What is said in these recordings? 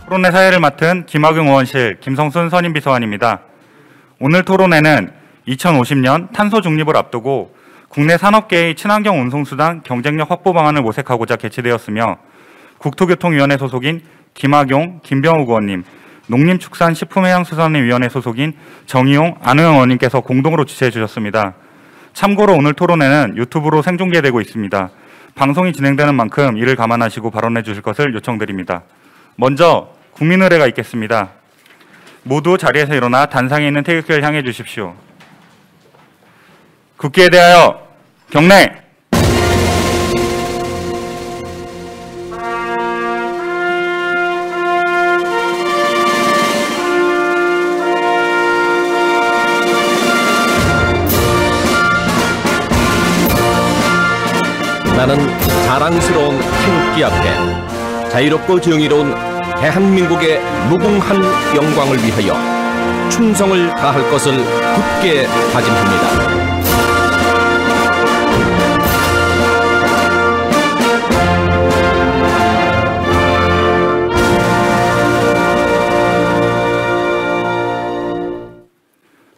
토론회 사회를 맡은 김학용 의원실 김성순 선임비서관입니다. 오늘 토론회는 2050년 탄소 중립을 앞두고 국내 산업계의 친환경 운송수단 경쟁력 확보 방안을 모색하고자 개최되었으며 국토교통위원회 소속인 김학용, 김병욱 의원님, 농림축산식품해양수산위원회 소속인 정의용, 안우영 의원님께서 공동으로 주최해 주셨습니다. 참고로 오늘 토론회는 유튜브로 생중계되고 있습니다. 방송이 진행되는 만큼 이를 감안하시고 발언해 주실 것을 요청드립니다. 먼저 국민의례가 있겠습니다. 모두 자리에서 일어나 단상에 있는 태극기를 향해 주십시오. 국기에 대하여 경례! 나는 자랑스러운 태극기 앞에 자유롭고 정의로운 대한민국의 무궁한 영광을 위하여 충성을 다할 것을 굳게 다짐합니다.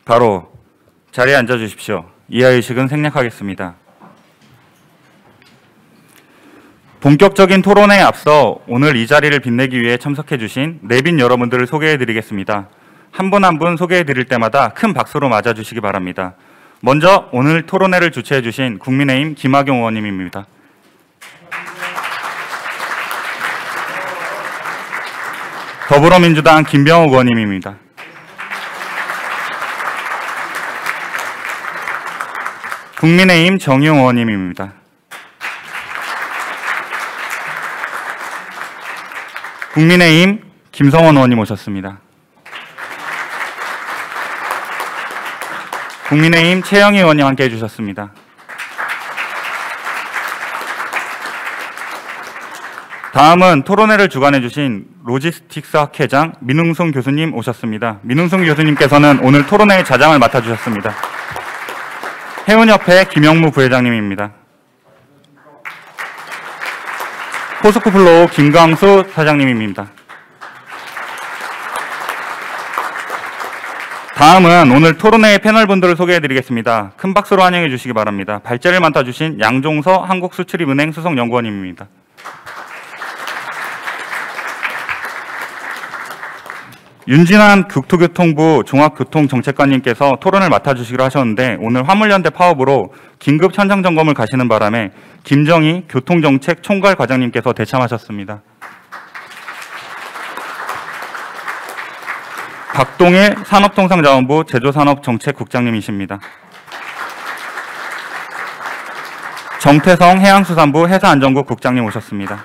바로 자리에 앉아주십시오. 이하의식은 생략하겠습니다. 본격적인 토론회에 앞서 오늘 이 자리를 빛내기 위해 참석해 주신 내빈 여러분들을 소개해 드리겠습니다. 한 분 한 분 소개해 드릴 때마다 큰 박수로 맞아 주시기 바랍니다. 먼저 오늘 토론회를 주최해 주신 국민의힘 김학용 의원님입니다. 더불어민주당 김병욱 의원님입니다. 국민의힘 정의용 의원님입니다. 국민의힘 김성원 의원님 오셨습니다. 국민의힘 최영희 의원님 함께해 주셨습니다. 다음은 토론회를 주관해 주신 로지스틱스 학회장 민웅순 교수님 오셨습니다. 민웅순 교수님께서는 오늘 토론회의 자장을 맡아주셨습니다. 해운협회 김영무 부회장님입니다. 포스코플로우 김광수 사장님입니다. 다음은 오늘 토론회의 패널분들을 소개해드리겠습니다. 큰 박수로 환영해 주시기 바랍니다. 발제를 맡아주신 양종서 한국수출입은행 수석연구원님입니다. 윤진환 국토교통부 종합교통정책관님께서 토론을 맡아주시기로 하셨는데 오늘 화물연대 파업으로 긴급 현장 점검을 가시는 바람에 김정희 교통정책 총괄 과장님께서 대참하셨습니다. 박동일 산업통상자원부 제조산업정책국장님이십니다. 정태성 해양수산부 해사안전국 국장님 오셨습니다.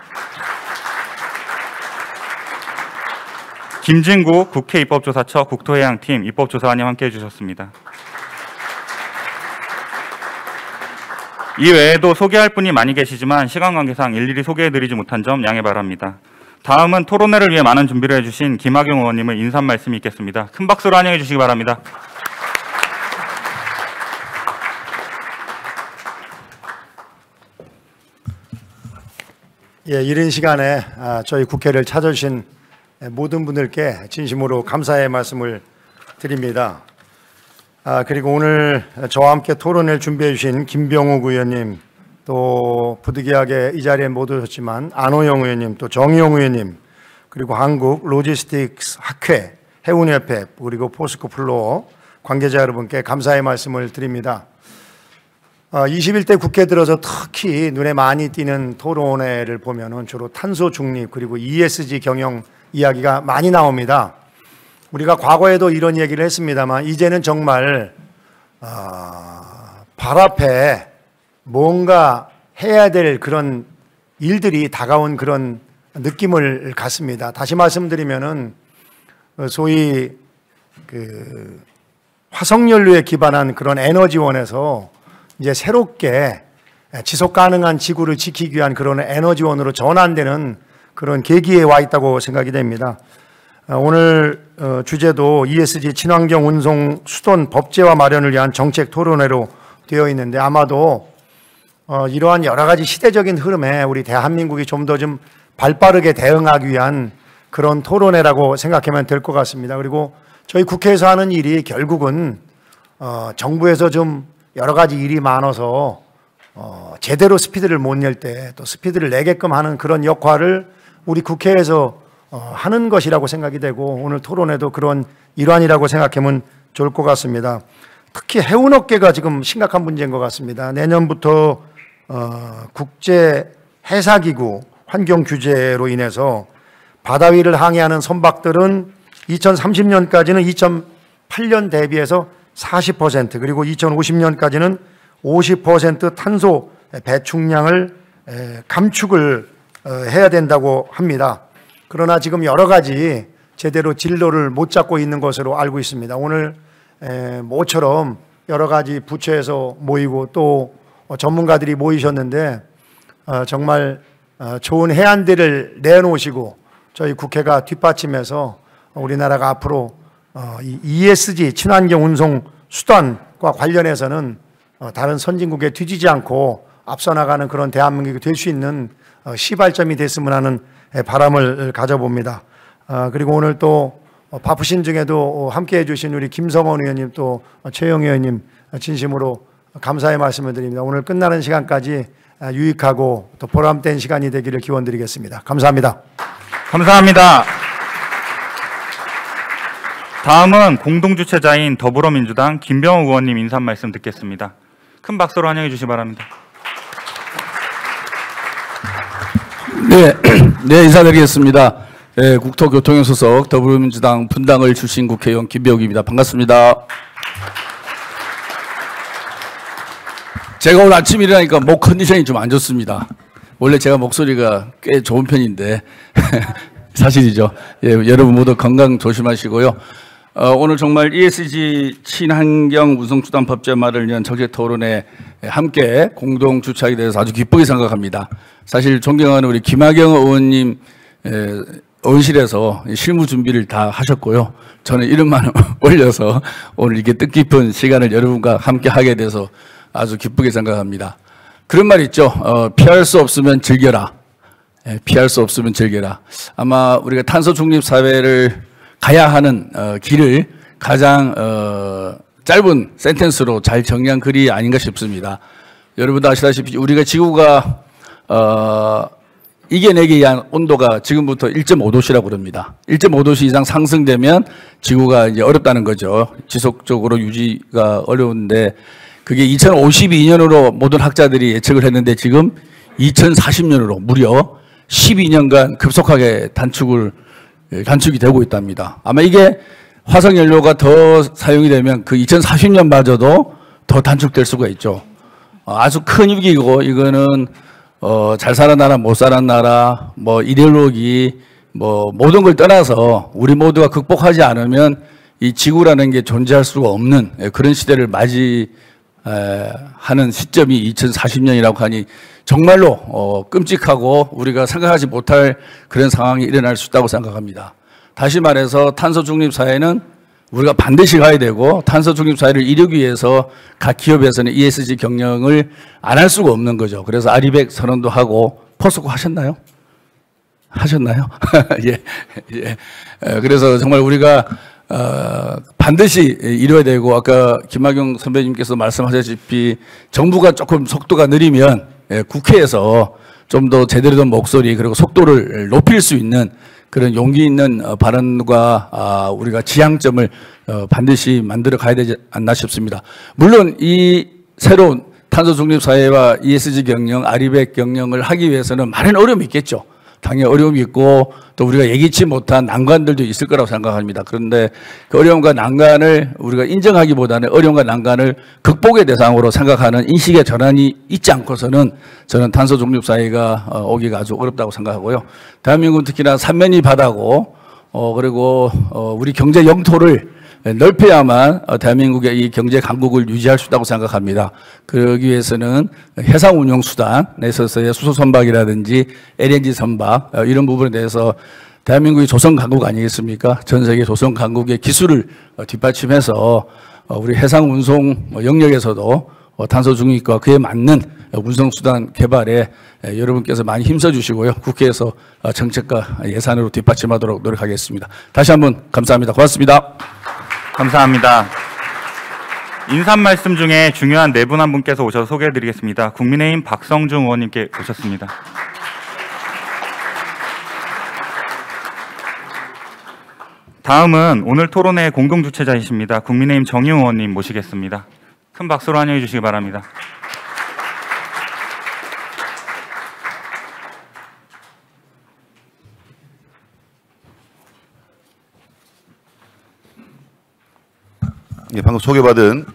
김진구 국회 입법조사처 국토해양팀 입법조사관님 함께해 주셨습니다. 이 외에도 소개할 분이 많이 계시지만 시간 관계상 일일이 소개해드리지 못한 점 양해 바랍니다. 다음은 토론회를 위해 많은 준비를 해주신 김학용 의원님의 인사 말씀이 있겠습니다. 큰 박수로 환영해 주시기 바랍니다. 예, 이른 시간에 저희 국회를 찾아주신 모든 분들께 진심으로 감사의 말씀을 드립니다. 그리고 오늘 저와 함께 토론을 준비해 주신 김병욱 의원님, 또 부득이하게 이 자리에 못 오셨지만 안호영 의원님, 또 정의용 의원님, 그리고 한국 로지스틱스 학회, 해운협회, 그리고 포스코플로어 관계자 여러분께 감사의 말씀을 드립니다. 21대 국회 들어서 특히 눈에 많이 띄는 토론회를 보면은 주로 탄소 중립 그리고 ESG 경영 이야기가 많이 나옵니다. 우리가 과거에도 이런 얘기를 했습니다만 이제는 정말 발 앞에 뭔가 해야 될 그런 일들이 다가온 그런 느낌을 갖습니다. 다시 말씀드리면은 소위 화석연료에 기반한 그런 에너지원에서 이제 새롭게 지속 가능한 지구를 지키기 위한 그런 에너지원으로 전환되는 그런 계기에 와 있다고 생각이 됩니다. 오늘 주제도 ESG 친환경 운송 수돈 법제화 마련을 위한 정책 토론회로 되어 있는데 아마도 이러한 여러 가지 시대적인 흐름에 우리 대한민국이 좀 더 좀 발빠르게 대응하기 위한 그런 토론회라고 생각하면 될 것 같습니다. 그리고 저희 국회에서 하는 일이 결국은 정부에서 좀 여러 가지 일이 많아서 제대로 스피드를 못 낼 때 또 스피드를 내게끔 하는 그런 역할을 우리 국회에서 하는 것이라고 생각이 되고, 오늘 토론회도 그런 일환이라고 생각하면 좋을 것 같습니다. 특히 해운업계가 지금 심각한 문제인 것 같습니다. 내년부터 국제 해사기구 환경 규제로 인해서 바다 위를 항해하는 선박들은 2030년까지는 2008년 대비해서 40%, 그리고 2050년까지는 50% 탄소 배출량을 감축을 해야 된다고 합니다. 그러나 지금 여러 가지 제대로 진로를 못 잡고 있는 것으로 알고 있습니다. 오늘 모처럼 여러 가지 부처에서 모이고 또 전문가들이 모이셨는데 정말 좋은 해안들을 내놓으시고 저희 국회가 뒷받침해서 우리나라가 앞으로 이 ESG 친환경 운송 수단과 관련해서는 다른 선진국에 뒤지지 않고 앞서 나가는 그런 대한민국이 될 수 있는 시발점이 됐으면 하는 바람을 가져봅니다. 그리고 오늘 또 바쁘신 중에도 함께해 주신 우리 김성원 의원님 또 최영 의원님 진심으로 감사의 말씀을 드립니다. 오늘 끝나는 시간까지 유익하고 또 보람된 시간이 되기를 기원드리겠습니다. 감사합니다. 감사합니다. 다음은 공동주최자인 더불어민주당 김병호 의원님 인사 말씀 듣겠습니다. 큰 박수로 환영해 주시기 바랍니다. 네, 인사드리겠습니다. 국토교통위 소속 더불어민주당 분당을 출신 국회의원 김병욱입니다. 반갑습니다. 제가 오늘 아침 일어나니까 목 컨디션이 좀 안 좋습니다. 원래 제가 목소리가 꽤 좋은 편인데 사실이죠. 여러분 모두 건강 조심하시고요. 오늘 정말 ESG 친환경 운송수단 법제화를 위한 정책토론에 함께 공동 주최하게 돼서 아주 기쁘게 생각합니다. 사실 존경하는 우리 김학영 의원님 의원실에서 실무 준비를 다 하셨고요. 저는 이름만 올려서 오늘 이렇게 뜻깊은 시간을 여러분과 함께 하게 돼서 아주 기쁘게 생각합니다. 그런 말 있죠. 피할 수 없으면 즐겨라. 피할 수 없으면 즐겨라. 아마 우리가 탄소 중립 사회를 가야 하는 길을 가장 짧은 센텐스로 잘 정리한 글이 아닌가 싶습니다. 여러분도 아시다시피 우리가 지구가 이겨내기 위한 온도가 지금부터 1.5도씨라고 그럽니다. 1.5도씨 이상 상승되면 지구가 이제 어렵다는 거죠. 지속적으로 유지가 어려운데 그게 2052년으로 모든 학자들이 예측을 했는데 지금 2040년으로 무려 12년간 급속하게 단축이 되고 있답니다. 아마 이게 화석연료가 더 사용이 되면 그 2040년마저도 더 단축될 수가 있죠. 아주 큰 위기이고 이거는 잘 사는 나라 못 사는 나라 뭐 이데올로기 뭐 모든 걸 떠나서 우리 모두가 극복하지 않으면 이 지구라는 게 존재할 수가 없는 그런 시대를 하는 시점이 2040년이라고 하니 정말로 끔찍하고 우리가 생각하지 못할 그런 상황이 일어날 수 있다고 생각합니다. 다시 말해서 탄소 중립 사회는 우리가 반드시 가야 되고 탄소 중립 사회를 이루기 위해서 각 기업에서는 ESG 경영을 안 할 수가 없는 거죠. 그래서 아리백 선언도 하고 포스코 하셨나요? 하셨나요? 예. 그래서 정말 우리가 반드시 이뤄야 되고 아까 김학용 선배님께서 말씀하셨다시피 정부가 조금 속도가 느리면 국회에서 좀 더 제대로 된 목소리 그리고 속도를 높일 수 있는 그런 용기 있는 발언과 우리가 지향점을 반드시 만들어 가야 되지 않나 싶습니다. 물론 이 새로운 탄소 중립 사회와 ESG 경영, 아리백 경영을 하기 위해서는 많은 어려움이 있겠죠. 당연히 어려움이 있고 또 우리가 예기치 못한 난관들도 있을 거라고 생각합니다. 그런데 그 어려움과 난관을 우리가 인정하기보다는 어려움과 난관을 극복의 대상으로 생각하는 인식의 전환이 있지 않고서는 저는 탄소 중립 사회가 오기가 아주 어렵다고 생각하고요. 대한민국은 특히나 삼면이 바다고 그리고 우리 경제 영토를 넓혀야만 대한민국의 이 경제 강국을 유지할 수 있다고 생각합니다. 그러기 위해서는 해상 운용 수단에 있어서의 수소 선박이라든지 LNG 선박 이런 부분에 대해서 대한민국이 조선 강국 아니겠습니까? 전 세계 조선 강국의 기술을 뒷받침해서 우리 해상 운송 영역에서도 탄소 중립과 그에 맞는 운송수단 개발에 여러분께서 많이 힘써주시고요. 국회에서 정책과 예산으로 뒷받침하도록 노력하겠습니다. 다시 한번 감사합니다. 고맙습니다. 감사합니다. 인사 말씀 중에 중요한 네 분 한 분께서 오셔서 소개해드리겠습니다. 국민의힘 박성중 의원님께 오셨습니다. 다음은 오늘 토론회 공동주최자이십니다. 국민의힘 정의용 의원님 모시겠습니다. 큰 박수로 환영해 주시기 바랍니다. 예, 방금 소개받은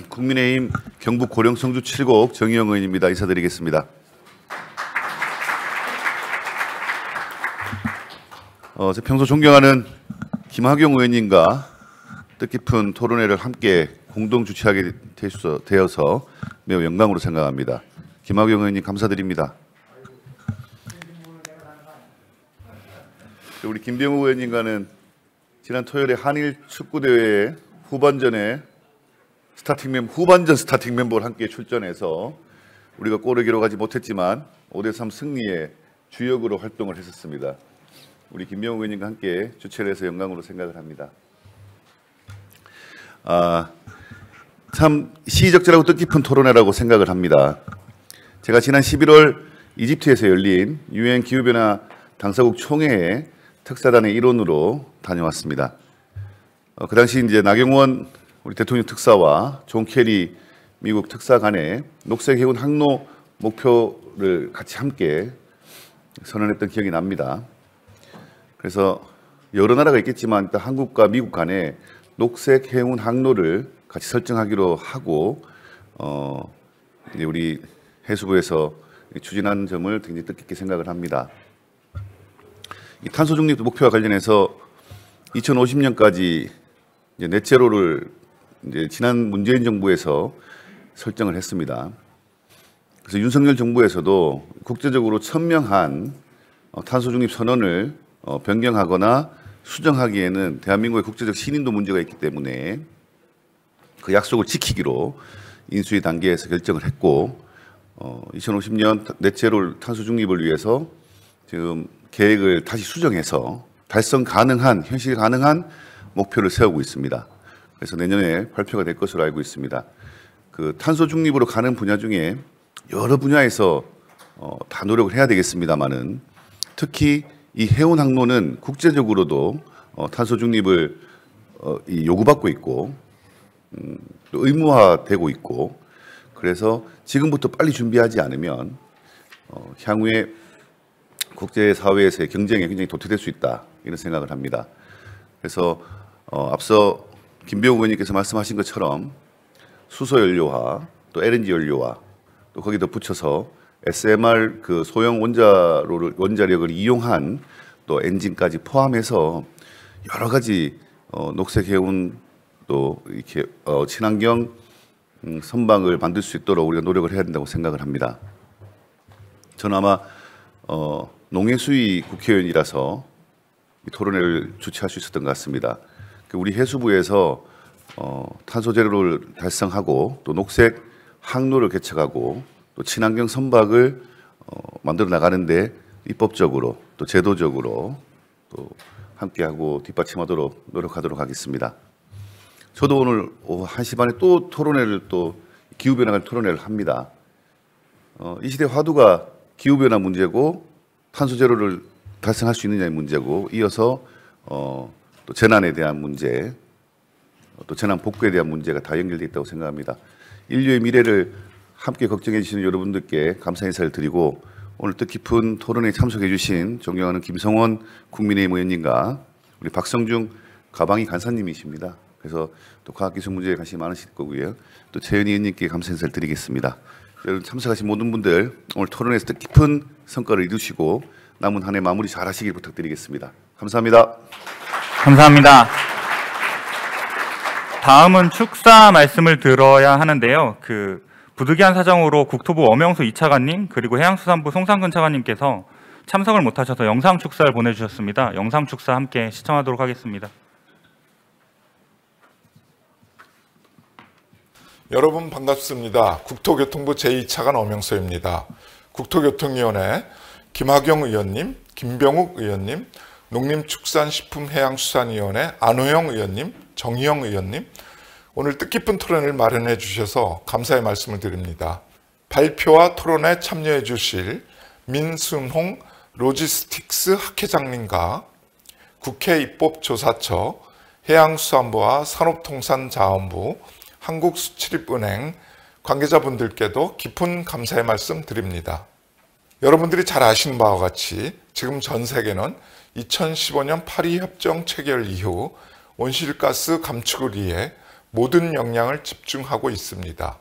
국민의힘 경북 고령 성주 7곡 정의용 의원입니다. 인사드리겠습니다. 제 평소 존경하는 김학용 의원님과 뜻깊은 토론회를 함께 공동 주최하게 되어서 매우 영광으로 생각합니다. 김학용 의원님 감사드립니다. 우리 김병우 의원님과는 지난 토요일에 한일 축구대회 후반전 스타팅 멤버를 함께 출전해서 우리가 골을 기록하지 못했지만 5대3 승리의 주역으로 활동을 했었습니다. 우리 김병우 의원님과 함께 주최를 해서 영광으로 생각을 합니다. 참 시의적절하고 뜻깊은 토론회라고 생각을 합니다. 제가 지난 11월 이집트에서 열린 유엔 기후변화 당사국 총회에 특사단의 일원으로 다녀왔습니다. 그 당시 이제 나경원 우리 대통령 특사와 존 케리 미국 특사 간에 녹색 해운 항로 목표를 같이 함께 선언했던 기억이 납니다. 그래서 여러 나라가 있겠지만 일단 한국과 미국 간에 녹색 해운 항로를 같이 설정하기로 하고 이제 우리 해수부에서 추진한 점을 굉장히 뜻깊게 생각을 합니다. 이 탄소 중립 목표와 관련해서 2050년까지 이제 넷제로를 이제 지난 문재인 정부에서 설정을 했습니다. 그래서 윤석열 정부에서도 국제적으로 천명한 탄소 중립 선언을 변경하거나 수정하기에는 대한민국의 국제적 신인도 문제가 있기 때문에 그 약속을 지키기로 인수위 단계에서 결정을 했고 2050년 넷제로 탄소 중립을 위해서 지금 계획을 다시 수정해서 달성 가능한 현실 가능한 목표를 세우고 있습니다. 그래서 내년에 발표가 될 것으로 알고 있습니다. 그 탄소 중립으로 가는 분야 중에 여러 분야에서 다 노력을 해야 되겠습니다만은 특히 이 해운 항로는 국제적으로도 탄소 중립을 요구받고 있고 또 의무화되고 있고 그래서 지금부터 빨리 준비하지 않으면 향후에 국제사회에서의 경쟁에 굉장히 도태될 수 있다 이런 생각을 합니다. 그래서 앞서 김병우 의원님께서 말씀하신 것처럼 수소연료화 또 LNG 연료화 또 거기 덧붙여서 SMR 그 소형 원자력을 이용한 또 엔진까지 포함해서 여러 가지 녹색 해운 또 이렇게 친환경 선박을 만들 수 있도록 우리가 노력을 해야 된다고 생각을 합니다. 저는 아마 농해수위 국회의원이라서 이 토론회를 주최할 수 있었던 것 같습니다. 우리 해수부에서 탄소 제로를 달성하고 또 녹색 항로를 개척하고 또 친환경 선박을 만들어 나가는데 입법적으로 또 제도적으로 또 함께하고 뒷받침하도록 노력하도록 하겠습니다. 저도 오늘 오후 1시 반에 또 토론회를 또 기후변화 토론회를 합니다. 이 시대 화두가 기후변화 문제고 탄소 제로를 달성할 수 있느냐의 문제고 이어서 또 재난에 대한 문제 또 재난 복구에 대한 문제가 다 연결되어 있다고 생각합니다. 인류의 미래를 함께 걱정해 주시는 여러분들께 감사 인사를 드리고 오늘 뜻깊은 토론에 참석해 주신 존경하는 김성원 국민의힘 의원님과 우리 박성중 가방이 간사님이십니다. 그래서 또 과학기술 문제에 관심이 많으실 거고요. 또 최은희 의원님께 감사 인사를 드리겠습니다. 여러분 참석하신 모든 분들 오늘 토론에서 뜻깊은 성과를 이루시고 남은 한 해 마무리 잘 하시길 부탁드리겠습니다. 감사합니다. 감사합니다. 다음은 축사 말씀을 들어야 하는데요. 부득이한 사정으로 국토부 엄영수 2차관님 그리고 해양수산부 송상근 차관님께서 참석을 못하셔서 영상 축사를 보내주셨습니다. 영상 축사 함께 시청하도록 하겠습니다. 여러분 반갑습니다. 국토교통부 제2차관 엄영서입니다. 국토교통위원회 김학용 의원님, 김병욱 의원님, 농림축산식품해양수산위원회 안호영 의원님, 정희영 의원님, 오늘 뜻깊은 토론을 마련해 주셔서 감사의 말씀을 드립니다. 발표와 토론에 참여해 주실 민순홍 로지스틱스 학회장님과 국회 입법조사처, 해양수산부와 산업통상자원부, 한국수출입은행 관계자분들께도 깊은 감사의 말씀 드립니다. 여러분들이 잘 아시는 바와 같이 지금 전 세계는 2015년 파리 협정 체결 이후 온실가스 감축을 위해 모든 역량을 집중하고 있습니다.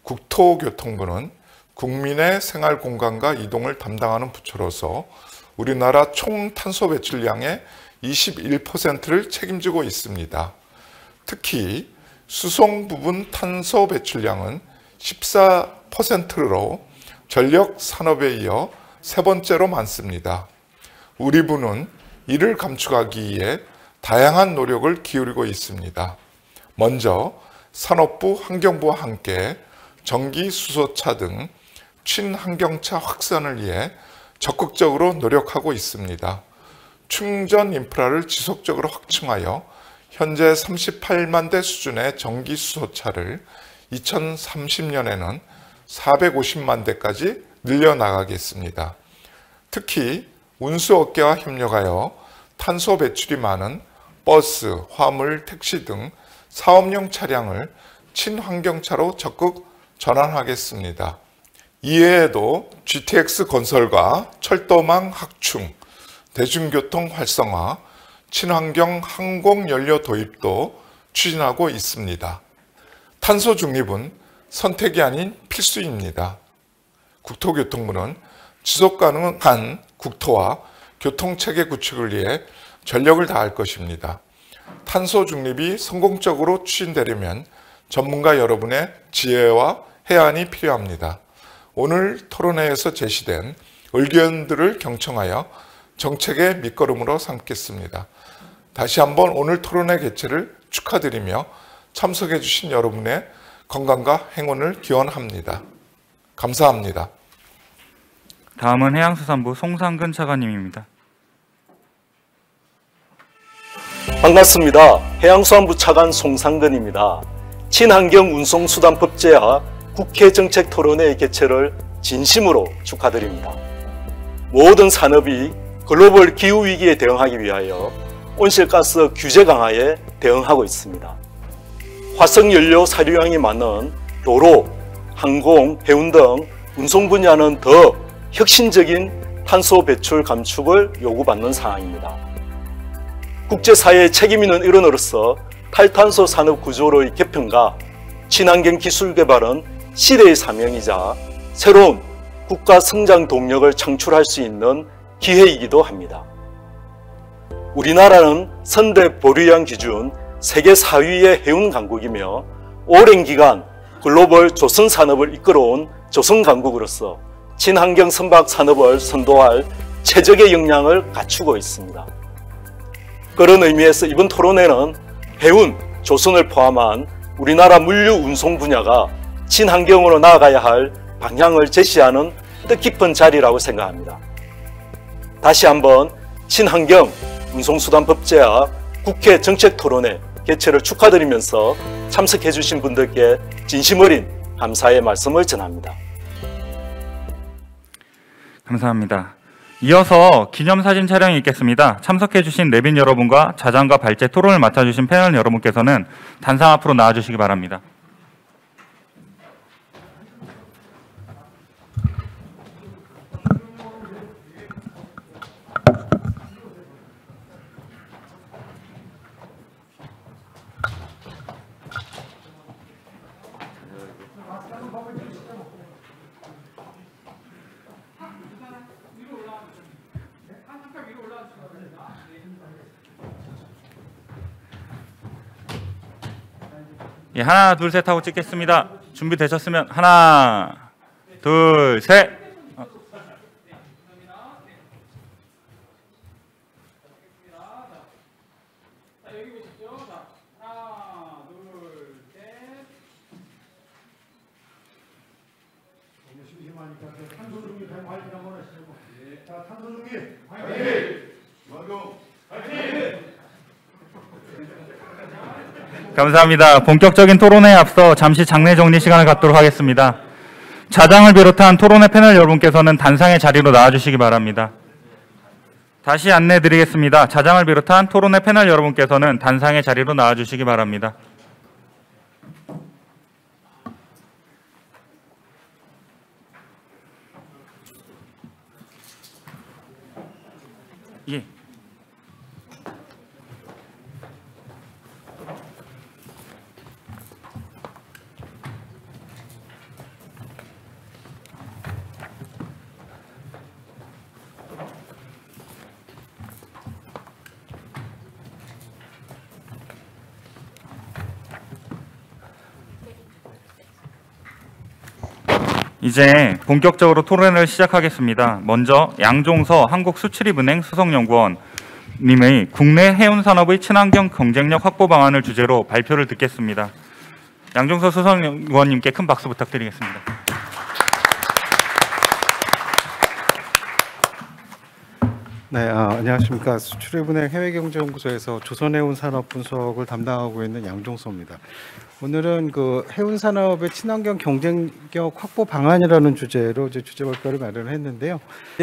국토교통부는 국민의 생활 공간과 이동을 담당하는 부처로서 우리나라 총 탄소 배출량의 21%를 책임지고 있습니다. 특히 수송 부분 탄소 배출량은 14%로 전력 산업에 이어 세 번째로 많습니다. 우리 부는 이를 감축하기 위해 다양한 노력을 기울이고 있습니다. 먼저 산업부, 환경부와 함께 전기 수소차 등 친환경차 확산을 위해 적극적으로 노력하고 있습니다. 충전 인프라를 지속적으로 확충하여 현재 38만 대 수준의 전기 수소차를 2030년에는 450만 대까지 늘려나가겠습니다. 특히 운수업계와 협력하여 탄소 배출이 많은 버스, 화물, 택시 등 사업용 차량을 친환경차로 적극 전환하겠습니다. 이외에도 GTX 건설과 철도망 확충, 대중교통 활성화, 친환경 항공연료 도입도 추진하고 있습니다. 탄소 중립은 선택이 아닌 필수입니다. 국토교통부는 지속가능한 국토와 교통체계 구축을 위해 전력을 다할 것입니다. 탄소 중립이 성공적으로 추진되려면 전문가 여러분의 지혜와 해안이 필요합니다. 오늘 토론회에서 제시된 의견들을 경청하여 정책의 밑거름으로 삼겠습니다. 다시 한번 오늘 토론회 개최를 축하드리며 참석해 주신 여러분의 건강과 행운을 기원합니다. 감사합니다. 다음은 해양수산부 송상근 차관님입니다. 반갑습니다. 해양수산부 차관 송상근입니다. 친환경 운송수단법 제화 국회 정책토론회 개최를 진심으로 축하드립니다. 모든 산업이 글로벌 기후위기에 대응하기 위하여 온실가스 규제 강화에 대응하고 있습니다. 화석연료 사료량이 많은 도로, 항공, 해운 등 운송 분야는 더 혁신적인 탄소 배출 감축을 요구받는 상황입니다. 국제사회의 책임 있는 일원으로서 탈탄소 산업 구조로의 개편과 친환경 기술 개발은 시대의 사명이자 새로운 국가 성장 동력을 창출할 수 있는 기회이기도 합니다. 우리나라는 선대 보류량 기준 세계 4위의 해운 강국이며 오랜 기간 글로벌 조선 산업을 이끌어온 조선 강국으로서 친환경 선박 산업을 선도할 최적의 역량을 갖추고 있습니다. 그런 의미에서 이번 토론회는 해운, 조선을 포함한 우리나라 물류 운송 분야가 친환경으로 나아가야 할 방향을 제시하는 뜻깊은 자리라고 생각합니다. 다시 한번 친환경 운송수단법 제화 국회 정책토론회 개최를 축하드리면서 참석해 주신 분들께 진심 어린 감사의 말씀을 전합니다. 감사합니다. 이어서 기념사진 촬영이 있겠습니다. 참석해 주신 내빈 여러분과 자장과 발제 토론을 맡아주신 패널 여러분께서는 단상 앞으로 나와주시기 바랍니다. 예, 하나, 둘, 셋 하고 찍겠습니다. 준비되셨으면 하나, 둘, 셋. 감사합니다. 본격적인 토론회에 앞서 잠시 장례 정리 시간을 갖도록 하겠습니다. 자장을 비롯한 토론회 패널 여러분께서는 단상의 자리로 나와주시기 바랍니다. 다시 안내드리겠습니다. 자장을 비롯한 토론회 패널 여러분께서는 단상의 자리로 나와주시기 바랍니다. 예. 이제 본격적으로 토론회를 시작하겠습니다. 먼저 양종서 한국수출입은행 수석연구원 님의 국내 해운산업의 친환경 경쟁력 확보 방안을 주제로 발표를 듣겠습니다. 양종서 수석연구원님께 큰 박수 부탁드리겠습니다. 네, 안녕하십니까. 수출입은행 해외경제연구소에서 조선해운산업 분석을 담당하고 있는 양종서입니다. 오늘은 그 해운산업의 친환경 경쟁력 확보 방안이라는 주제로 이제 주제 발표를 마련했는데요.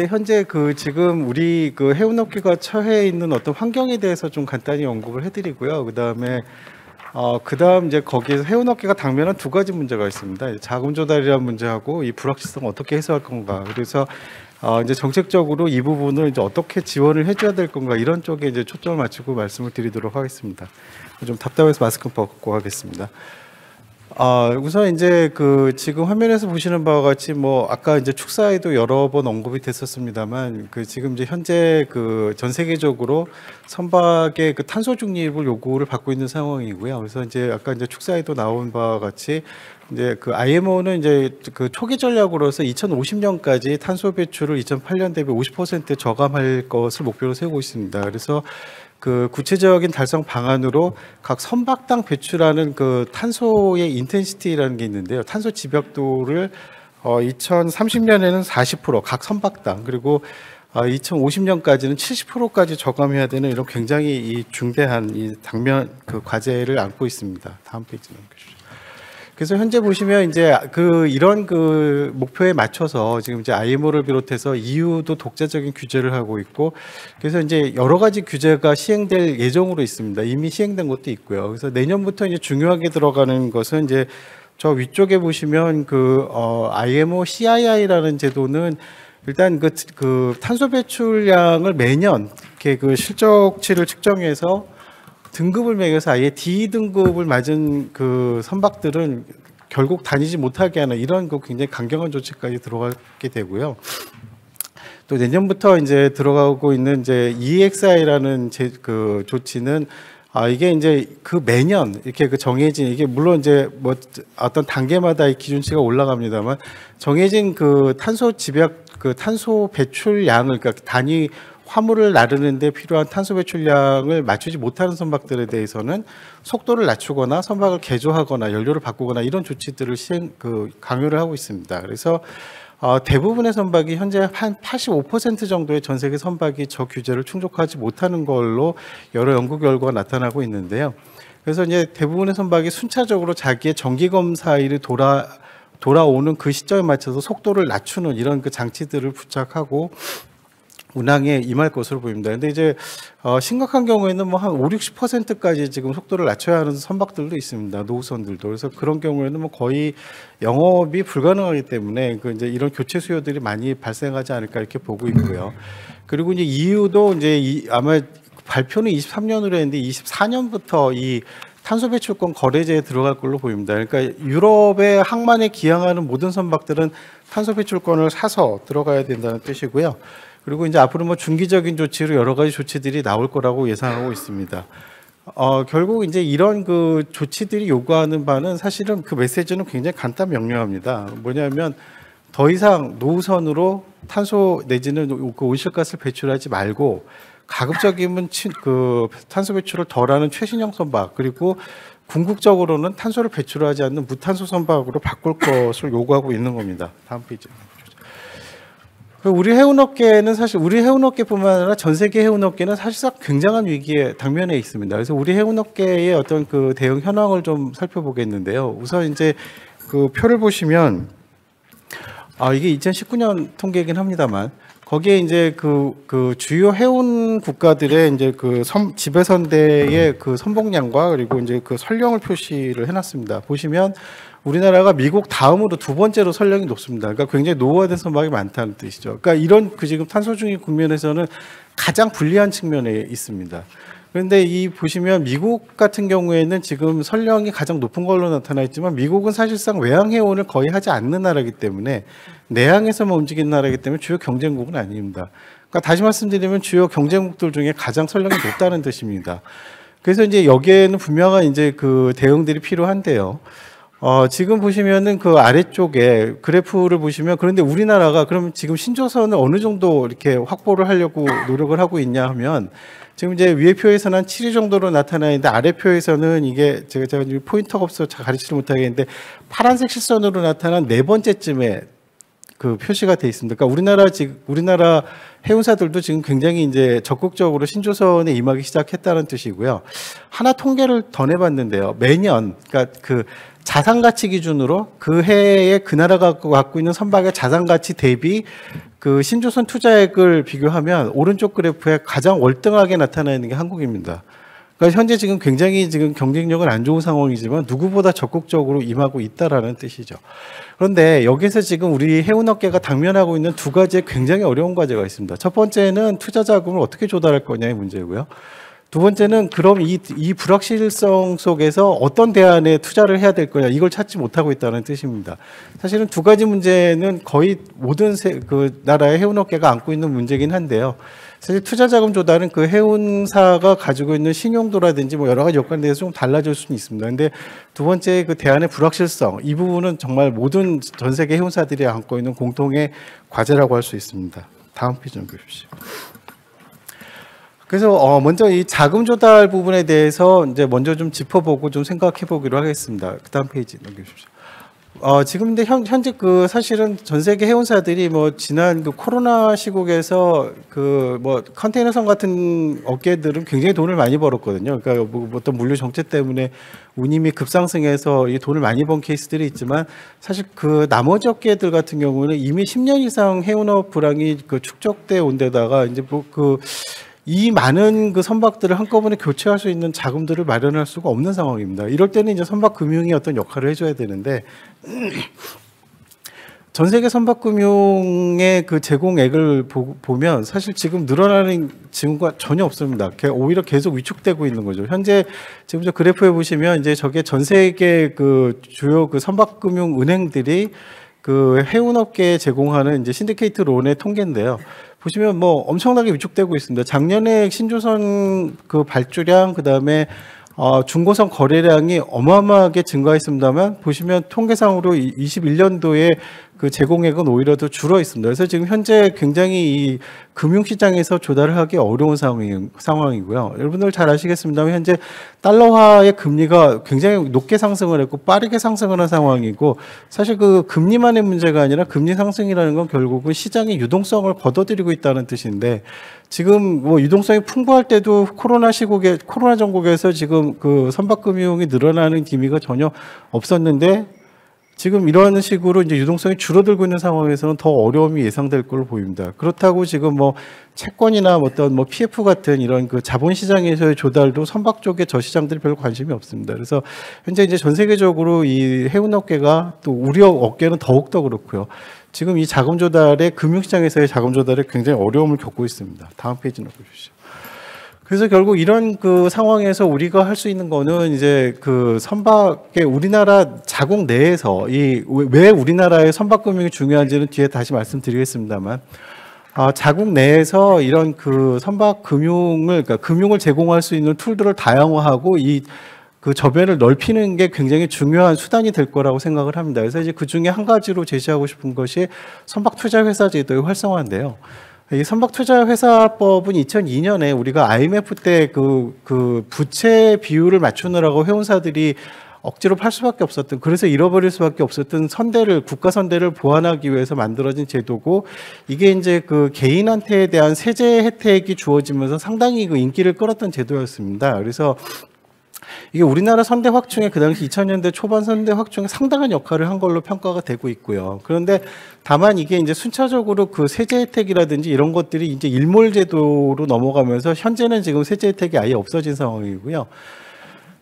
현재 그 지금 우리 그 해운업계가 처해 있는 어떤 환경에 대해서 좀 간단히 언급을 해드리고요. 그다음 이제 거기에서 해운업계가 당면한 두 가지 문제가 있습니다. 자금 조달이라는 문제하고 이 불확실성 어떻게 해소할 건가. 그래서 이제 정책적으로 이 부분을 이제 어떻게 지원을 해줘야 될 건가 이런 쪽에 이제 초점을 맞추고 말씀을 드리도록 하겠습니다. 좀 답답해서 마스크 벗고 하겠습니다. 우선 이제 그 지금 화면에서 보시는 바와 같이 뭐 아까 이제 축사에도 여러 번 언급이 됐었습니다만 그 지금 이제 현재 그 전 세계적으로 선박의 그 탄소 중립을 요구를 받고 있는 상황이고요. 그래서 이제 아까 이제 축사에도 나온 바와 같이 이제 그 IMO는 이제 그 초기 전략으로서 2050년까지 탄소 배출을 2008년 대비 50% 저감할 것을 목표로 세우고 있습니다. 그래서 그 구체적인 달성 방안으로 각 선박당 배출하는 그 탄소의 인텐시티라는 게 있는데요. 탄소 집약도를 2030년에는 40% 각 선박당 그리고 2050년까지는 70%까지 저감해야 되는 이런 굉장히 이 중대한 이 당면 그 과제를 안고 있습니다. 다음 페이지 넘겨주시죠. 그래서 현재 보시면 이제 그 이런 그 목표에 맞춰서 지금 이제 IMO를 비롯해서 EU도 독자적인 규제를 하고 있고 그래서 이제 여러 가지 규제가 시행될 예정으로 있습니다. 이미 시행된 것도 있고요. 그래서 내년부터 이제 중요하게 들어가는 것은 이제 저 위쪽에 보시면 그 IMO CII라는 제도는 일단 그 탄소 배출량을 매년 이렇게 그 실적치를 측정해서 등급을 매겨서 아예 D 등급을 맞은 그 선박들은 결국 다니지 못하게 하는 이런 그 굉장히 강경한 조치까지 들어가게 되고요. 또 내년부터 이제 들어가고 있는 이제 EEXI라는 그 조치는 이게 이제 그 매년 이렇게 그 정해진 이게 물론 이제 뭐 어떤 단계마다 이 기준치가 올라갑니다만 정해진 그 탄소 집약 그 탄소 배출량을 그러니까 단위 화물을 나르는데 필요한 탄소 배출량을 맞추지 못하는 선박들에 대해서는 속도를 낮추거나 선박을 개조하거나 연료를 바꾸거나 이런 조치들을 강요를 하고 있습니다. 그래서 대부분의 선박이 현재 한 85% 정도의 전 세계 선박이 저 규제를 충족하지 못하는 걸로 여러 연구 결과가 나타나고 있는데요. 그래서 이제 대부분의 선박이 순차적으로 자기의 정기 검사일이 돌아오는 그 시점에 맞춰서 속도를 낮추는 이런 그 장치들을 부착하고 운항에 임할 것으로 보입니다. 근데 이제 심각한 경우에는 뭐 한 50-60%까지 지금 속도를 낮춰야 하는 선박들도 있습니다. 노후선들도. 그래서 그런 경우에는 뭐 거의 영업이 불가능하기 때문에 그 이제 이런 교체 수요들이 많이 발생하지 않을까 이렇게 보고 있고요. 그리고 이제 EU도 이제 아마 발표는 23년으로 했는데 24년부터 이 탄소 배출권 거래제에 들어갈 걸로 보입니다. 그러니까 유럽의 항만에 기항하는 모든 선박들은 탄소 배출권을 사서 들어가야 된다는 뜻이고요. 그리고 이제 앞으로 뭐 중기적인 조치로 여러 가지 조치들이 나올 거라고 예상하고 있습니다. 결국 이제 이런 그 조치들이 요구하는 바는 사실은 그 메시지는 굉장히 간단 명료합니다. 뭐냐면 더 이상 노후선으로 탄소 내지는 그 온실가스를 배출하지 말고 가급적이면 그 탄소 배출을 덜하는 최신형 선박 그리고 궁극적으로는 탄소를 배출하지 않는 무탄소 선박으로 바꿀 것을 요구하고 있는 겁니다. 다음 페이지. 우리 해운업계는 사실 우리 해운업계뿐만 아니라 전 세계 해운업계는 사실상 굉장한 위기에 당면해 있습니다. 그래서 우리 해운업계의 어떤 그 대응 현황을 좀 살펴보겠는데요. 우선 이제 그 표를 보시면 이게 2019년 통계이긴 합니다만 거기에 이제 그 주요 해운 국가들의 이제 그 지배선대의 그 선봉량과 그리고 이제 그 선령을 표시를 해놨습니다. 보시면 우리나라가 미국 다음으로 두 번째로 선령이 높습니다. 그러니까 굉장히 노후화된 선박이 많다는 뜻이죠. 그러니까 이런 지금 탄소 중립 국면에서는 가장 불리한 측면에 있습니다. 그런데 이 보시면 미국 같은 경우에는 지금 선령이 가장 높은 걸로 나타나 있지만 미국은 사실상 외항 해운을 거의 하지 않는 나라이기 때문에 내항에서만 움직이는 나라이기 때문에 주요 경쟁국은 아닙니다. 그러니까 다시 말씀드리면 주요 경쟁국들 중에 가장 선령이 높다는 뜻입니다. 그래서 이제 여기에는 분명한 이제 그 대응들이 필요한데요. 지금 보시면은 그 아래쪽에 그래프를 보시면 그런데 우리나라가 그럼 지금 신조선을 어느 정도 이렇게 확보를 하려고 노력을 하고 있냐 하면 지금 이제 위에 표에서는 한 7위 정도로 나타나 있는데 아래 표에서는 이게 제가 포인터가 없어서 가리지를 못하겠는데 파란색 실선으로 나타난 네 번째쯤에 그 표시가 돼 있습니다. 그러니까 우리나라 해운사들도 지금 굉장히 이제 적극적으로 신조선에 임하기 시작했다는 뜻이고요. 하나 통계를 더 내봤는데요. 매년 그러니까 그 자산가치 기준으로 그 해에 그 나라가 갖고 있는 선박의 자산가치 대비 그 신조선 투자액을 비교하면 오른쪽 그래프에 가장 월등하게 나타나 있는 게 한국입니다. 그러니까 현재 지금 굉장히 지금 경쟁력은 안 좋은 상황이지만 누구보다 적극적으로 임하고 있다라는 뜻이죠. 그런데 여기서 지금 우리 해운업계가 당면하고 있는 두 가지의 굉장히 어려운 과제가 있습니다. 첫 번째는 투자 자금을 어떻게 조달할 거냐의 문제고요. 두 번째는 그럼 이 불확실성 속에서 어떤 대안에 투자를 해야 될 거냐 이걸 찾지 못하고 있다는 뜻입니다. 사실은 두 가지 문제는 거의 모든 그 나라의 해운업계가 안고 있는 문제긴 한데요. 사실 투자 자금 조달은 그 해운사가 가지고 있는 신용도라든지 뭐 여러 가지 여건에 대해서 좀 달라질 수는 있습니다. 근데 두 번째 그 대안의 불확실성 이 부분은 정말 모든 전 세계 해운사들이 안고 있는 공통의 과제라고 할 수 있습니다. 다음 페이지 좀 보십시오. 그래서 먼저 이 자금 조달 부분에 대해서 이제 먼저 좀 짚어보고 좀 생각해 보기로 하겠습니다. 그다음 페이지 넘겨주십시오. 지금 근데 현재 그 사실은 전 세계 해운사들이 뭐 지난 그 코로나 시국에서 그 뭐 컨테이너선 같은 업계들은 굉장히 돈을 많이 벌었거든요. 그러니까 뭐 어떤 물류 정책 때문에 운임이 급상승해서 이 돈을 많이 번 케이스들이 있지만 사실 그 나머지 업계들 같은 경우는 이미 10년 이상 해운업 불황이 그 축적돼 온 데다가 이제 뭐 이 많은 그 선박들을 한꺼번에 교체할 수 있는 자금들을 마련할 수가 없는 상황입니다. 이럴 때는 이제 선박금융이 어떤 역할을 해줘야 되는데 전 세계 선박금융의 그 제공액을 보면 사실 지금 늘어나는 징후가 전혀 없습니다. 오히려 계속 위축되고 있는 거죠. 현재 지금 저 그래프에 보시면 이제 저게 전 세계 그 주요 그 선박금융 은행들이 그 해운업계에 제공하는 이제 신디케이트 론의 통계인데요. 보시면 뭐 엄청나게 위축되고 있습니다. 작년에 신조선 그 발주량 그다음에 중고선 거래량이 어마어마하게 증가했습니다만 보시면 통계상으로 21년도에 그 제공액은 오히려 더 줄어 있습니다. 그래서 지금 현재 굉장히 이 금융시장에서 조달을 하기 어려운 상황이고요. 여러분들 잘 아시겠습니다만 현재 달러화의 금리가 굉장히 높게 상승을 했고 빠르게 상승을 한 상황이고 사실 그 금리만의 문제가 아니라 금리 상승이라는 건 결국은 시장의 유동성을 걷어들이고 있다는 뜻인데 지금 뭐 유동성이 풍부할 때도 코로나 전국에서 지금 그 선박금융이 늘어나는 기미가 전혀 없었는데 지금 이런 식으로 이제 유동성이 줄어들고 있는 상황에서는 더 어려움이 예상될 걸로 보입니다. 그렇다고 지금 뭐 채권이나 어떤 뭐 PF 같은 이런 그 자본시장에서의 조달도 선박 쪽에 저 시장들이 별로 관심이 없습니다. 그래서 현재 이제 전 세계적으로 이 해운업계가 또 우리 업계는 더욱더 그렇고요. 지금 이 자금 조달에 금융시장에서의 자금 조달에 굉장히 어려움을 겪고 있습니다. 다음 페이지 넘겨주시죠. 그래서 결국 이런 그 상황에서 우리가 할 수 있는 거는 이제 그 선박의 우리나라 자국 내에서 왜 우리나라의 선박 금융이 중요한지는 뒤에 다시 말씀드리겠습니다만 자국 내에서 이런 그 선박 금융을 그러니까 금융을 제공할 수 있는 툴들을 다양화하고 그 저변을 넓히는 게 굉장히 중요한 수단이 될 거라고 생각을 합니다. 그래서 이제 그 중에 한 가지로 제시하고 싶은 것이 선박 투자 회사 제도의 활성화인데요. 이 선박투자회사법은 2002년에 우리가 IMF 때 그 부채 비율을 맞추느라고 해운사들이 억지로 팔 수밖에 없었던, 그래서 잃어버릴 수밖에 없었던 선대를, 국가 선대를 보완하기 위해서 만들어진 제도고, 이게 이제 그 개인한테 대한 세제 혜택이 주어지면서 상당히 그 인기를 끌었던 제도였습니다. 그래서 이게 우리나라 선대 확충에 그 당시 2000년대 초반 선대 확충에 상당한 역할을 한 걸로 평가가 되고 있고요. 그런데 다만 이게 이제 순차적으로 그 세제 혜택이라든지 이런 것들이 이제 일몰 제도로 넘어가면서 현재는 지금 세제 혜택이 아예 없어진 상황이고요.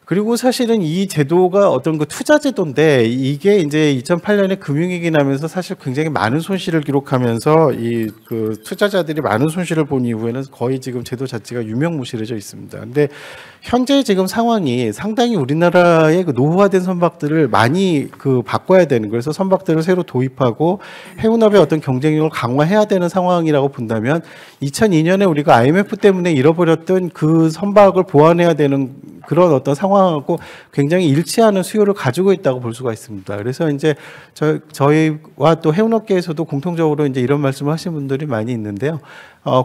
그리고 사실은 이 제도가 어떤 그 투자 제도인데, 이게 이제 2008년에 금융위기 나면서 사실 굉장히 많은 손실을 기록하면서 이 그 투자자들이 많은 손실을 본 이후에는 거의 지금 제도 자체가 유명무실해져 있습니다. 근데 현재 지금 상황이 상당히 우리나라의 그 노후화된 선박들을 많이 그 바꿔야 되는 거예요. 그래서 선박들을 새로 도입하고 해운업의 어떤 경쟁력을 강화해야 되는 상황이라고 본다면, 2002년에 우리가 IMF 때문에 잃어버렸던 그 선박을 보완해야 되는 그런 어떤 상황하고 굉장히 일치하는 수요를 가지고 있다고 볼 수가 있습니다. 그래서 이제 저희와 또 해운업계에서도 공통적으로 이제 이런 말씀을 하신 분들이 많이 있는데요.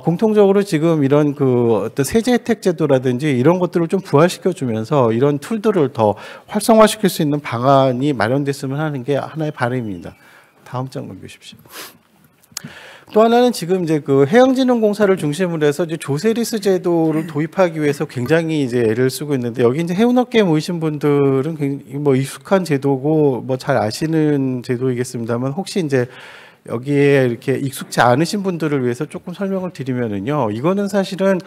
공통적으로 지금 이런 그 어떤 세제 혜택 제도라든지 이런 것들을 좀 부활시켜 주면서 이런 툴들을 더 활성화시킬 수 있는 방안이 마련됐으면 하는 게 하나의 바람입니다. 다음 장 넘겨주십시오. 또 하나는 지금 이제 그 해양진흥공사를 중심으로 해서 이제 조세리스 제도를 도입하기 위해서 굉장히 이제 애를 쓰고 있는데, 여기 이제 해운업계에 모이신 분들은 굉장히 뭐 익숙한 제도고 뭐 잘 아시는 제도이겠습니다만, 혹시 이제 여기에 이렇게 익숙치 않으신 분들을 위해서 조금 설명을 드리면은요, 이거는 사실은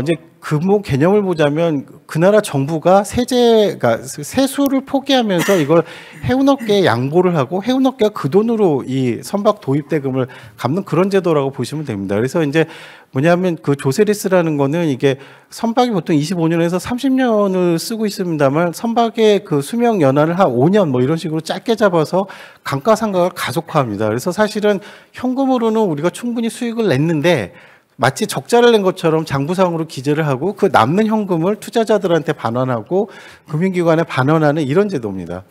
이제 근본 개념을 보자면 그 나라 정부가 그러니까 세수를 포기하면서 이걸 해운업계에 양보를 하고 해운업계가 그 돈으로 이 선박 도입 대금을 갚는 그런 제도라고 보시면 됩니다. 그래서 이제 뭐냐면 그 조세리스라는 거는 이게 선박이 보통 25년에서 30년을 쓰고 있습니다만, 선박의 그 수명 연한을 한 5년 뭐 이런 식으로 짧게 잡아서 감가상각을 가속화합니다. 그래서 사실은 현금으로는 우리가 충분히 수익을 냈는데, 마치 적자를 낸 것처럼 장부상으로 기재를 하고 그 남는 현금을 투자자들한테 반환하고 금융기관에 반환하는 이런 제도입니다.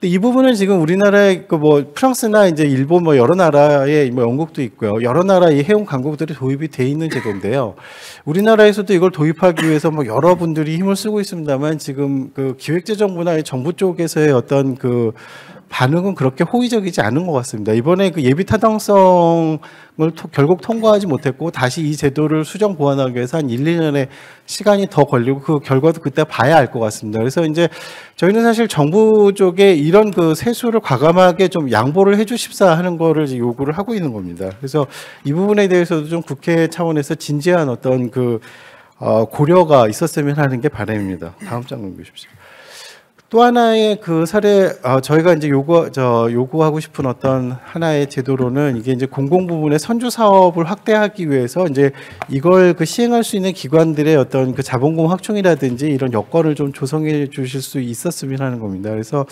근데 이 부분은 지금 우리나라의 그 뭐 프랑스나 이제 일본 뭐 여러 나라에 뭐 영국도 있고요. 여러 나라의 해운 강국들이 도입이 돼 있는 제도인데요. 우리나라에서도 이걸 도입하기 위해서 뭐 여러분들이 힘을 쓰고 있습니다만, 지금 그 기획재정부나 정부 쪽에서의 어떤 그 반응은 그렇게 호의적이지 않은 것 같습니다. 이번에 그 예비 타당성을 결국 통과하지 못했고, 다시 이 제도를 수정 보완하기 위해서 한 1, 2년의 시간이 더 걸리고, 그 결과도 그때 봐야 알 것 같습니다. 그래서 이제 저희는 사실 정부 쪽에 이런 그 세수를 과감하게 좀 양보를 해 주십사 하는 거를 이제 요구를 하고 있는 겁니다. 그래서 이 부분에 대해서도 좀 국회 차원에서 진지한 어떤 그 고려가 있었으면 하는 게 바람입니다. 다음 장 넘겨주십시오. 또 하나의 그 사례, 저희가 이제 요구하고 싶은 어떤 하나의 제도로는, 이게 이제 공공 부문의 선주 사업을 확대하기 위해서 이제 이걸 그 시행할 수 있는 기관들의 어떤 그 자본금 확충이라든지 이런 여건을 좀 조성해 주실 수 있었으면 하는 겁니다. 그래서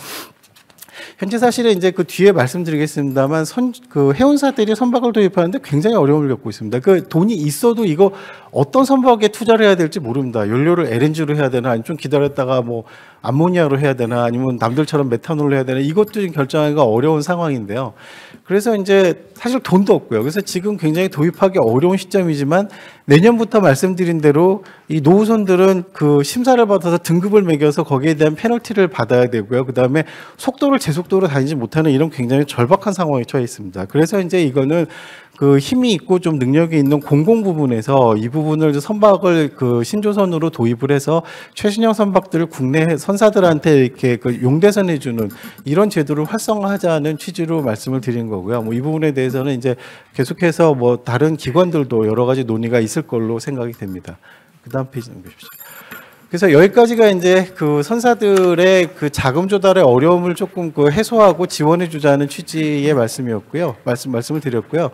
현재 사실은 이제 그 뒤에 말씀드리겠습니다만, 그 해운사들이 선박을 도입하는데 굉장히 어려움을 겪고 있습니다. 그 돈이 있어도 이거 어떤 선박에 투자를 해야 될지 모릅니다. 연료를 LNG로 해야 되나, 아니면 좀 기다렸다가 뭐 암모니아로 해야 되나, 아니면 남들처럼 메탄올로 해야 되나, 이것도 지금 결정하기가 어려운 상황인데요. 그래서 이제 사실 돈도 없고요. 그래서 지금 굉장히 도입하기 어려운 시점이지만, 내년부터 말씀드린 대로 이 노후선들은 그 심사를 받아서 등급을 매겨서 거기에 대한 페널티를 받아야 되고요. 그 다음에 속도를 제속도로 다니지 못하는 이런 굉장히 절박한 상황에 처해 있습니다. 그래서 이제 이거는 그 힘이 있고 좀 능력이 있는 공공 부분에서 이 부분을 선박을 그 신조선으로 도입을 해서 최신형 선박들을 국내 선사들한테 이렇게 그 용대선해 주는 이런 제도를 활성화하자는 취지로 말씀을 드린 거고요. 뭐 이 부분에 대해서는 이제 계속해서 뭐 다른 기관들도 여러 가지 논의가 있을 걸로 생각이 됩니다. 그다음 페이지 넘겨주십시오. 그래서 여기까지가 이제 그 선사들의 그 자금 조달의 어려움을 조금 그 해소하고 지원해 주자는 취지의 말씀이었고요. 말씀을 드렸고요.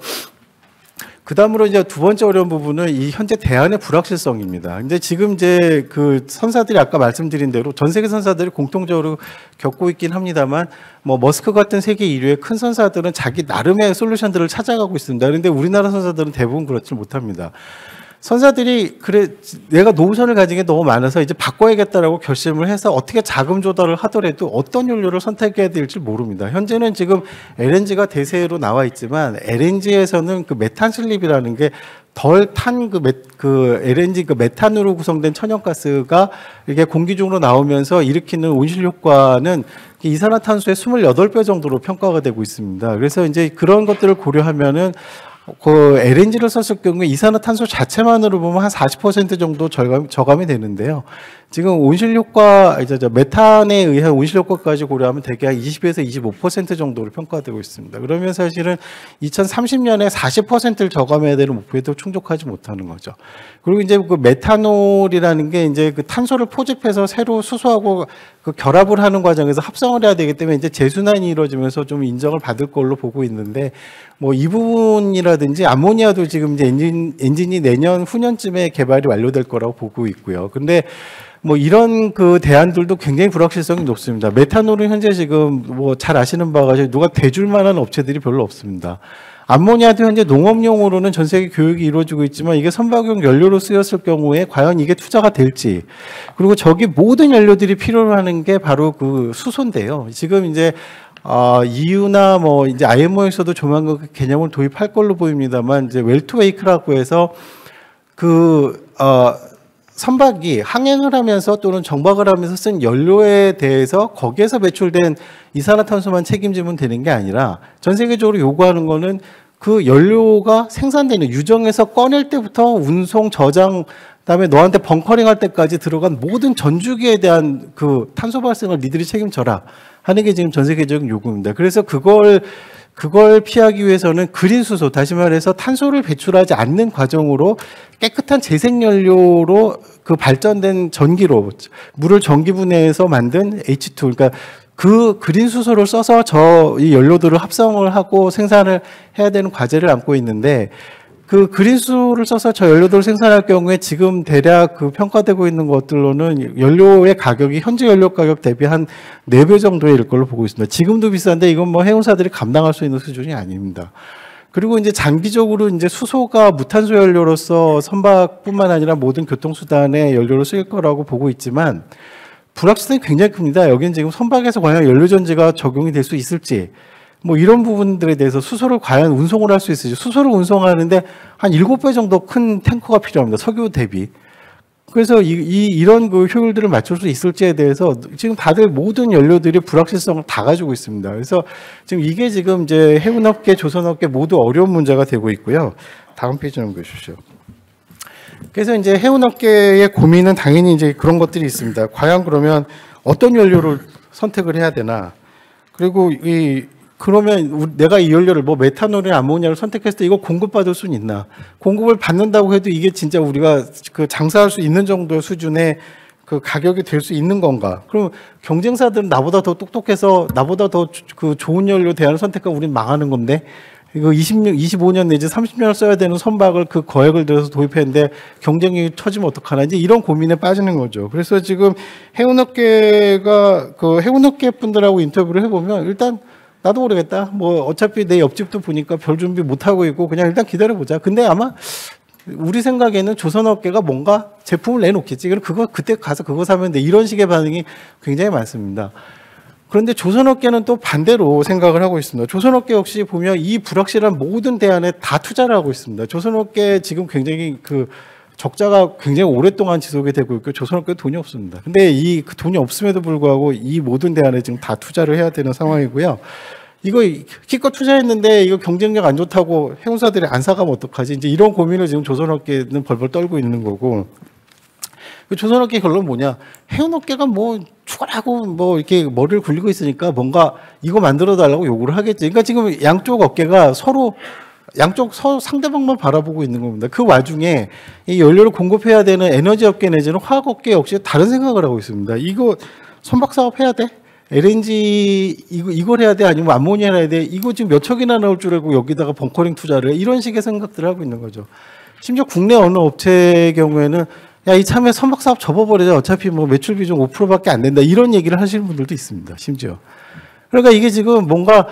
그 다음으로 이제 두 번째 어려운 부분은 이 현재 대안의 불확실성입니다. 근데 지금 이제 그 선사들이 아까 말씀드린 대로 전 세계 선사들이 공통적으로 겪고 있긴 합니다만, 뭐 머스크 같은 세계 1위의 큰 선사들은 자기 나름의 솔루션들을 찾아가고 있습니다. 그런데 우리나라 선사들은 대부분 그렇지 못합니다. 선사들이 그래 내가 노후선을 가진 게 너무 많아서 이제 바꿔야겠다라고 결심을 해서 어떻게 자금 조달을 하더라도 어떤 연료를 선택해야 될지 모릅니다. 현재는 지금 LNG가 대세로 나와 있지만 LNG에서는 그 메탄 슬립이라는 게 덜 탄 그 LNG 그 메탄으로 구성된 천연가스가 이게 공기 중으로 나오면서 일으키는 온실 효과는 이산화탄소의 28배 정도로 평가가 되고 있습니다. 그래서 이제 그런 것들을 고려하면은 그 LNG를 썼을 경우에 이산화탄소 자체만으로 보면 한 40% 정도 저감이 되는데요. 지금 온실 효과, 이제 메탄에 의한 온실 효과까지 고려하면 대개 한 20에서 25% 정도로 평가되고 있습니다. 그러면 사실은 2030년에 40%를 저감해야 되는 목표에도 충족하지 못하는 거죠. 그리고 이제 그 메탄올이라는 게 이제 그 탄소를 포집해서 새로 수소하고 그 결합을 하는 과정에서 합성을 해야 되기 때문에 이제 재순환이 이루어지면서 좀 인정을 받을 걸로 보고 있는데 뭐 이 부분이라든지 암모니아도 지금 이제 엔진이 내년 후년쯤에 개발이 완료될 거라고 보고 있고요. 근데 뭐 이런 그 대안들도 굉장히 불확실성이 높습니다. 메탄올은 현재 지금 뭐 잘 아시는 바가 누가 대줄 만한 업체들이 별로 없습니다. 암모니아도 현재 농업용으로는 전 세계 교육이 이루어지고 있지만 이게 선박용 연료로 쓰였을 경우에 과연 이게 투자가 될지, 그리고 저기 모든 연료들이 필요로 하는 게 바로 그 수소인데요. 지금 이제 EU나 뭐 이제 IMO에서도 조만간 그 개념을 도입할 걸로 보입니다만 이제 웰투웨이크라고 해서 선박이 항행을 하면서 또는 정박을 하면서 쓴 연료에 대해서 거기에서 배출된 이산화탄소만 책임지면 되는 게 아니라 전 세계적으로 요구하는 거는 그 연료가 생산되는 유정에서 꺼낼 때부터 운송, 저장, 그다음에 너한테 벙커링 할 때까지 들어간 모든 전주기에 대한 그 탄소 발생을 니들이 책임져라 하는 게 지금 전 세계적인 요구입니다. 그래서 그걸 피하기 위해서는 그린 수소, 다시 말해서 탄소를 배출하지 않는 과정으로 깨끗한 재생연료로 그 발전된 전기로 물을 전기 분해해서 만든 H2, 그러니까 그 그린 수소를 써서 이 연료들을 합성을 하고 생산을 해야 되는 과제를 안고 있는데, 그 그린 수소를 써서 저 연료들을 생산할 경우에 지금 대략 그 평가되고 있는 것들로는 연료의 가격이 현재 연료 가격 대비 한 4배 정도에 이를 걸로 보고 있습니다. 지금도 비싼데 이건 뭐 해운사들이 감당할 수 있는 수준이 아닙니다. 그리고 이제 장기적으로 이제 수소가 무탄소 연료로서 선박뿐만 아니라 모든 교통수단의 연료로 쓰일 거라고 보고 있지만 불확실성이 굉장히 큽니다. 여기는 지금 선박에서 과연 연료전지가 적용이 될 수 있을지, 뭐 이런 부분들에 대해서 수소를 과연 운송을 할 수 있을지, 수소를 운송하는데 한 7배 정도 큰 탱커가 필요합니다. 석유 대비. 그래서 이런 그 효율들을 맞출 수 있을지에 대해서 지금 다들 모든 연료들이 불확실성을 다 가지고 있습니다. 그래서 지금 이게 지금 이제 해운업계, 조선업계 모두 어려운 문제가 되고 있고요. 다음 페이지 좀 보십시오. 그래서 이제 해운업계의 고민은 당연히 이제 그런 것들이 있습니다. 과연 그러면 어떤 연료를 선택을 해야 되나? 그리고 그러면 내가 이 연료를 뭐 메탄올이나 암모니아를 선택했을 때 이거 공급받을 수는 있나? 공급을 받는다고 해도 이게 진짜 우리가 그 장사할 수 있는 정도의 수준의 그 가격이 될 수 있는 건가? 그럼 경쟁사들은 나보다 더 똑똑해서 나보다 더 그 좋은 연료 대안을 선택하면 우린 망하는 건데, 이거 25년 내지 30년을 써야 되는 선박을 그 거액을 들여서 도입했는데 경쟁이 처지면 어떡하나, 이제 이런 고민에 빠지는 거죠. 그래서 지금 해운업계가 그 해운업계 분들하고 인터뷰를 해보면 일단 나도 모르겠다. 뭐 어차피 내 옆집도 보니까 별 준비 못 하고 있고 그냥 일단 기다려보자. 근데 아마 우리 생각에는 조선업계가 뭔가 제품을 내놓겠지. 그럼 그때 가서 그거 사면 돼. 이런 식의 반응이 굉장히 많습니다. 그런데 조선업계는 또 반대로 생각을 하고 있습니다. 조선업계 역시 보면 이 불확실한 모든 대안에 다 투자를 하고 있습니다. 조선업계 지금 굉장히 그 적자가 굉장히 오랫동안 지속이 되고 있고 조선업계 돈이 없습니다. 근데 그 돈이 없음에도 불구하고 이 모든 대안에 지금 다 투자를 해야 되는 상황이고요. 이거 기껏 투자했는데 이거 경쟁력 안 좋다고 해운사들이 안 사가면 어떡하지? 이제 이런 고민을 지금 조선업계는 벌벌 떨고 있는 거고. 조선업계 결론은 뭐냐? 해운업계가 뭐 죽어라고 뭐 이렇게 머리를 굴리고 있으니까 뭔가 이거 만들어 달라고 요구를 하겠지. 그러니까 지금 양쪽 업계가 서로 상대방만 바라보고 있는 겁니다. 그 와중에 이 연료를 공급해야 되는 에너지 업계 내지는 화학 업계 역시 다른 생각을 하고 있습니다. 이거 선박 사업 해야 돼? LNG 이걸 해야 돼? 아니면 암모니아를 해야 돼? 이거 지금 몇 척이나 나올 줄 알고 여기다가 벙커링 투자를 해? 이런 식의 생각들을 하고 있는 거죠. 심지어 국내 어느 업체의 경우에는 야, 이참에 선박 사업 접어버리자. 어차피 뭐 매출 비중 5%밖에 안 된다. 이런 얘기를 하시는 분들도 있습니다. 심지어. 그러니까 이게 지금 뭔가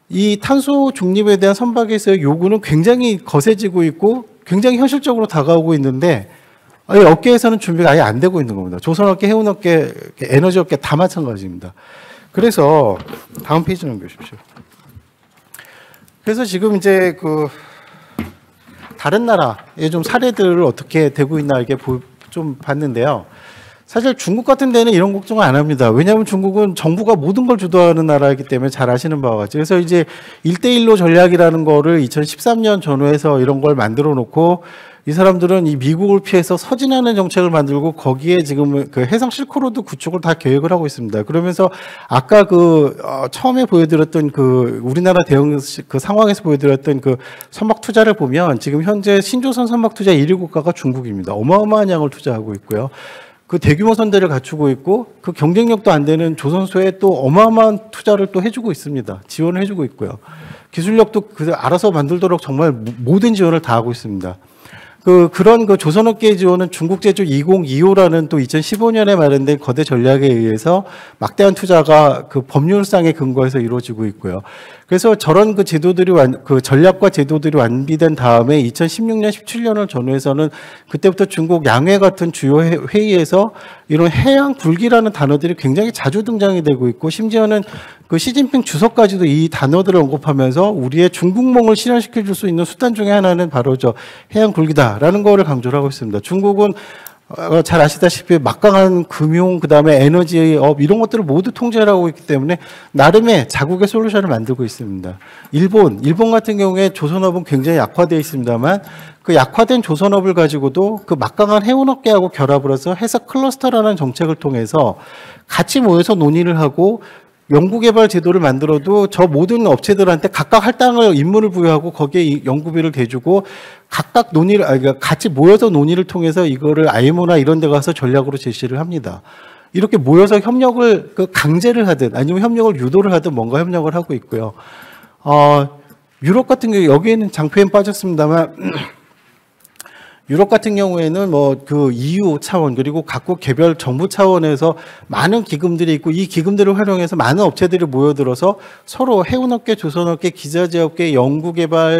이 탄소 중립에 대한 선박에서의 요구는 굉장히 거세지고 있고 굉장히 현실적으로 다가오고 있는데 업계에서는 준비가 아예 안 되고 있는 겁니다. 조선업계, 해운업계, 에너지업계 다 마찬가지입니다. 그래서 다음 페이지 넘겨주십시오. 그래서 지금 이제 그 다른 나라의 좀 사례들을 어떻게 되고 있나 이게 좀 봤는데요. 사실 중국 같은 데는 이런 걱정을 안 합니다. 왜냐하면 중국은 정부가 모든 걸 주도하는 나라이기 때문에 잘 아시는 바와 같이. 그래서 이제 1대1로 전략이라는 거를 2013년 전후에서 이런 걸 만들어 놓고 이 사람들은 이 미국을 피해서 서진하는 정책을 만들고 거기에 지금 그 해상 실크로드 구축을 다 계획을 하고 있습니다. 그러면서 아까 처음에 보여드렸던 우리나라 대응 그 상황에서 보여드렸던 그 선박 투자를 보면 지금 현재 신조선 선박 투자 1위 국가가 중국입니다. 어마어마한 양을 투자하고 있고요. 그 대규모 선대를 갖추고 있고 그 경쟁력도 안 되는 조선소에 또 어마어마한 투자를 또 해주고 있습니다. 지원을 해주고 있고요. 기술력도 알아서 만들도록 정말 모든 지원을 다 하고 있습니다. 그런 조선업계의 지원은 중국제조 2025라는 또 2015년에 마련된 거대 전략에 의해서 막대한 투자가 그 법률상의 근거에서 이루어지고 있고요. 그래서 저런 제도들이 전략과 제도들이 완비된 다음에 2016년, 17년을 전후해서는 그때부터 중국 양회 같은 주요 회의에서 이런 해양 굴기라는 단어들이 굉장히 자주 등장이 되고 있고 심지어는 그 시진핑 주석까지도 이 단어들을 언급하면서 우리의 중국몽을 실현시켜 줄 수 있는 수단 중에 하나는 바로 해양 굴기다라는 거를 강조를 하고 있습니다. 중국은 잘 아시다시피 막강한 금융, 그다음에 에너지업 이런 것들을 모두 통제를 하고 있기 때문에 나름의 자국의 솔루션을 만들고 있습니다. 일본 같은 경우에 조선업은 굉장히 약화되어 있습니다만 그 약화된 조선업을 가지고도 그 막강한 해운업계하고 결합을 해서 해사 클러스터라는 정책을 통해서 같이 모여서 논의를 하고 연구개발 제도를 만들어도 저 모든 업체들한테 각각 할당을 임무를 부여하고 거기에 연구비를 대주고 각각 그러니까 같이 모여서 논의를 통해서 이거를 IMO나 이런 데 가서 전략으로 제시를 합니다. 이렇게 모여서 협력을 강제를 하든 아니면 협력을 유도를 하든 뭔가 협력을 하고 있고요. 유럽 같은 경우 여기에는 장표엔 빠졌습니다만 유럽 같은 경우에는 EU 차원 그리고 각국 개별 정부 차원에서 많은 기금들이 있고 이 기금들을 활용해서 많은 업체들이 모여들어서 서로 해운업계, 조선업계, 기자재업계, 연구개발업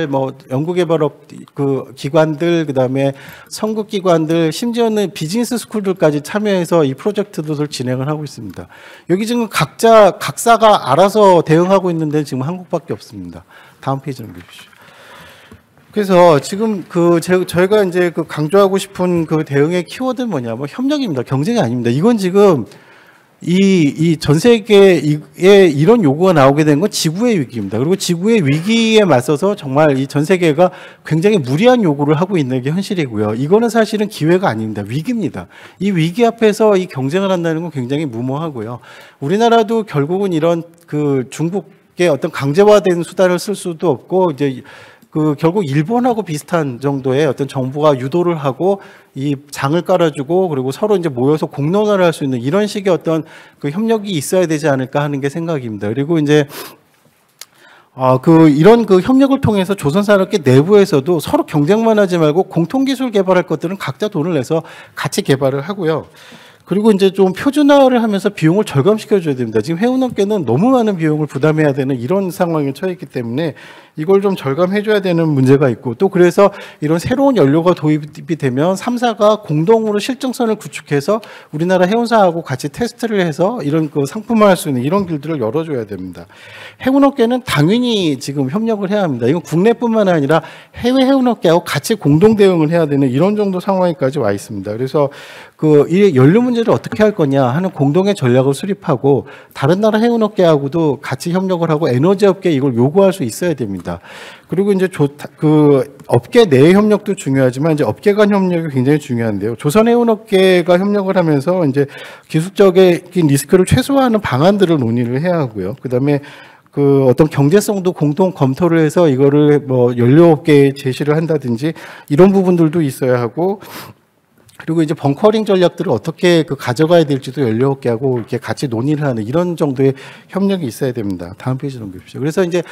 기관들 그다음에 선급기관들 심지어는 비즈니스 스쿨들까지 참여해서 이 프로젝트들을 진행을 하고 있습니다. 여기 지금 각사가 알아서 대응하고 있는데 지금 한국밖에 없습니다. 다음 페이지 넘겨주시죠. 그래서 지금 저희가 이제 강조하고 싶은 대응의 키워드는 뭐냐면 협력입니다. 경쟁이 아닙니다. 이건 지금 이 전 세계에 이런 요구가 나오게 된 건 지구의 위기입니다. 그리고 지구의 위기에 맞서서 정말 이 전 세계가 굉장히 무리한 요구를 하고 있는 게 현실이고요. 이거는 사실은 기회가 아닙니다. 위기입니다. 이 위기 앞에서 이 경쟁을 한다는 건 굉장히 무모하고요. 우리나라도 결국은 이런 중국의 어떤 강제화된 수단을 쓸 수도 없고 이제 결국 일본하고 비슷한 정도의 어떤 정부가 유도를 하고 이 장을 깔아주고 그리고 서로 이제 모여서 공론화를 할 수 있는 이런 식의 어떤 협력이 있어야 되지 않을까 하는 게 생각입니다. 그리고 이제 이런 협력을 통해서 조선산업계 내부에서도 서로 경쟁만 하지 말고 공통기술 개발할 것들은 각자 돈을 내서 같이 개발을 하고요. 그리고 이제 좀 표준화를 하면서 비용을 절감시켜 줘야 됩니다. 지금 해운업계는 너무 많은 비용을 부담해야 되는 이런 상황에 처해 있기 때문에 이걸 좀 절감해 줘야 되는 문제가 있고 또 그래서 이런 새로운 연료가 도입이 되면 3사가 공동으로 실증선을 구축해서 우리나라 해운사하고 같이 테스트를 해서 이런 상품화할 수 있는 이런 길들을 열어줘야 됩니다. 해운업계는 당연히 지금 협력을 해야 합니다. 이건 국내뿐만 아니라 해외 해운업계하고 같이 공동 대응을 해야 되는 이런 정도 상황까지 와 있습니다. 그래서 이 연료 문제를 어떻게 할 거냐 하는 공동의 전략을 수립하고 다른 나라 해운업계하고도 같이 협력을 하고 에너지업계 이걸 요구할 수 있어야 됩니다. 그리고 이제 업계 내 협력도 중요하지만 이제 업계 간 협력이 굉장히 중요한데요. 조선해운업계가 협력을 하면서 이제 기술적인 리스크를 최소화하는 방안들을 논의를 해야 하고요. 그다음에 어떤 경제성도 공동 검토를 해서 이거를 연료업계에 제시를 한다든지 이런 부분들도 있어야 하고. 그리고 이제 벙커링 전략들을 어떻게 가져가야 될지도 연료업계하고 이렇게 같이 논의를 하는 이런 정도의 협력이 있어야 됩니다. 다음 페이지 넘겨주십시오. 그래서 이제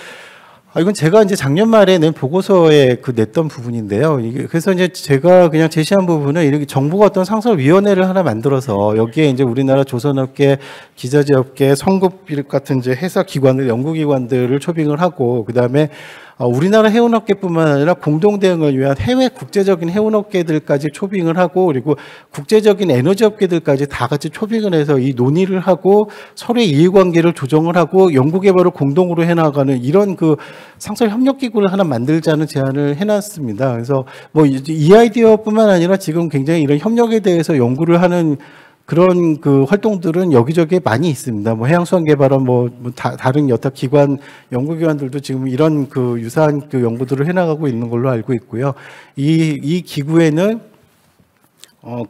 이건 제가 이제 작년 말에 낸 보고서에 냈던 부분인데요. 그래서 이제 제가 그냥 제시한 부분은 이렇게 정부가 어떤 상설위원회를 하나 만들어서 여기에 이제 우리나라 조선업계, 기자재업계, 성급 같은 이제 회사 기관들, 연구기관들을 초빙을 하고 그 다음에 우리나라 해운업계뿐만 아니라 공동 대응을 위한 해외 국제적인 해운업계들까지 초빙을 하고 그리고 국제적인 에너지 업계들까지 다 같이 초빙을 해서 이 논의를 하고 서로의 이해관계를 조정을 하고 연구개발을 공동으로 해나가는 이런 그 상설 협력기구를 하나 만들자는 제안을 해놨습니다. 그래서 뭐 이 아이디어뿐만 아니라 지금 굉장히 이런 협력에 대해서 연구를 하는 그런 그 활동들은 여기저기 많이 있습니다. 뭐 해양수산개발원 다른 여타 기관 연구기관들도 지금 이런 그 유사한 그 연구들을 해나가고 있는 걸로 알고 있고요. 이 기구에는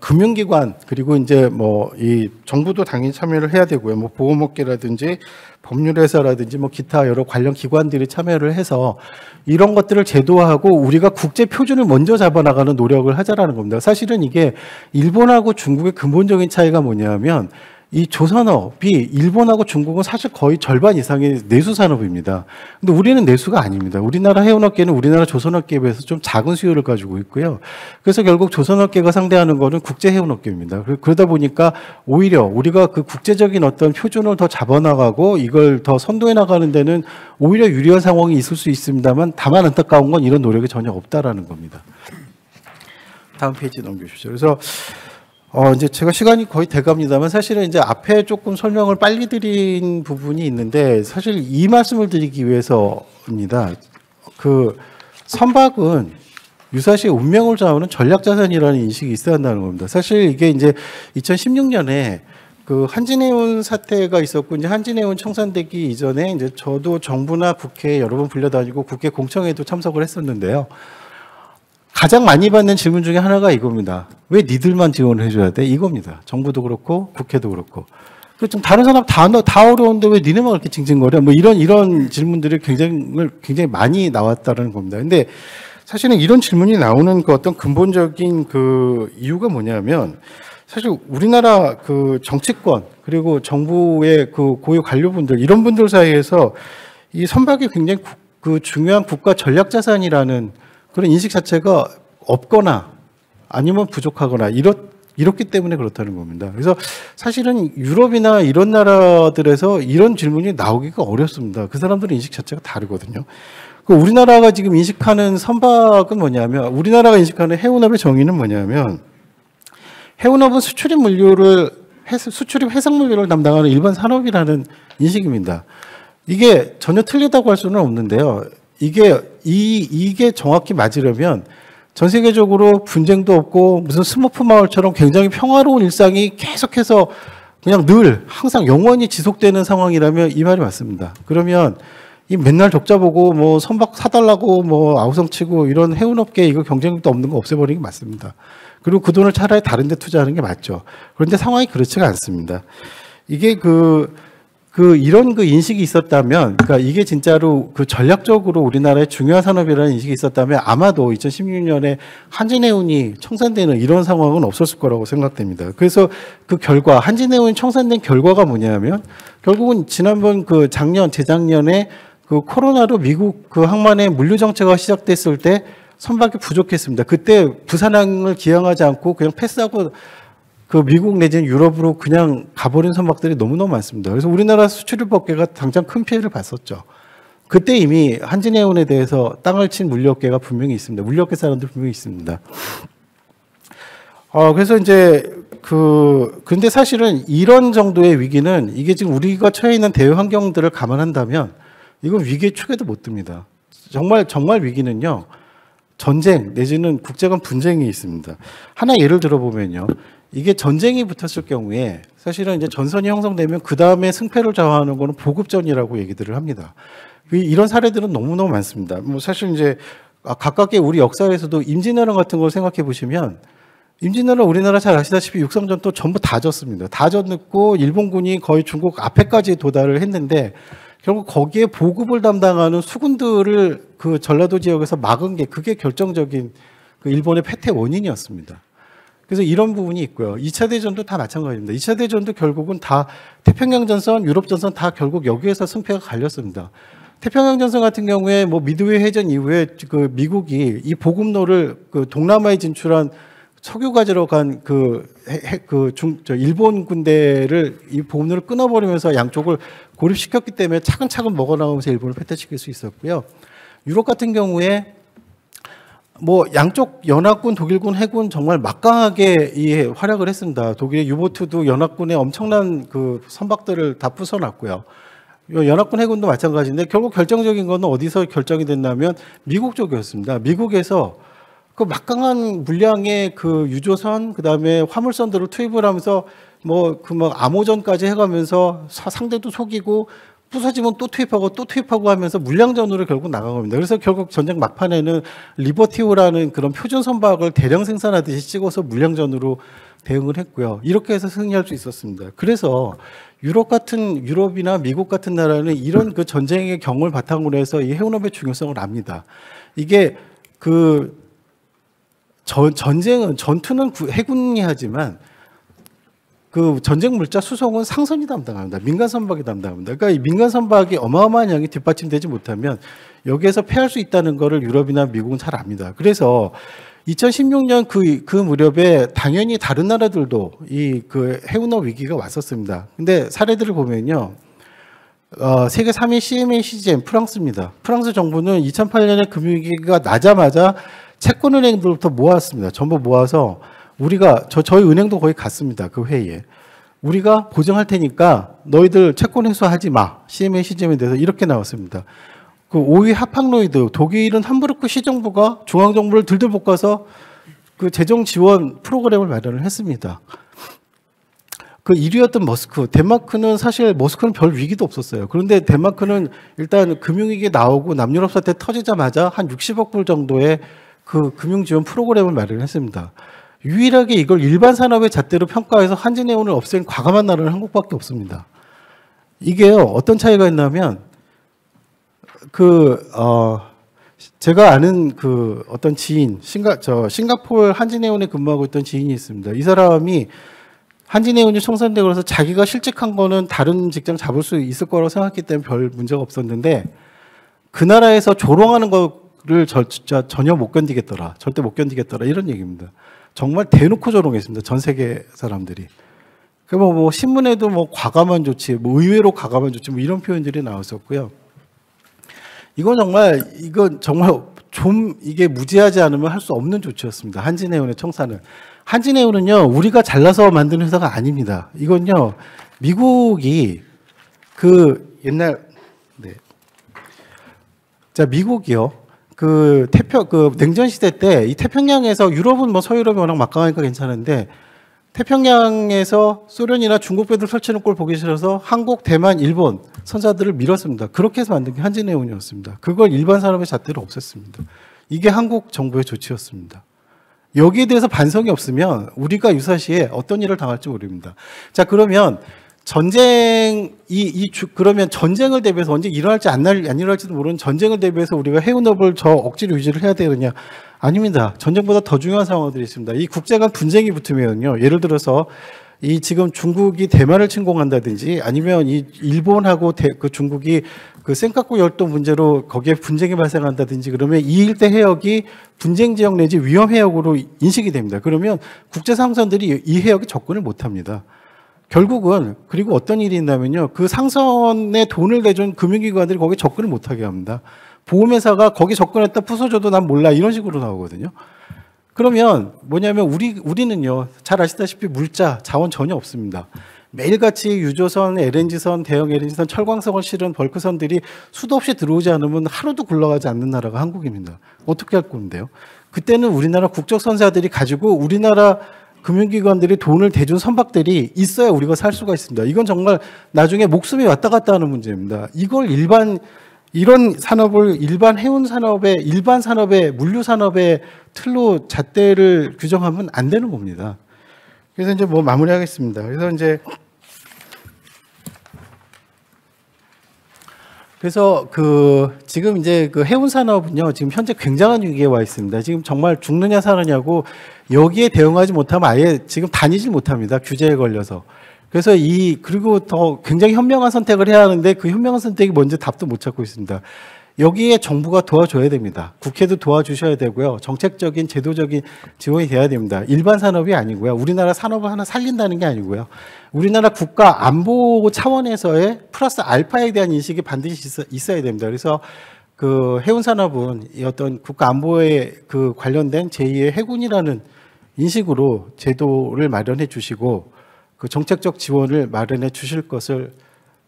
금융기관 그리고 이제 뭐 이 정부도 당연히 참여를 해야 되고요. 뭐 보험업계라든지 법률회사라든지 뭐 기타 여러 관련 기관들이 참여를 해서 이런 것들을 제도화하고 우리가 국제 표준을 먼저 잡아나가는 노력을 하자라는 겁니다. 사실은 이게 일본하고 중국의 근본적인 차이가 뭐냐면 이 조선업이 일본하고 중국은 사실 거의 절반 이상의 내수 산업입니다. 근데 우리는 내수가 아닙니다. 우리나라 해운업계는 우리나라 조선업계에 비해서 좀 작은 수요를 가지고 있고요. 그래서 결국 조선업계가 상대하는 거는 국제 해운업계입니다. 그러다 보니까 오히려 우리가 그 국제적인 어떤 표준을 더 잡아나가고 이걸 더 선도해 나가는 데는 오히려 유리한 상황이 있을 수 있습니다만 다만 안타까운 건 이런 노력이 전혀 없다라는 겁니다. 다음 페이지 넘겨주십시오. 그래서 이제 제가 시간이 거의 돼갑니다만 사실은 이제 앞에 조금 설명을 빨리 드린 부분이 있는데 사실 이 말씀을 드리기 위해서입니다. 그 선박은 유사시에 운명을 좌우하는 전략자산이라는 인식이 있어야 한다는 겁니다. 사실 이게 이제 2016년에 그 한진해운 사태가 있었고 이제 한진해운 청산되기 이전에 이제 저도 정부나 국회에 여러 번 불려다니고 국회 공청회도 참석을 했었는데요. 가장 많이 받는 질문 중에 하나가 이겁니다. 왜 니들만 지원을 해줘야 돼? 이겁니다. 정부도 그렇고 국회도 그렇고. 좀 다른 사람 다 어려운데 왜 니네만 그렇게 징징거려? 뭐 이런 질문들이 굉장히 많이 나왔다는 겁니다. 근데 사실은 이런 질문이 나오는 그 어떤 근본적인 그 이유가 뭐냐면 사실 우리나라 그 정치권 그리고 정부의 그 고위 관료분들 이런 분들 사이에서 이 선박이 굉장히 그 중요한 국가 전략 자산이라는 그런 인식 자체가 없거나 아니면 부족하거나 이렇기 때문에 그렇다는 겁니다. 그래서 사실은 유럽이나 이런 나라들에서 이런 질문이 나오기가 어렵습니다. 그 사람들의 인식 자체가 다르거든요. 우리나라가 지금 인식하는 선박은 뭐냐면 우리나라가 인식하는 해운업의 정의는 뭐냐면 해운업은 수출입 해상 물류를 담당하는 일반 산업이라는 인식입니다. 이게 전혀 틀리다고 할 수는 없는데요. 이게 정확히 맞으려면 전 세계적으로 분쟁도 없고 무슨 스머프 마을처럼 굉장히 평화로운 일상이 계속해서 그냥 늘 항상 영원히 지속되는 상황이라면 이 말이 맞습니다. 그러면 이 맨날 적자 보고 뭐 선박 사달라고 뭐 아우성치고 이런 해운업계 이거 경쟁력도 없는 거 없애버리는 게 맞습니다. 그리고 그 돈을 차라리 다른 데 투자하는 게 맞죠. 그런데 상황이 그렇지가 않습니다. 이게 이런 인식이 있었다면, 그러니까 이게 진짜로 그 전략적으로 우리나라의 중요한 산업이라는 인식이 있었다면 아마도 2016년에 한진해운이 청산되는 이런 상황은 없었을 거라고 생각됩니다. 그래서 그 결과, 한진해운이 청산된 결과가 뭐냐면 결국은 지난번 재작년에 그 코로나로 미국 그 항만의 물류 정체가 시작됐을 때 선박이 부족했습니다. 그때 부산항을 기항하지 않고 그냥 패스하고 그 미국 내지는 유럽으로 그냥 가버린 선박들이 너무너무 많습니다. 그래서 우리나라 수출입업계가 당장 큰 피해를 봤었죠. 그때 이미 한진해운에 대해서 땅을 친 물류업계가 분명히 있습니다. 물류업계 사람들 분명히 있습니다. 그래서 이제 근데 사실은 이런 정도의 위기는 이게 지금 우리가 처해 있는 대외 환경들을 감안한다면 이건 위기의 축에도 못 듭니다. 정말 위기는요. 전쟁 내지는 국제간 분쟁이 있습니다. 하나 예를 들어보면요. 이게 전쟁이 붙었을 경우에 사실은 이제 전선이 형성되면 그 다음에 승패를 좌우하는 거는 보급전이라고 얘기들을 합니다. 이런 사례들은 너무너무 많습니다. 뭐 사실 이제 각각의 우리 역사에서도 임진왜란 같은 걸 생각해 보시면 임진왜란 우리나라 잘 아시다시피 육상전 또 전부 다 졌습니다. 다 졌고 일본군이 거의 중국 앞에까지 도달을 했는데 결국 거기에 보급을 담당하는 수군들을 그 전라도 지역에서 막은 게 그게 결정적인 그 일본의 패퇴 원인이었습니다. 그래서 이런 부분이 있고요. 2차 대전도 다 마찬가지입니다. 2차 대전도 결국은 다 태평양 전선, 유럽 전선 다 결국 여기에서 승패가 갈렸습니다. 태평양 전선 같은 경우에 뭐 미드웨이 해전 이후에 그 미국이 이 보급로를 그 동남아에 진출한 석유 가지러 간 일본 군대를 이 보급로를 끊어버리면서 양쪽을 고립시켰기 때문에 차근차근 먹어나가면서 일본을 패퇴시킬 수 있었고요. 유럽 같은 경우에 뭐 양쪽 연합군, 독일군, 해군 정말 막강하게 이 활약을 했습니다. 독일의 유보트도 연합군의 엄청난 그 선박들을 다 부숴놨고요. 연합군 해군도 마찬가지인데 결국 결정적인 거는 어디서 결정이 됐냐면 미국 쪽이었습니다. 미국에서 그 막강한 물량의 그 유조선, 그다음에 화물선들을 투입을 하면서 뭐 암호전까지 해가면서 상대도 속이고 부서지면 또 투입하고 하면서 물량전으로 결국 나간 겁니다. 그래서 결국 전쟁 막판에는 리버티오라는 그런 표준 선박을 대량 생산하듯이 찍어서 물량전으로 대응을 했고요. 이렇게 해서 승리할 수 있었습니다. 그래서 유럽이나 미국 같은 나라는 이런 그 전쟁의 경험을 바탕으로 해서 이 해운업의 중요성을 압니다. 이게 그 전투는 해군이 하지만 그 전쟁 물자 수송은 상선이 담당합니다. 민간 선박이 담당합니다. 그러니까 이 민간 선박이 어마어마한 양이 뒷받침되지 못하면 여기에서 패할 수 있다는 거를 유럽이나 미국은 잘 압니다. 그래서 2016년 그 무렵에 당연히 다른 나라들도 이 그 해운업 위기가 왔었습니다. 근데 사례들을 보면요. 세계 3위 CMA CGM 프랑스입니다. 프랑스 정부는 2008년에 금융위기가 나자마자 채권은행들부터 모았습니다. 전부 모아서 우리가 저희 은행도 거의 갔습니다. 그 회의에. 우리가 보증할 테니까 너희들 채권 회수하지 마. CMA CGM에 대해서 이렇게 나왔습니다. 그 5위 하팡로이드, 독일은 함부르크 시정부가 중앙정부를 들들 볶아서 그 재정 지원 프로그램을 마련을 했습니다. 그 1위였던 머스크, 덴마크는 사실 머스크는 별 위기도 없었어요. 그런데 덴마크는 일단 금융위기 나오고 남유럽 사태 터지자마자 한 60억 불 정도의 그 금융지원 프로그램을 마련했습니다. 유일하게 이걸 일반 산업의 잣대로 평가해서 한진해운을 없앤 과감한 나라는 한국밖에 없습니다. 이게요, 어떤 차이가 있냐면 제가 아는 그 어떤 지인, 싱가포르 한진해운에 근무하고 있던 지인이 있습니다. 이 사람이 한진해운이 청산되고 그래서 자기가 실직한 거는 다른 직장 잡을 수 있을 거라고 생각했기 때문에 별 문제가 없었는데 그 나라에서 조롱하는 거를 전혀 못 견디겠더라. 절대 못 견디겠더라. 이런 얘기입니다. 정말 대놓고 조롱했습니다. 전 세계 사람들이. 뭐 신문에도 뭐 과감한 조치, 뭐 의외로 과감한 조치, 뭐 이런 표현들이 나왔었고요. 이건 정말 좀 이게 무지하지 않으면 할 수 없는 조치였습니다. 한진해운의 청산은. 한진해운은요, 우리가 잘라서 만든 회사가 아닙니다. 이건요, 미국이 그 옛날, 네. 자, 미국이요. 그 냉전 시대 때 이 태평양에서 유럽은 뭐 서유럽이 워낙 막강하니까 괜찮은데 태평양에서 소련이나 중국 배들 설치는 꼴 보기 싫어서 한국, 대만, 일본 선사들을 밀었습니다. 그렇게 해서 만든 게 한진해운이었습니다. 그걸 일반 산업의 잣대로 없앴습니다. 이게 한국 정부의 조치였습니다. 여기에 대해서 반성이 없으면 우리가 유사시에 어떤 일을 당할지 모릅니다. 자, 그러면 그러면 전쟁을 대비해서 언제 일어날지 안 일어날지도 모르는 전쟁을 대비해서 우리가 해운업을 억지로 유지를 해야 되느냐? 아닙니다. 전쟁보다 더 중요한 상황들이 있습니다. 이 국제 간 분쟁이 붙으면요. 예를 들어서 이 지금 중국이 대만을 침공한다든지 아니면 이 일본하고 그 중국이 그 센카쿠 열도 문제로 거기에 분쟁이 발생한다든지 그러면 이 일대 해역이 분쟁 지역 내지 위험 해역으로 인식이 됩니다. 그러면 국제 상선들이 이 해역에 접근을 못 합니다. 결국은 그리고 어떤 일이 있냐면요. 그 상선에 돈을 내준 금융기관들이 거기에 접근을 못하게 합니다. 보험회사가 거기 접근했다 부서져도 난 몰라 이런 식으로 나오거든요. 그러면 뭐냐면 우리는요. 잘 아시다시피 물자, 자원 전혀 없습니다. 매일같이 유조선, LNG선, 대형 LNG선, 철광석을 실은 벌크선들이 수도 없이 들어오지 않으면 하루도 굴러가지 않는 나라가 한국입니다. 어떻게 할 건데요? 그때는 우리나라 국적선사들이 가지고 우리나라 금융기관들이 돈을 대준 선박들이 있어야 우리가 살 수가 있습니다. 이건 정말 나중에 목숨이 왔다 갔다 하는 문제입니다. 이걸 이런 산업을 일반 해운 산업의, 일반 산업의, 물류 산업의 틀로 잣대를 규정하면 안 되는 겁니다. 그래서 이제 뭐 마무리하겠습니다. 그래서 지금 이제 그 해운 산업은요, 지금 현재 굉장한 위기에 와 있습니다. 지금 정말 죽느냐 사느냐고 여기에 대응하지 못하면 아예 지금 다니질 못합니다. 규제에 걸려서. 그래서 그리고 더 굉장히 현명한 선택을 해야 하는데 그 현명한 선택이 뭔지 답도 못 찾고 있습니다. 여기에 정부가 도와줘야 됩니다. 국회도 도와주셔야 되고요. 정책적인, 제도적인 지원이 돼야 됩니다. 일반 산업이 아니고요. 우리나라 산업을 하나 살린다는 게 아니고요. 우리나라 국가 안보 차원에서의 플러스 알파에 대한 인식이 반드시 있어야 됩니다. 그래서 그 해운 산업은 이 어떤 국가 안보에 그 관련된 제2의 해군이라는 인식으로 제도를 마련해 주시고 그 정책적 지원을 마련해 주실 것을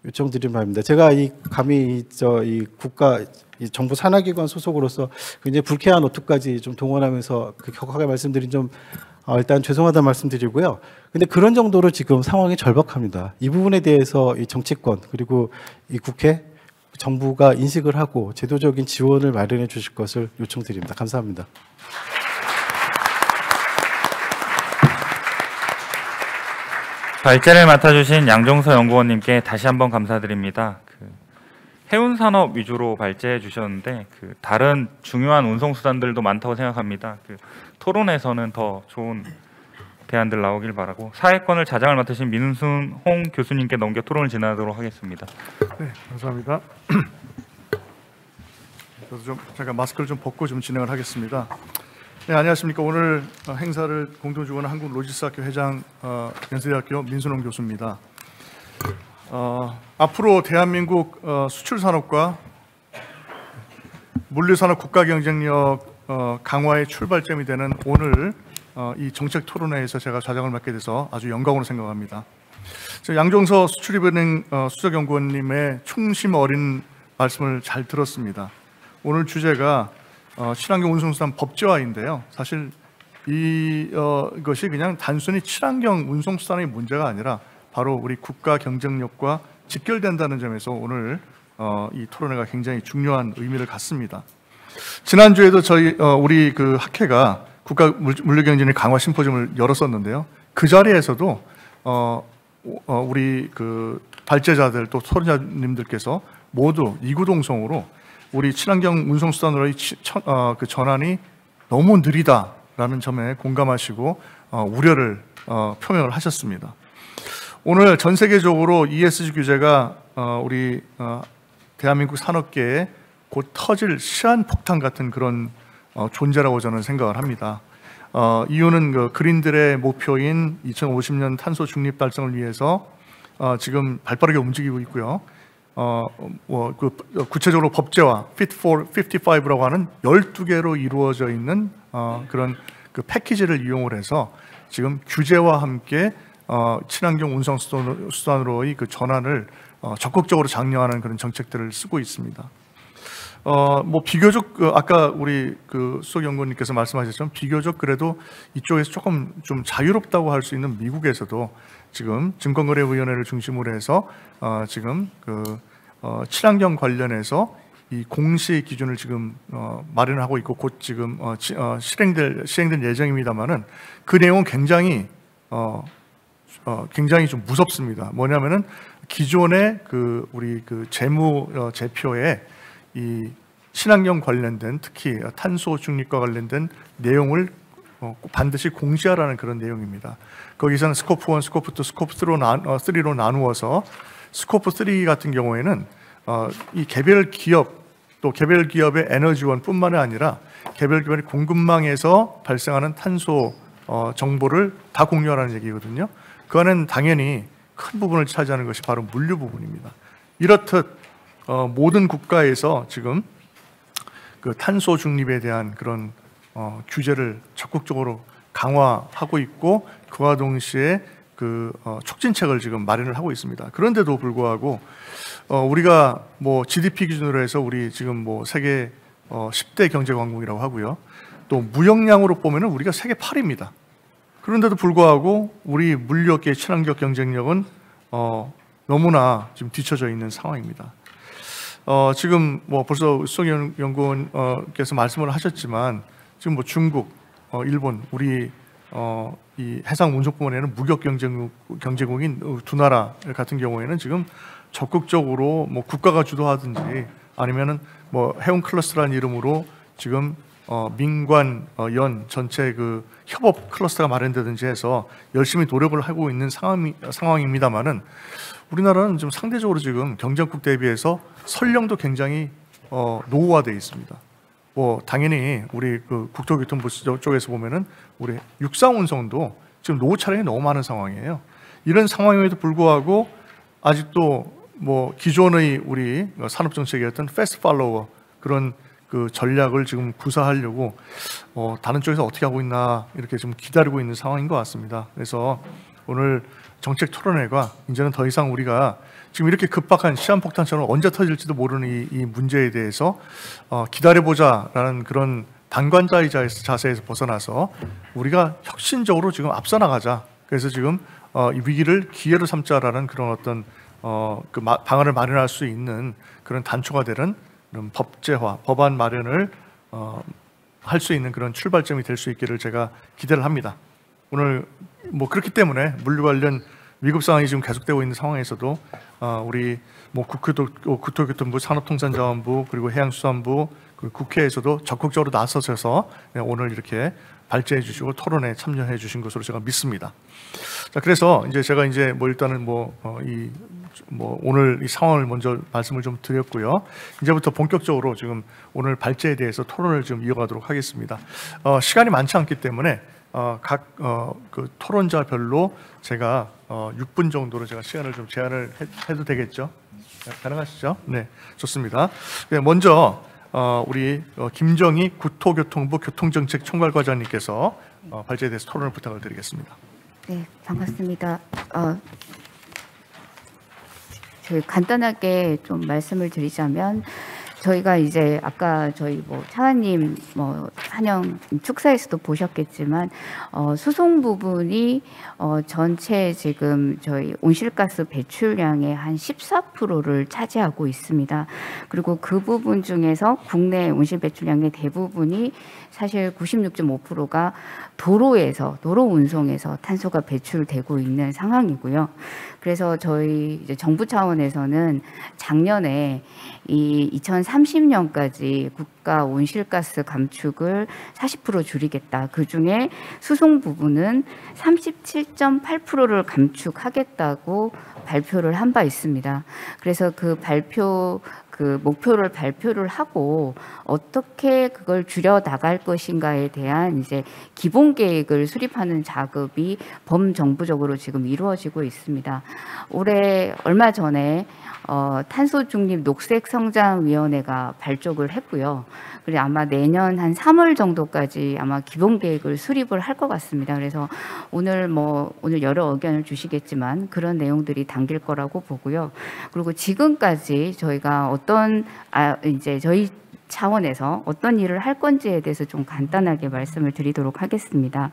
요청드린 바입니다. 제가 감히 이 국가 이 정부 산하기관 소속으로서 굉장히 불쾌한 어투까지 좀 동원하면서 그 격하게 말씀드린 좀 일단 죄송하다는 말씀드리고요. 근데 그런 정도로 지금 상황이 절박합니다. 이 부분에 대해서 이 정치권 그리고 이 국회 정부가 인식을 하고 제도적인 지원을 마련해 주실 것을 요청드립니다. 감사합니다. 발제를 맡아주신 양종서 연구원님께 다시 한번 감사드립니다. 해운 산업 위주로 발제해 주셨는데 다른 중요한 운송 수단들도 많다고 생각합니다. 토론에서는 더 좋은 대안들 나오길 바라고 사회권을 자장을 맡으신 민순홍 교수님께 넘겨 토론을 진행하도록 하겠습니다. 네, 감사합니다. 저도 좀 잠깐 마스크를 좀 벗고 좀 진행을 하겠습니다. 네, 안녕하십니까. 오늘 행사를 공동 주관한 한국로지스트학교 회장 연세대학교 민순홍 교수입니다. 앞으로 대한민국 수출 산업과 물류산업 국가 경쟁력 강화의 출발점이 되는 오늘 이 정책 토론회에서 제가 좌장을 맡게 돼서 아주 영광으로 생각합니다. 양종서 수출입은행 수석연구원님의 충심 어린 말씀을 잘 들었습니다. 오늘 주제가 친환경 운송수단 법제화인데요. 사실 이것이 그냥 단순히 친환경 운송수단의 문제가 아니라 바로 우리 국가 경쟁력과 직결된다는 점에서 오늘 이 토론회가 굉장히 중요한 의미를 갖습니다. 지난주에도 우리 그 학회가 국가 물류경쟁력 강화 심포지엄을 열었었는데요. 그 자리에서도 우리 그 발제자들 또 토론자님들께서 모두 이구동성으로 우리 친환경 운송수단으로의 그 전환이 너무 느리다라는 점에 공감하시고 우려를 표명을 하셨습니다. 오늘 전 세계적으로 ESG 규제가 우리 대한민국 산업계에 곧 터질 시한폭탄 같은 그런 존재라고 저는 생각을 합니다. 이유는 그 그린들의 목표인 2050년 탄소 중립 달성을 위해서 지금 발빠르게 움직이고 있고요. 구체적으로 법제화 Fit for 55라고 하는 12개로 이루어져 있는 그런 그 패키지를 이용을 해서 지금 규제와 함께 친환경 운송 수단으로의 그 전환을 적극적으로 장려하는 그런 정책들을 쓰고 있습니다. 비교적 아까 우리 그 수석연구원님께서 말씀하셨지만 비교적 그래도 이쪽에서 조금 좀 자유롭다고 할 수 있는 미국에서도 지금 증권거래위원회를 중심으로 해서 지금 그 친환경 관련해서 이 공시 기준을 지금 마련하고 있고 곧 지금 시행될 예정입니다만은 그 내용은 굉장히 좀 무섭습니다. 뭐냐면은 기존의 그 우리 그 재무 제표에 이 친환경 관련된 특히 탄소 중립과 관련된 내용을 반드시 공시하라는 그런 내용입니다. 거기서는 스코프 1, 스코프 2, 스코프 3로 나누어서 스코프 3 같은 경우에는 이 개별 기업 또 개별 기업의 에너지원뿐만 아니라 개별 기업의 공급망에서 발생하는 탄소 정보를 다 공유하라는 얘기거든요. 그 안에는 당연히 큰 부분을 차지하는 것이 바로 물류 부분입니다. 이렇듯 모든 국가에서 지금 그 탄소 중립에 대한 그런 규제를 적극적으로 강화하고 있고 그와 동시에 그 촉진책을 지금 마련을 하고 있습니다. 그런데도 불구하고 우리가 뭐 GDP 기준으로 해서 우리 지금 뭐 세계 10대 경제 강국이라고 하고요. 또 무역량으로 보면은 우리가 세계 8위입니다. 그런데도 불구하고 우리 물류업계의 친환경 경쟁력은 너무나 지금 뒤처져 있는 상황입니다. 지금 뭐 벌써 수석연구원께서 말씀을 하셨지만 지금 뭐 중국, 일본, 우리 이 해상 운송 부문에는 무역 경제국인 두 나라 같은 경우에는 지금 적극적으로 뭐 국가가 주도하든지 아니면은 뭐 해운 클러스터라는 이름으로 지금 민관, 연 전체 그 협업 클러스터가 마련되든지 해서 열심히 노력을 하고 있는 상황입니다만은 우리나라는 좀 상대적으로 지금 경쟁국 대비해서 선령도 굉장히 노후화되어 있습니다. 뭐 당연히 우리 그 국토교통부 쪽에서 보면은 우리 육상 운송도 지금 노후 차량이 너무 많은 상황이에요. 이런 상황임에도 불구하고 아직도 뭐 기존의 우리 산업 정책이었던 패스트 팔로워 그런 그 전략을 지금 구사하려고 다른 쪽에서 어떻게 하고 있나 이렇게 좀 기다리고 있는 상황인 것 같습니다. 그래서 오늘 정책 토론회가 이제는 더 이상 우리가 지금 이렇게 급박한 시한폭탄처럼 언제 터질지도 모르는 이 문제에 대해서 기다려보자라는 그런 방관자의 자세에서 벗어나서 우리가 혁신적으로 지금 앞서 나가자. 그래서 지금 이 위기를 기회로 삼자라는 그런 어떤 그 방안을 마련할 수 있는 그런 단초가 되는 그런 법제화, 법안 마련을 할 수 있는 그런 출발점이 될 수 있기를 제가 기대를 합니다. 오늘 뭐 그렇기 때문에 물류 관련 위급 상황이 지금 계속되고 있는 상황에서도 우리 뭐 국토교통부, 산업통상자원부, 그리고 해양수산부, 그리고 국회에서도 적극적으로 나서셔서 오늘 이렇게 발제해 주시고 토론에 참여해 주신 것으로 제가 믿습니다. 자, 그래서 이제 제가 이제 뭐 일단은 오늘 이 상황을 먼저 말씀을 좀 드렸고요. 이제부터 본격적으로 지금 오늘 발제에 대해서 토론을 좀 이어가도록 하겠습니다. 시간이 많지 않기 때문에 각 그 토론자별로 제가 6분 정도로 제가 시간을 좀 제한을 해도 되겠죠? 가능하시죠? 네, 좋습니다. 먼저 우리 김정희 국토교통부 교통정책총괄과장님께서 발제에 대해서 토론을 부탁을 드리겠습니다. 네, 반갑습니다. 저희 간단하게 좀 말씀을 드리자면 저희가 이제 아까 저희 차관님 한영 축사에서도 보셨겠지만 수송 부분이 전체 지금 저희 온실가스 배출량의 한 14%를 차지하고 있습니다. 그리고 그 부분 중에서 국내 온실 배출량의 대부분이 사실 96.5%가 도로 운송에서 탄소가 배출되고 있는 상황이고요. 그래서 저희 이제 정부 차원에서는 작년에 이 2030년까지 국가 온실가스 감축을 40% 줄이겠다. 그 중에 수송 부분은 37.8%를 감축하겠다고 발표를 한 바 있습니다. 그래서 그 목표를 발표를 하고 어떻게 그걸 줄여 나갈 것인가에 대한 이제 기본 계획을 수립하는 작업이 범정부적으로 지금 이루어지고 있습니다. 얼마 전에 탄소 중립 녹색 성장위원회가 발족을 했고요. 그리고 아마 내년 한 3월 정도까지 아마 기본 계획을 수립을 할 것 같습니다. 그래서 오늘 여러 의견을 주시겠지만 그런 내용들이 담길 거라고 보고요. 그리고 지금까지 저희가 이제 저희 차원에서 어떤 일을 할 건지에 대해서 좀 간단하게 말씀을 드리도록 하겠습니다.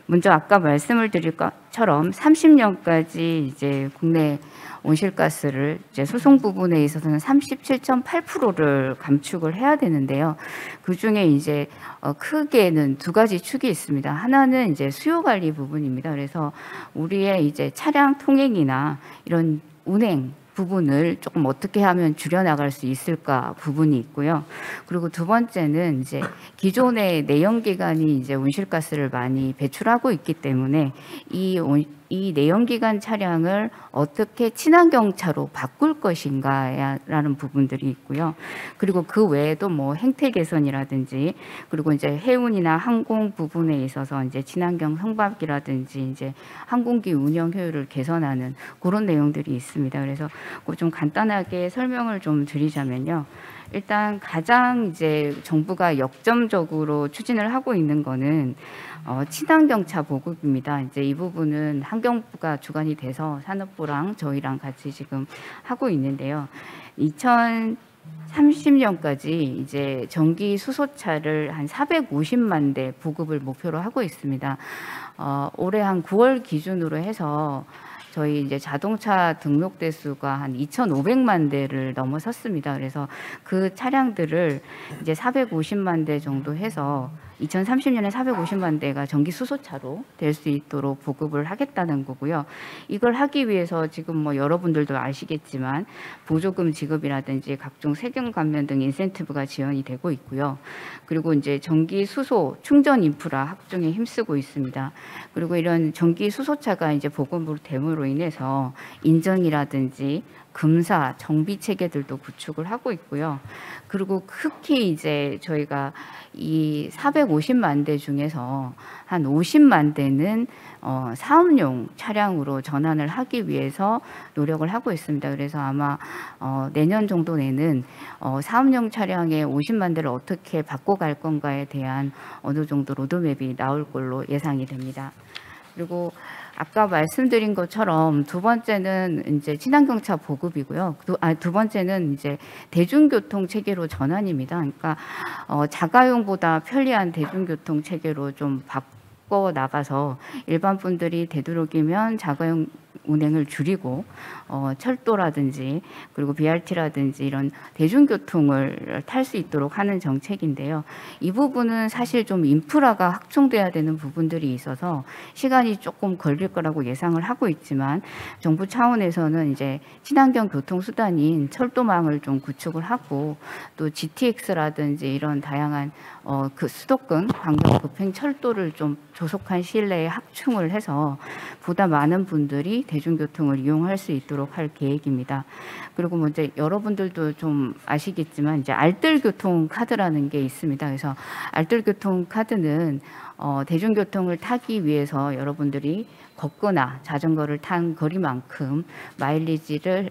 먼저 아까 말씀을 드릴 것처럼 30년까지 이제 국내 온실가스를 이제 수송 부분에 있어서는 37.8%를 감축을 해야 되는데요. 그 중에 이제 크게는 두 가지 축이 있습니다. 하나는 이제 수요 관리 부분입니다. 그래서 우리의 이제 차량 통행이나 이런 운행 부분을 조금 어떻게 하면 줄여나갈 수 있을까 부분이 있고요. 그리고 두 번째는 이제 기존의 내연기관이 이제 온실가스를 많이 배출하고 있기 때문에 이 내연기관 차량을 어떻게 친환경차로 바꿀 것인가라는 부분들이 있고요. 그리고 그 외에도 행태 개선이라든지 그리고 이제 해운이나 항공 부분에 있어서 이제 친환경 선박이라든지 이제 항공기 운영 효율을 개선하는 그런 내용들이 있습니다. 그래서 좀 간단하게 설명을 좀 드리자면요. 일단 가장 이제 정부가 역점적으로 추진을 하고 있는 거는 친환경차 보급입니다. 이제 이 부분은 환경부가 주관이 돼서 산업부랑 저희랑 같이 지금 하고 있는데요. 2030년까지 이제 전기 수소차를 한 450만 대 보급을 목표로 하고 있습니다. 올해 한 9월 기준으로 해서 저희 이제 자동차 등록 대수가 한 2,500만 대를 넘어섰습니다. 그래서 그 차량들을 이제 450만 대 정도 해서 2030년에 450만 대가 전기 수소차로 될 수 있도록 보급을 하겠다는 거고요. 이걸 하기 위해서 지금 여러분들도 아시겠지만 보조금 지급이라든지 각종 세금 감면 등 인센티브가 지원이 되고 있고요. 그리고 이제 전기 수소 충전 인프라 확충에 힘쓰고 있습니다. 그리고 이런 전기 수소차가 이제 보급으로 됨으로 인해서 인증이라든지 금사, 정비 체계들도 구축을 하고 있고요. 그리고 특히 이제 저희가 이 350만 대 중에서 한 50만 대는 사업용 차량으로 전환을 하기 위해서 노력을 하고 있습니다. 그래서 아마 내년 정도 내는 사업용 차량의 50만 대를 어떻게 바꿔갈 건가에 대한 어느 정도 로드맵이 나올 걸로 예상이 됩니다. 그리고 아까 말씀드린 것처럼 두 번째는 이제 친환경차 보급이고요. 두 번째는 이제 대중교통 체계로 전환입니다. 그러니까 자가용보다 편리한 대중교통 체계로 좀 바꿔 나가서 일반 분들이 되도록이면 자가용 운행을 줄이고 철도라든지 그리고 BRT라든지 이런 대중교통을 탈 수 있도록 하는 정책인데요. 이 부분은 사실 좀 인프라가 확충돼야 되는 부분들이 있어서 시간이 조금 걸릴 거라고 예상을 하고 있지만 정부 차원에서는 이제 친환경 교통수단인 철도망을 좀 구축을 하고 또 GTX라든지 이런 다양한 그 수도권 관광 급행 철도를 좀 조속한 시일 내에 확충을 해서 보다 많은 분들이 대중교통을 이용할 수 있도록 할 계획입니다. 그리고 뭐 이제 여러분들도 좀 아시겠지만 이제 알뜰교통 카드라는 게 있습니다. 그래서 알뜰교통 카드는 대중교통을 타기 위해서 여러분들이 걷거나 자전거를 탄 거리만큼 마일리지를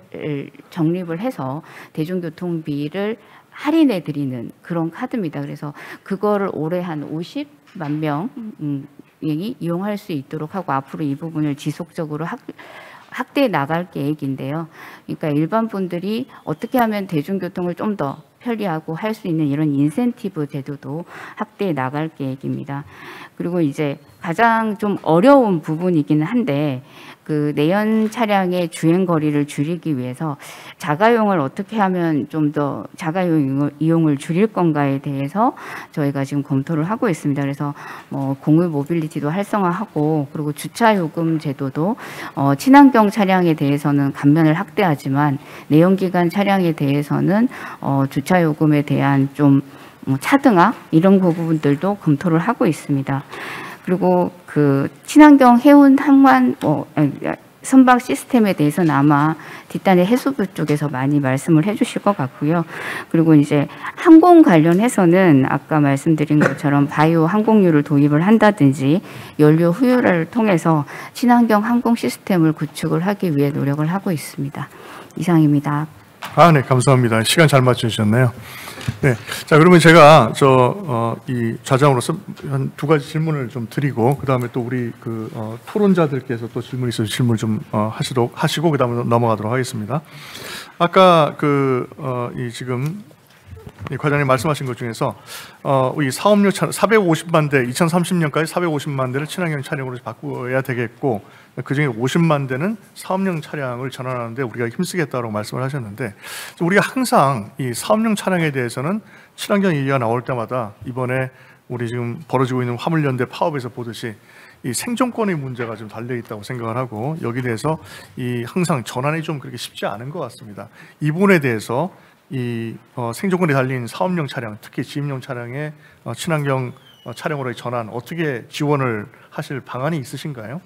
적립을 해서 대중교통비를 할인해 드리는 그런 카드입니다. 그래서 그거를 올해 한 50만 명이 이용할 수 있도록 하고 앞으로 이 부분을 지속적으로 확대해 나갈 계획인데요. 그러니까 일반 분들이 어떻게 하면 대중교통을 좀 더 편리하고 할 수 있는 이런 인센티브 제도도 확대해 나갈 계획입니다. 그리고 이제 가장 좀 어려운 부분이기는 한데 그 내연 차량의 주행 거리를 줄이기 위해서 자가용을 어떻게 하면 좀 더 자가용 이용을 줄일 건가에 대해서 저희가 지금 검토를 하고 있습니다. 그래서 뭐 공유 모빌리티도 활성화하고 그리고 주차 요금 제도도 친환경 차량에 대해서는 감면을 확대하지만 내연기관 차량에 대해서는 주차 요금에 대한 좀 차등화 이런 부분들도 검토를 하고 있습니다. 그리고 그 친환경 해운 항만 선박 시스템에 대해서는 아마 뒷단의 해수부 쪽에서 많이 말씀을 해주실 것 같고요. 그리고 이제 항공 관련해서는 아까 말씀드린 것처럼 바이오 항공유를 도입을 한다든지 연료 후율화를 통해서 친환경 항공 시스템을 구축을 하기 위해 노력을 하고 있습니다. 이상입니다. 네, 감사합니다. 시간 잘 맞춰주셨네요. 네, 자 그러면 제가 이 좌장으로서 한 두 가지 질문을 좀 드리고 그 다음에 또 우리 그 토론자들께서 또 질문 있어서 질문 좀 하시고 그 다음에 넘어가도록 하겠습니다. 아까 이 지금 이 과장님 말씀하신 것 중에서 이 사업용 차량 450만 대 2030년까지 450만 대를 친환경 차량으로 바꿔야 되겠고 그중에 50만 대는 사업용 차량을 전환하는데 우리가 힘쓰겠다고 말씀을 하셨는데 우리가 항상 이 사업용 차량에 대해서는 친환경 얘기가 나올 때마다 이번에 우리 지금 벌어지고 있는 화물연대 파업에서 보듯이 이 생존권의 문제가 좀 달려 있다고 생각을 하고 여기에 대해서 이 항상 전환이 좀 그렇게 쉽지 않은 것 같습니다. 이 부분에 대해서 이 생존권이 달린 사업용 차량, 특히 지입용 차량의 친환경 차량으로의 전환 어떻게 지원을 하실 방안이 있으신가요?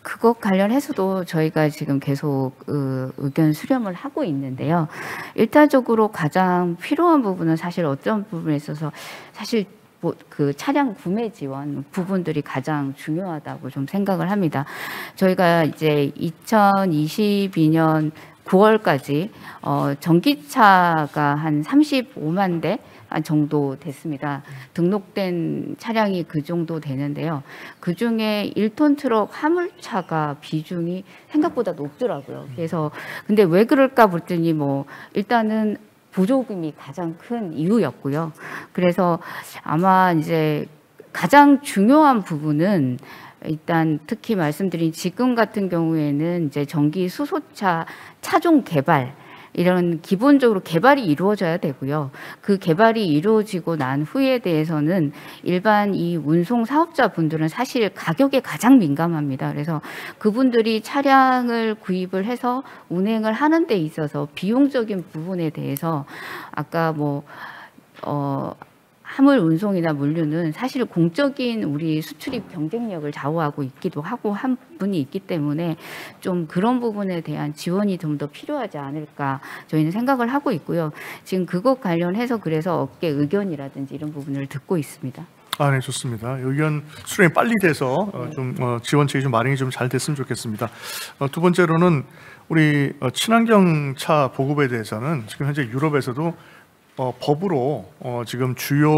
그것 관련해서도 저희가 지금 계속 의견 수렴을 하고 있는데요. 일차적으로 가장 필요한 부분은 사실 어떤 부분에 있어서 사실 그 차량 구매 지원 부분들이 가장 중요하다고 좀 생각을 합니다. 저희가 이제 2022년 9월까지 전기차가 한 35만 대 정도 됐습니다. 등록된 차량이 그 정도 되는데요. 그중에 1톤 트럭 화물차가 비중이 생각보다 높더라고요. 그래서 근데 왜 그럴까 봤더니 뭐 일단은 보조금이 가장 큰 이유였고요. 그래서 아마 이제 가장 중요한 부분은 일단 특히 말씀드린 지금 같은 경우에는 이제 전기 수소차 차종 개발 이런 기본적으로 개발이 이루어져야 되고요. 그 개발이 이루어지고 난 후에 대해서는 일반 이 운송 사업자 분들은 사실 가격에 가장 민감합니다. 그래서 그분들이 차량을 구입을 해서 운행을 하는 데 있어서 비용적인 부분에 대해서 아까 화물 운송이나 물류는 사실 공적인 우리 수출입 경쟁력을 좌우하고 있기도 하고 한 부분이 있기 때문에 좀 그런 부분에 대한 지원이 좀 더 필요하지 않을까 저희는 생각을 하고 있고요. 지금 그것 관련해서 그래서 업계 의견이라든지 이런 부분을 듣고 있습니다. 아, 네, 좋습니다. 의견 수렴이 빨리 돼서 지원책이 좀 마련이 좀 잘 됐으면 좋겠습니다. 두 번째로는 우리 친환경 차 보급에 대해서는 지금 현재 유럽에서도 법으로 지금 주요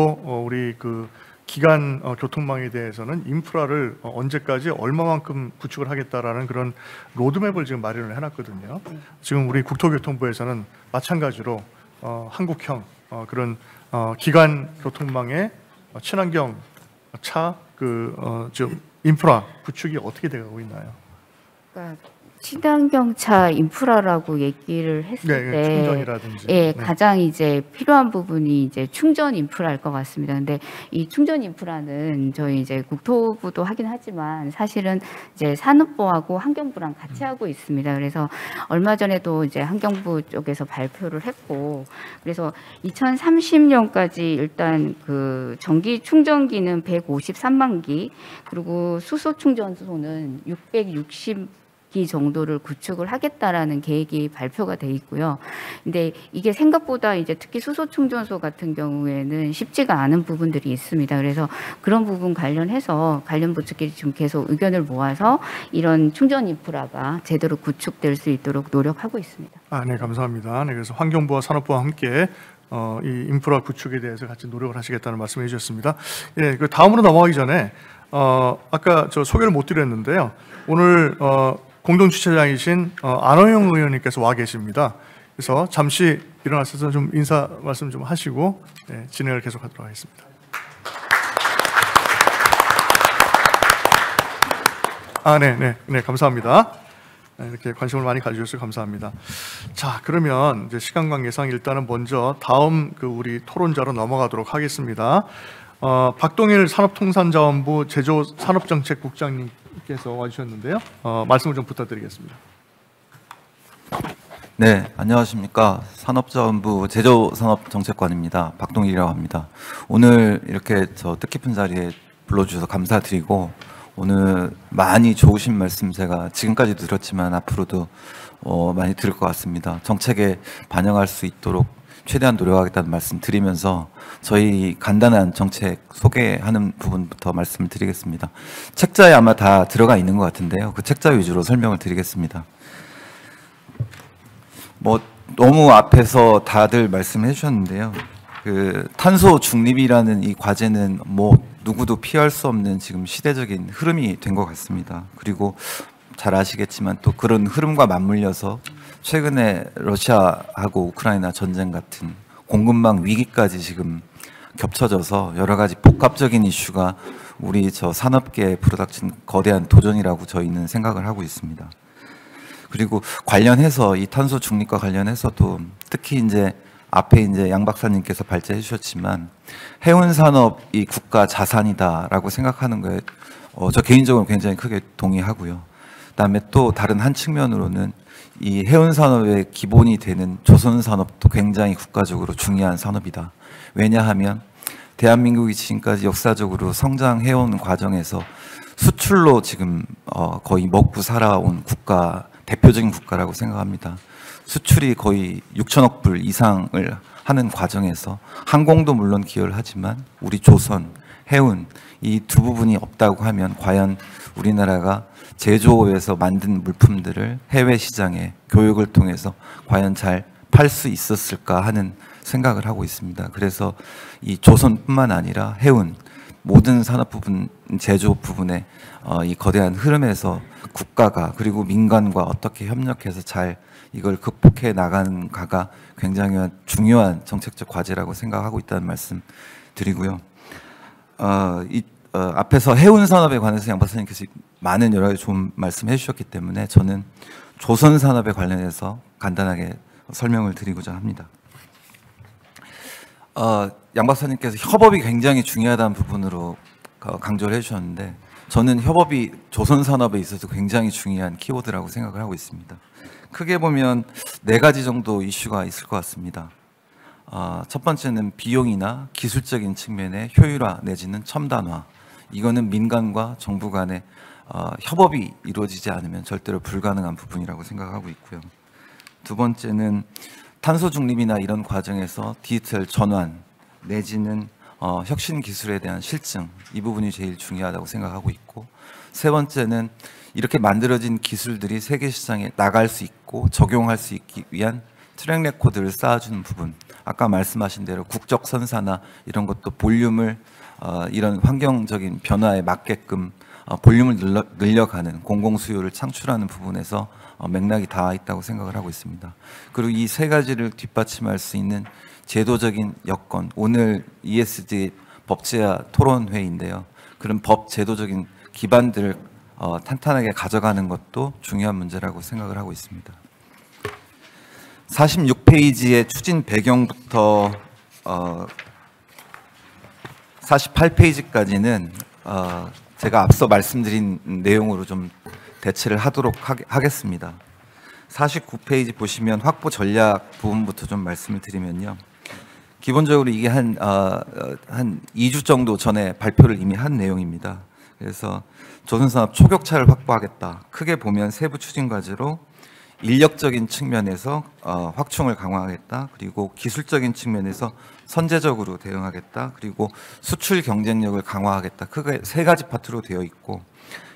우리 그 기간 교통망에 대해서는 인프라를 언제까지 얼마만큼 구축을 하겠다라는 그런 로드맵을 지금 마련을 해놨거든요. 지금 우리 국토교통부에서는 마찬가지로 한국형 그런 기간 교통망의 친환경 차 좀 인프라 구축이 어떻게 되고 있나요? 그러니까 친환경차 인프라라고 얘기를 했을 네, 때, 충전이라든지. 예, 네. 가장 이제 필요한 부분이 이제 충전 인프라일 것 같습니다. 근데 이 충전 인프라는 저희 이제 국토부도 하긴 하지만 사실은 이제 산업부하고 환경부랑 같이 하고 있습니다. 그래서 얼마 전에도 이제 환경부 쪽에서 발표를 했고, 그래서 2030년까지 일단 그 전기 충전기는 153만 기, 그리고 수소 충전소는 660기 정도를 구축을 하겠다라는 계획이 발표가 돼 있고요. 근데 이게 생각보다 이제 특히 수소 충전소 같은 경우에는 쉽지가 않은 부분들이 있습니다. 그래서 그런 부분 관련해서 관련 부처끼리 좀 계속 의견을 모아서 이런 충전 인프라가 제대로 구축될 수 있도록 노력하고 있습니다. 아, 네, 감사합니다. 네, 그래서 환경부와 산업부와 함께 이 인프라 구축에 대해서 같이 노력을 하시겠다는 말씀을 해주셨습니다. 예, 그 다음으로 넘어가기 전에 아까 저 소개를 못 드렸는데요. 오늘 공동 주최장이신 안호영 의원님께서 와 계십니다. 그래서 잠시 일어나셔서 좀 인사 말씀 좀 하시고 진행을 계속하도록 하겠습니다. 아, 네, 감사합니다. 이렇게 관심을 많이 가져주셔서 감사합니다. 자, 그러면 이제 시간 관계상 일단은 먼저 다음 그 우리 토론자로 넘어가도록 하겠습니다. 박동일 산업통상자원부 제조산업정책국장님께서 와주셨는데요. 말씀을 좀 부탁드리겠습니다. 네, 안녕하십니까. 산업자원부 제조산업정책관입니다. 박동일이라고 합니다. 오늘 이렇게 저 뜻깊은 자리에 불러주셔서 감사드리고, 오늘 많이 좋으신 말씀 제가 지금까지도 들었지만 앞으로도 많이 들을 것 같습니다. 정책에 반영할 수 있도록 최대한 노력하겠다는 말씀 드리면서 저희 간단한 정책 소개하는 부분부터 말씀을 드리겠습니다. 책자에 아마 다 들어가 있는 것 같은데요. 그 책자 위주로 설명을 드리겠습니다. 뭐 너무 앞에서 다들 말씀해 주셨는데요. 그 탄소 중립이라는 이 과제는 뭐 누구도 피할 수 없는 지금 시대적인 흐름이 된 것 같습니다. 그리고 잘 아시겠지만 또 그런 흐름과 맞물려서 최근에 러시아하고 우크라이나 전쟁 같은 공급망 위기까지 지금 겹쳐져서 여러 가지 복합적인 이슈가 우리 저 산업계에 불어닥친 거대한 도전이라고 저희는 생각을 하고 있습니다. 그리고 관련해서 이 탄소 중립과 관련해서도 특히 이제 앞에 이제 양 박사님께서 발제해 주셨지만 해운 산업이 국가 자산이다라고 생각하는 거에 저 개인적으로 굉장히 크게 동의하고요. 그다음에 또 다른 한 측면으로는 이 해운 산업의 기본이 되는 조선 산업도 굉장히 국가적으로 중요한 산업이다. 왜냐하면 대한민국이 지금까지 역사적으로 성장해온 과정에서 수출로 지금 거의 먹고 살아온 국가, 대표적인 국가라고 생각합니다. 수출이 거의 6천억 불 이상을 하는 과정에서 항공도 물론 기여를 하지만 우리 조선, 해운 이 두 부분이 없다고 하면 과연 우리나라가 제조업에서 만든 물품들을 해외 시장에 교육을 통해서 과연 잘 팔 수 있었을까 하는 생각을 하고 있습니다. 그래서 이 조선뿐만 아니라 해운 모든 산업 부분, 제조업 부분에 이 거대한 흐름에서 국가가 그리고 민간과 어떻게 협력해서 잘 이걸 극복해 나가는가가 굉장히 중요한 정책적 과제라고 생각하고 있다는 말씀 드리고요. 앞에서 해운 산업에 관해서 양 박사님께서 많은 여러 가지 좋은 말씀해 주셨기 때문에 저는 조선 산업에 관련해서 간단하게 설명을 드리고자 합니다. 양 박사님께서 협업이 굉장히 중요하다는 부분으로 강조를 해주셨는데 저는 협업이 조선 산업에 있어서 굉장히 중요한 키워드라고 생각을 하고 있습니다. 크게 보면 4가지 정도 이슈가 있을 것 같습니다. 첫 번째는 비용이나 기술적인 측면의 효율화 내지는 첨단화. 이거는 민간과 정부 간의 협업이 이루어지지 않으면 절대로 불가능한 부분이라고 생각하고 있고요. 두 번째는 탄소 중립이나 이런 과정에서 디지털 전환 내지는 혁신 기술에 대한 실증, 이 부분이 제일 중요하다고 생각하고 있고, 세 번째는 이렇게 만들어진 기술들이 세계 시장에 나갈 수 있고 적용할 수 있기 위한 트랙 레코드를 쌓아주는 부분, 아까 말씀하신 대로 국적 선사나 이런 것도 볼륨을 이런 환경적인 변화에 맞게끔 볼륨을 늘려가는 공공 수요를 창출하는 부분에서 맥락이 닿아 있다고 생각을 하고 있습니다. 그리고 이 세 가지를 뒷받침할 수 있는 제도적인 여건, 오늘 ESG 법제화 토론회인데요. 그런 법 제도적인 기반들을 탄탄하게 가져가는 것도 중요한 문제라고 생각을 하고 있습니다. 46페이지의 추진 배경부터 48페이지까지는 제가 앞서 말씀드린 내용으로 좀 대체를 하도록 하겠습니다. 49페이지 보시면 확보 전략 부분부터 좀 말씀을 드리면요. 기본적으로 이게 한 2주 정도 전에 발표를 이미 한 내용입니다. 그래서 조선산업 초격차를 확보하겠다. 크게 보면 세부 추진 과제로 인력적인 측면에서 확충을 강화하겠다. 그리고 기술적인 측면에서 선제적으로 대응하겠다. 그리고 수출 경쟁력을 강화하겠다. 크게 세 가지 파트로 되어 있고,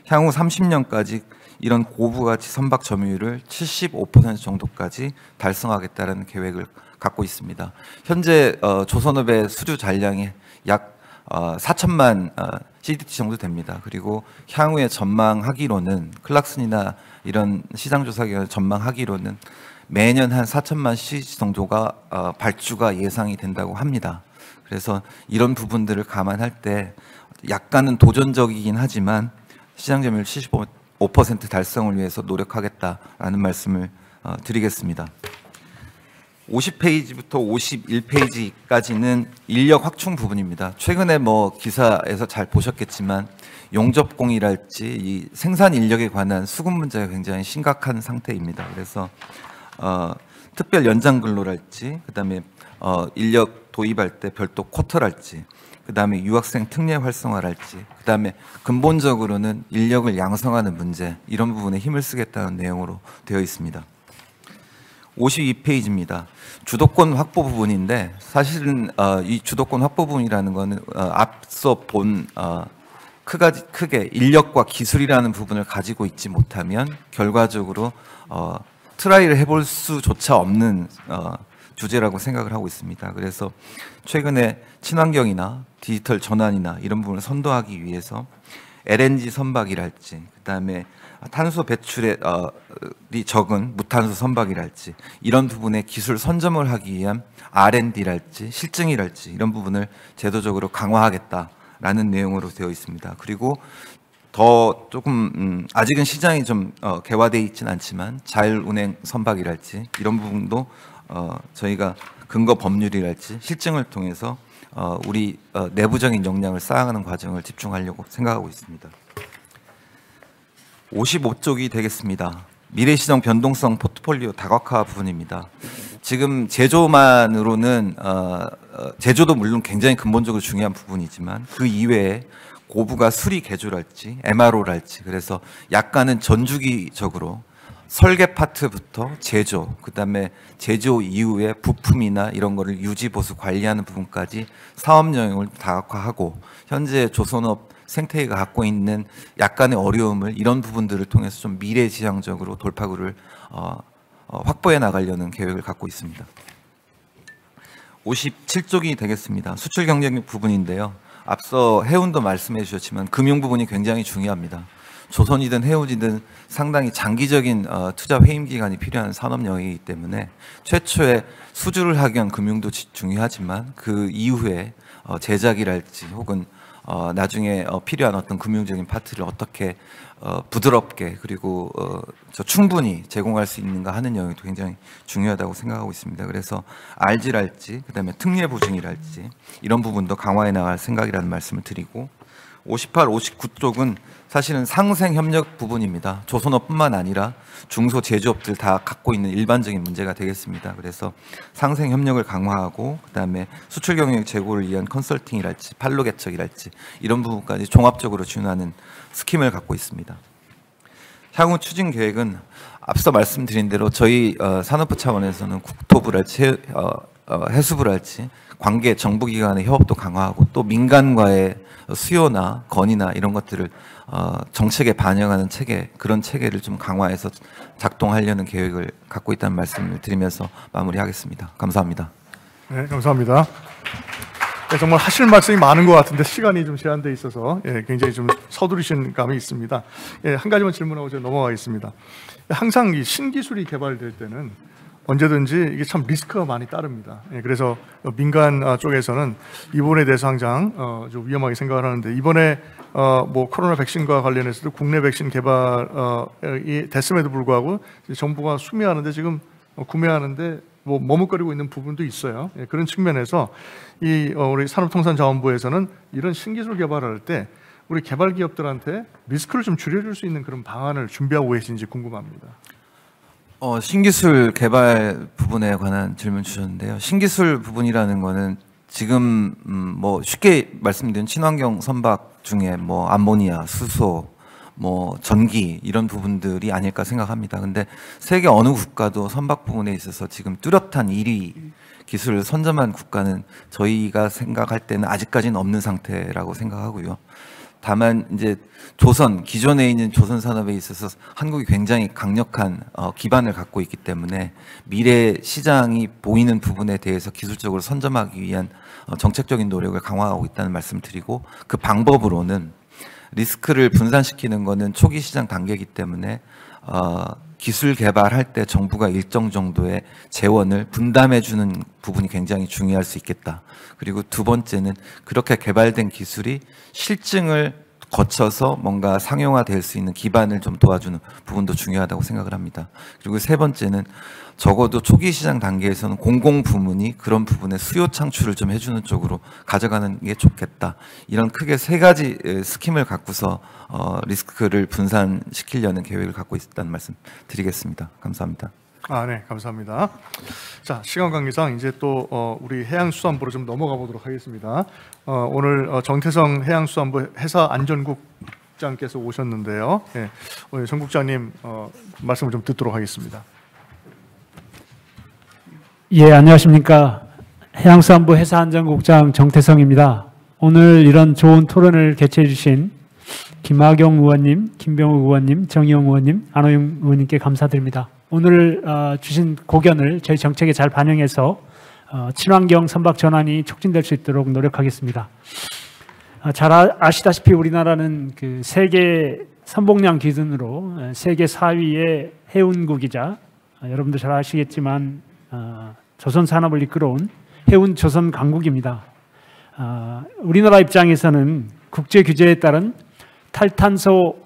향후 30년까지 이런 고부가치 선박 점유율을 75% 정도까지 달성하겠다는 계획을 갖고 있습니다. 현재 조선업의 수주 잔량이 약 4천만 CDT 정도 됩니다. 그리고 향후에 전망하기로는 클락슨이나 이런 시장조사기관 전망하기로는 매년 한 4천만 CDT 정도가 발주가 예상이 된다고 합니다. 그래서 이런 부분들을 감안할 때 약간은 도전적이긴 하지만 시장 점유율 75% 달성을 위해서 노력하겠다라는 말씀을 드리겠습니다. 50페이지부터 51페이지까지는 인력 확충 부분입니다. 최근에 뭐 기사에서 잘 보셨겠지만 용접공이랄지 이 생산 인력에 관한 수급 문제가 굉장히 심각한 상태입니다. 그래서 특별 연장 근로랄지, 그다음에 인력 도입할 때 별도 쿼터랄지, 그다음에 유학생 특례 활성화랄지, 그다음에 근본적으로는 인력을 양성하는 문제, 이런 부분에 힘을 쓰겠다는 내용으로 되어 있습니다. 52페이지입니다. 주도권 확보 부분인데, 사실은 이 주도권 확보 부분이라는 거는 앞서 본 크게 인력과 기술이라는 부분을 가지고 있지 못하면 결과적으로 트라이를 해볼 수조차 없는 주제라고 생각을 하고 있습니다. 그래서 최근에 친환경이나 디지털 전환이나 이런 부분을 선도하기 위해서 LNG 선박이랄지, 그다음에 탄소 배출이 적은 무탄소 선박이랄지, 이런 부분에 기술 선점을 하기 위한 R&D랄지 실증이랄지 이런 부분을 제도적으로 강화하겠다라는 내용으로 되어 있습니다. 그리고 더 조금 아직은 시장이 좀 개화되어 있지는 않지만 자율운행 선박이랄지 이런 부분도 저희가 근거 법률이랄지 실증을 통해서 우리 내부적인 역량을 쌓아가는 과정을 집중하려고 생각하고 있습니다. 55쪽이 되겠습니다. 미래시장 변동성 포트폴리오 다각화 부분입니다. 지금 제조만으로는 제조도 물론 굉장히 근본적으로 중요한 부분이지만 그 이외에 고부가 수리 개조랄지 MRO랄지, 그래서 약간은 전주기적으로 설계 파트부터 제조, 그다음에 제조 이후에 부품이나 이런 거를 유지 보수 관리하는 부분까지 사업 영역을 다각화하고, 현재 조선업 생태계가 갖고 있는 약간의 어려움을 이런 부분들을 통해서 좀 미래지향적으로 돌파구를 확보해 나가려는 계획을 갖고 있습니다. 57쪽이 되겠습니다. 수출 경쟁력 부분인데요. 앞서 해운도 말씀해 주셨지만 금융 부분이 굉장히 중요합니다. 조선이든 해운이든 상당히 장기적인 투자 회임 기간이 필요한 산업 영역이기 때문에 최초에 수주를 하기 위한 금융도 중요하지만 그 이후에 제작이랄지 혹은 나중에 필요한 어떤 금융적인 파트를 어떻게 부드럽게 그리고 충분히 제공할 수 있는가 하는 영역도 굉장히 중요하다고 생각하고 있습니다. 그래서 RG랄지 그다음에 특례 보증이랄지 이런 부분도 강화해 나갈 생각이라는 말씀을 드리고, 58, 59쪽은 사실은 상생 협력 부분입니다. 조선업뿐만 아니라 중소 제조업들 다 갖고 있는 일반적인 문제가 되겠습니다. 그래서 상생 협력을 강화하고 그다음에 수출 경영 제고를 위한 컨설팅이랄지 판로 개척이랄지 이런 부분까지 종합적으로 지원하는 스킴을 갖고 있습니다. 향후 추진 계획은 앞서 말씀드린 대로 저희 산업부 차원에서는 국토부랄지 해수부랄지 관계 정부기관의 협업도 강화하고 또 민간과의 수요나 건의나 이런 것들을 정책에 반영하는 체계, 그런 체계를 좀 강화해서 작동하려는 계획을 갖고 있다는 말씀을 드리면서 마무리하겠습니다. 감사합니다. 네, 감사합니다. 네, 정말 하실 말씀이 많은 것 같은데 시간이 좀 제한돼 있어서 굉장히 좀 서두르신 감이 있습니다. 한 가지만 질문하고 제가 넘어가겠습니다. 항상 이 신기술이 개발될 때는 언제든지 이게 참 리스크가 많이 따릅니다. 그래서 민간 쪽에서는 이 부분에 대해서 항상 좀 위험하게 생각을 하는데 이번에 뭐 코로나 백신과 관련해서도 국내 백신 개발이 됐음에도 불구하고 정부가 수매하는데 지금 구매하는데 뭐 머뭇거리고 있는 부분도 있어요. 그런 측면에서 우리 산업통상자원부에서는 이런 신기술 개발을 할 때 우리 개발 기업들한테 리스크를 좀 줄여줄 수 있는 그런 방안을 준비하고 계신지 궁금합니다. 신기술 개발 부분에 관한 질문 주셨는데요. 신기술 부분이라는 거는 지금 뭐 쉽게 말씀드린 친환경 선박 중에 뭐 암모니아, 수소, 뭐 전기 이런 부분들이 아닐까 생각합니다. 근데 세계 어느 국가도 선박 부분에 있어서 지금 뚜렷한 1위 기술을 선점한 국가는 저희가 생각할 때는 아직까지는 없는 상태라고 생각하고요. 다만 이제 기존에 있는 조선 산업에 있어서 한국이 굉장히 강력한 기반을 갖고 있기 때문에 미래 시장이 보이는 부분에 대해서 기술적으로 선점하기 위한 정책적인 노력을 강화하고 있다는 말씀을 드리고, 그 방법으로는 리스크를 분산시키는 것은 초기 시장 단계이기 때문에 기술 개발할 때 정부가 일정 정도의 재원을 분담해 주는 부분이 굉장히 중요할 수 있겠다. 그리고 두 번째는 그렇게 개발된 기술이 실증을 거쳐서 뭔가 상용화될 수 있는 기반을 좀 도와주는 부분도 중요하다고 생각을 합니다. 그리고 세 번째는 적어도 초기 시장 단계에서는 공공 부문이 그런 부분에 수요 창출을 좀 해주는 쪽으로 가져가는 게 좋겠다. 이런 크게 세 가지 스킴을 갖고서 리스크를 분산시키려는 계획을 갖고 있다는 말씀 드리겠습니다. 감사합니다. 네, 감사합니다. 자, 시간 관계상 이제 또 우리 해양수산부로 좀 넘어가 보도록 하겠습니다. 오늘 정태성 해양수산부 해사안전국장께서 오셨는데요. 오늘 정 국장님 말씀을 좀 듣도록 하겠습니다. 예, 안녕하십니까. 해양수산부 해사안전국장 정태성입니다. 오늘 이런 좋은 토론을 개최해 주신 김학용 의원님, 김병욱 의원님, 정의용 의원님, 안호영 의원님께 감사드립니다. 오늘 주신 고견을 저희 정책에 잘 반영해서 친환경 선박 전환이 촉진될 수 있도록 노력하겠습니다. 잘 아시다시피 우리나라는 그 세계 선봉량 기준으로 세계 4위의 해운국이자 여러분도 잘 아시겠지만 조선 산업을 이끌어온 해운 조선 강국입니다. 우리나라 입장에서는 국제 규제에 따른 탈탄소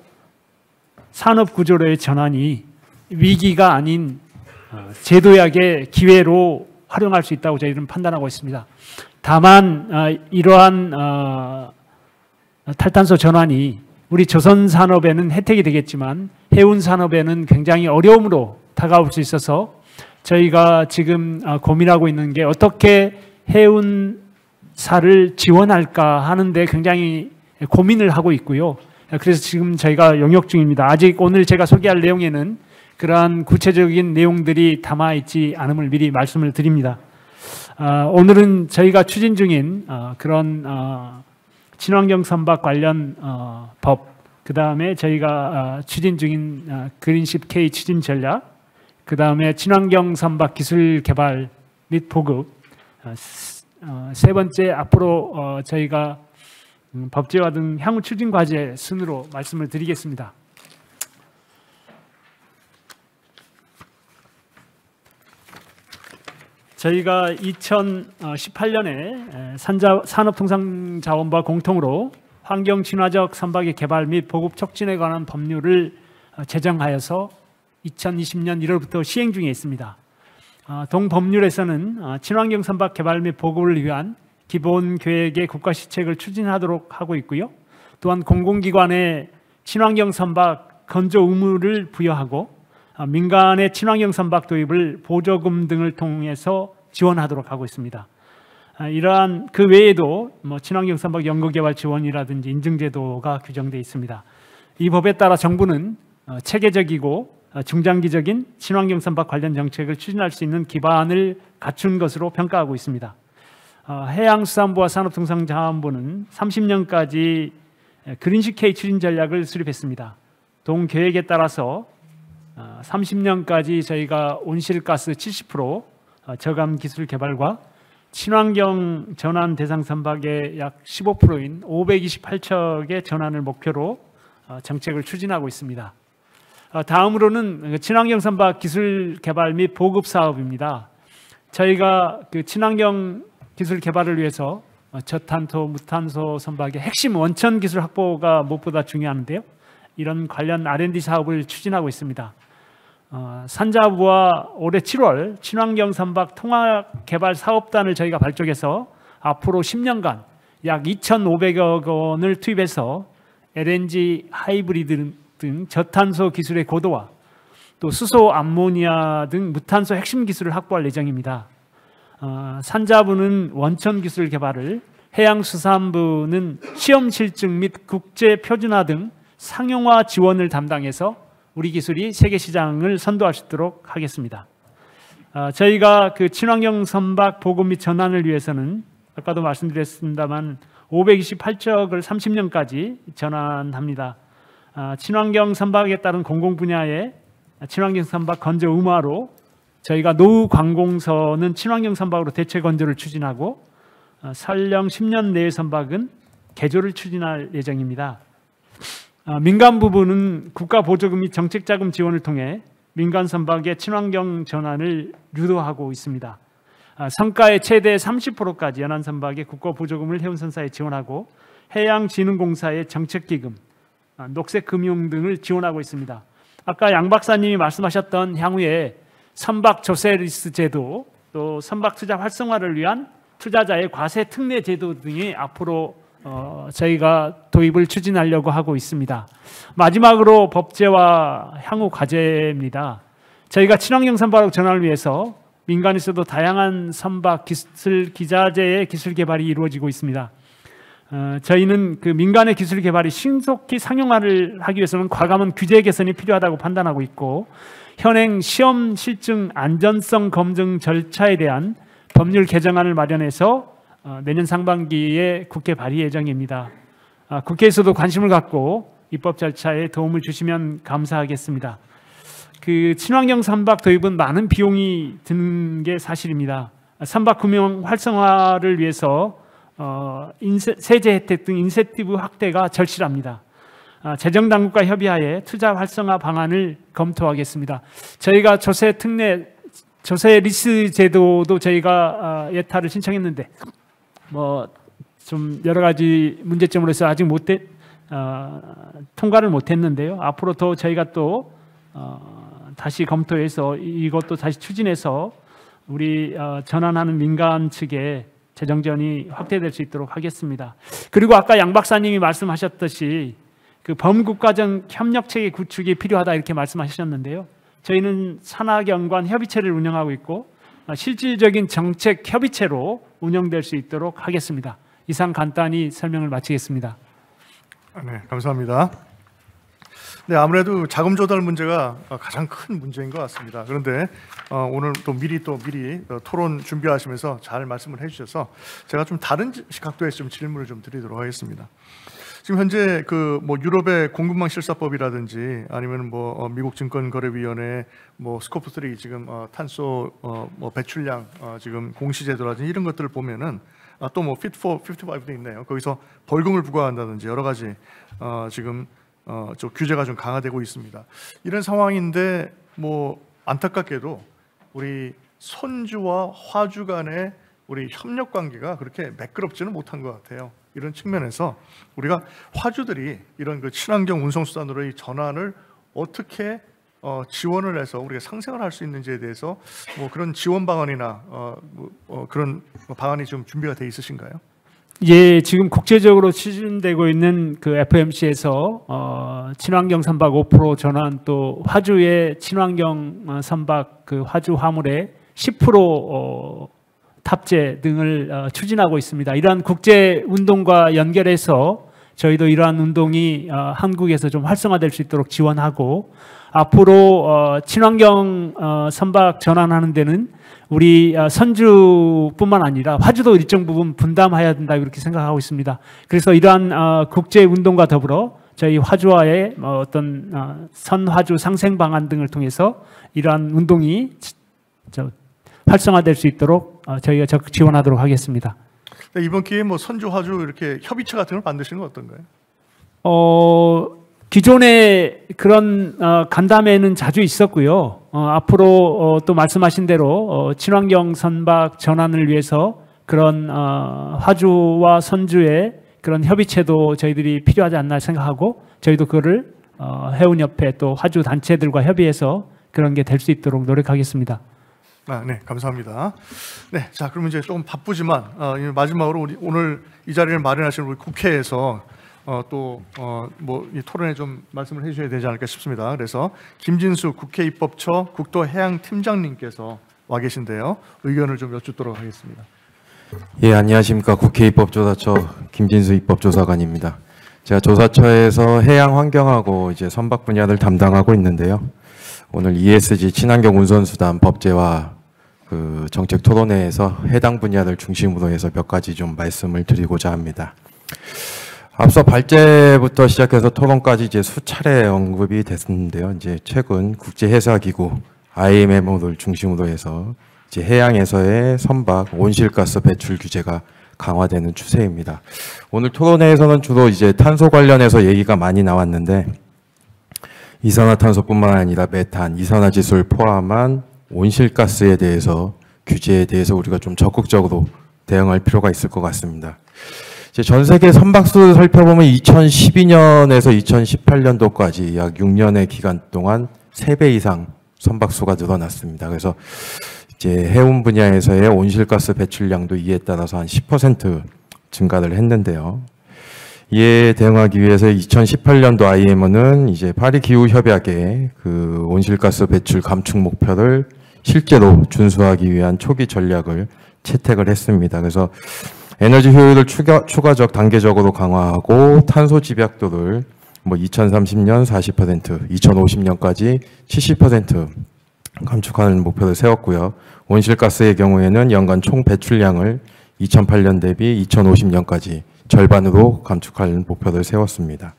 산업 구조로의 전환이 위기가 아닌 제도약의 기회로 활용할 수 있다고 저희는 판단하고 있습니다. 다만 이러한 탈탄소 전환이 우리 조선 산업에는 혜택이 되겠지만 해운 산업에는 굉장히 어려움으로 다가올 수 있어서 저희가 지금 고민하고 있는 게 어떻게 해운사를 지원할까 하는데 굉장히 고민을 하고 있고요. 그래서 지금 저희가 용역 중입니다. 아직 오늘 제가 소개할 내용에는 그러한 구체적인 내용들이 담아있지 않음을 미리 말씀을 드립니다. 오늘은 저희가 추진 중인 그런 친환경 선박 관련 법, 그 다음에 저희가 추진 중인 그린십 K 추진 전략, 그 다음에 친환경 선박 기술 개발 및 보급, 세 번째 앞으로 저희가 법제화 등 향후 추진 과제 순으로 말씀을 드리겠습니다. 저희가 2018년에 산업통상자원부와 공통으로 환경 친화적 선박의 개발 및 보급 촉진에 관한 법률을 제정하여서 2020년 1월부터 시행 중에 있습니다. 동 법률에서는 친환경 선박 개발 및 보급을 위한 기본 계획의 국가 시책을 추진하도록 하고 있고요. 또한 공공기관에 친환경 선박 건조 의무를 부여하고 민간의 친환경 선박 도입을 보조금 등을 통해서 지원하도록 하고 있습니다. 이러한 그 외에도 친환경 선박 연구개발 지원이라든지 인증제도가 규정되어 있습니다. 이 법에 따라 정부는 체계적이고 중장기적인 친환경 선박 관련 정책을 추진할 수 있는 기반을 갖춘 것으로 평가하고 있습니다. 해양수산부와 산업통상자원부는 30년까지 그린시케이 추진 전략을 수립했습니다. 동계획에 따라서 30년까지 저희가 온실가스 70% 저감 기술 개발과 친환경 전환 대상 선박의 약 15%인 528척의 전환을 목표로 정책을 추진하고 있습니다. 다음으로는 친환경 선박 기술 개발 및 보급 사업입니다. 저희가 그 친환경 기술 개발을 위해서 저탄소, 무탄소 선박의 핵심 원천 기술 확보가 무엇보다 중요한데요. 이런 관련 R&D 사업을 추진하고 있습니다. 산자부와 올해 7월 친환경 선박 통합 개발 사업단을 저희가 발족해서 앞으로 10년간 약 2,500억 원을 투입해서 LNG 하이브리드 등 저탄소 기술의 고도화, 또 수소 암모니아 등 무탄소 핵심 기술을 확보할 예정입니다. 산자부는 원천 기술 개발을, 해양수산부는 시험 실증 및 국제 표준화 등 상용화 지원을 담당해서 우리 기술이 세계 시장을 선도할 수 있도록 하겠습니다. 저희가 그 친환경 선박 보급 및 전환을 위해서는 아까도 말씀드렸습니다만 528척을 30년까지 전환합니다. 친환경 선박에 따른 공공 분야의 친환경 선박 건조 의무화로 저희가 노후 관공서는 친환경 선박으로 대체 건조를 추진하고 설령 10년 내의 선박은 개조를 추진할 예정입니다. 민간 부분은 국가 보조금 및 정책자금 지원을 통해 민간 선박의 친환경 전환을 유도하고 있습니다. 성가의 최대 30%까지 연안 선박의 국가 보조금을 해운선사에 지원하고 해양진흥공사의 정책기금, 녹색금융 등을 지원하고 있습니다. 아까 양 박사님이 말씀하셨던 향후에 선박 조세리스 제도, 또 선박 투자 활성화를 위한 투자자의 과세 특례 제도 등이 앞으로 저희가 도입을 추진하려고 하고 있습니다. 마지막으로 법제와 향후 과제입니다. 저희가 친환경 선박으로 전환을 위해서 민간에서도 다양한 선박 기술 기자재의 기술 개발이 이루어지고 있습니다. 저희는 그 민간의 기술 개발이 신속히 상용화를 하기 위해서는 과감한 규제 개선이 필요하다고 판단하고 있고, 현행 시험 실증 안전성 검증 절차에 대한 법률 개정안을 마련해서 내년 상반기에 국회 발의 예정입니다. 국회에서도 관심을 갖고 입법 절차에 도움을 주시면 감사하겠습니다. 그 친환경 선박 도입은 많은 비용이 드는 게 사실입니다. 선박 금융 활성화를 위해서 세제 혜택 등 인센티브 확대가 절실합니다. 재정 당국과 협의하에 투자 활성화 방안을 검토하겠습니다. 저희가 조세 특례, 조세 리스 제도도 저희가 예타를 신청했는데 좀 여러 가지 문제점으로 해서 아직 통과를 못했는데요. 앞으로 더 저희가 또 다시 검토해서 이것도 다시 추진해서 우리 전환하는 민간 측에 재정 지원이 확대될 수 있도록 하겠습니다. 그리고 아까 양 박사님이 말씀하셨듯이 그 범국가적 협력 체계 구축이 필요하다 이렇게 말씀하셨는데요. 저희는 산하경관 협의체를 운영하고 있고 실질적인 정책 협의체로 운영될 수 있도록 하겠습니다. 이상 간단히 설명을 마치겠습니다. 네, 감사합니다. 네, 아무래도 자금 조달 문제가 가장 큰 문제인 것 같습니다. 그런데 오늘 또 미리 토론 준비하시면서 잘 말씀을 해주셔서 제가 좀 다른 각도에서 좀 질문을 좀 드리도록 하겠습니다. 지금 현재 그 유럽의 공급망 실사법이라든지 아니면 미국 증권거래위원회 스코프 3 지금 탄소 배출량 지금 공시제도라든지 이런 것들을 보면은 또 Fit for 55도 있네요. 거기서 벌금을 부과한다든지 여러 가지 지금 저 규제가 좀 강화되고 있습니다. 이런 상황인데 안타깝게도 우리 선주와 화주 간의 우리 협력 관계가 그렇게 매끄럽지는 못한 것 같아요. 이런 측면에서 우리가 화주들이 이런 그 친환경 운송수단으로의 전환을 어떻게 지원을 해서 우리가 상생을 할 수 있는지에 대해서 그런 지원 방안이나 그런 방안이 좀 준비가 돼 있으신가요? 예, 지금 국제적으로 추진되고 있는 그 FMC에서 친환경 선박 5% 전환, 또 화주의 친환경 선박 그 화주 화물의 10% 탑재 등을 추진하고 있습니다. 이러한 국제 운동과 연결해서 저희도 이러한 운동이 한국에서 좀 활성화될 수 있도록 지원하고, 앞으로 친환경 선박 전환하는 데는 우리 선주뿐만 아니라 화주도 일정 부분 분담해야 된다, 이렇게 생각하고 있습니다. 그래서 이러한 국제 운동과 더불어 저희 화주와의 어떤 선화주 상생 방안 등을 통해서 이러한 운동이 활성화될 수 있도록 저희가 적극 지원하도록 하겠습니다. 이번 기회에 뭐 선주 화주 이렇게 협의체 같은 걸 만드시는 건 어떤가요? 기존에 그런 간담회는 자주 있었고요. 앞으로 또 말씀하신 대로 친환경 선박 전환을 위해서 그런 화주와 선주의 그런 협의체도 저희들이 필요하지 않나 생각하고, 저희도 그거를 해운협회 또 화주 단체들과 협의해서 그런 게 될 수 있도록 노력하겠습니다. 네, 감사합니다. 네, 자, 그러면 이제 조금 바쁘지만 마지막으로 우리 오늘 이 자리를 마련하신 우리 국회에서 뭐 이 토론에 좀 말씀을 해주셔야 되지 않을까 싶습니다. 그래서 김진수 국회 입법처 국토해양팀장님께서 와 계신데요. 의견을 좀 여쭙도록 하겠습니다. 예, 안녕하십니까. 국회 입법조사처 김진수 입법조사관입니다. 제가 조사처에서 해양 환경하고 이제 선박 분야를 담당하고 있는데요. 오늘 ESG 친환경 운선수단 법제화 그 정책 토론회에서 해당 분야를 중심으로 해서 몇 가지 좀 말씀을 드리고자 합니다. 앞서 발제부터 시작해서 토론까지 이제 수차례 언급이 됐는데요. 이제 최근 국제해사기구 IMO를 중심으로 해서 이제 해양에서의 선박 온실가스 배출 규제가 강화되는 추세입니다. 오늘 토론회에서는 주로 이제 탄소 관련해서 얘기가 많이 나왔는데, 이산화탄소뿐만 아니라 메탄, 이산화지수를 포함한 온실가스에 대해서 규제에 대해서 우리가 좀 적극적으로 대응할 필요가 있을 것 같습니다. 이제 전 세계 선박수를 살펴보면 2012년에서 2018년도까지 약 6년의 기간 동안 3배 이상 선박수가 늘어났습니다. 그래서 이제 해운 분야에서의 온실가스 배출량도 이에 따라서 한 10% 증가를 했는데요. 이에 대응하기 위해서 2018년도 IMO는 이제 파리 기후 협약의 그 온실가스 배출 감축 목표를 실제로 준수하기 위한 초기 전략을 채택을 했습니다. 그래서 에너지 효율을 추가적 단계적으로 강화하고 탄소 집약도를 뭐 2030년 40%, 2050년까지 70% 감축하는 목표를 세웠고요. 온실가스의 경우에는 연간 총 배출량을 2008년 대비 2050년까지 절반으로 감축할 목표를 세웠습니다.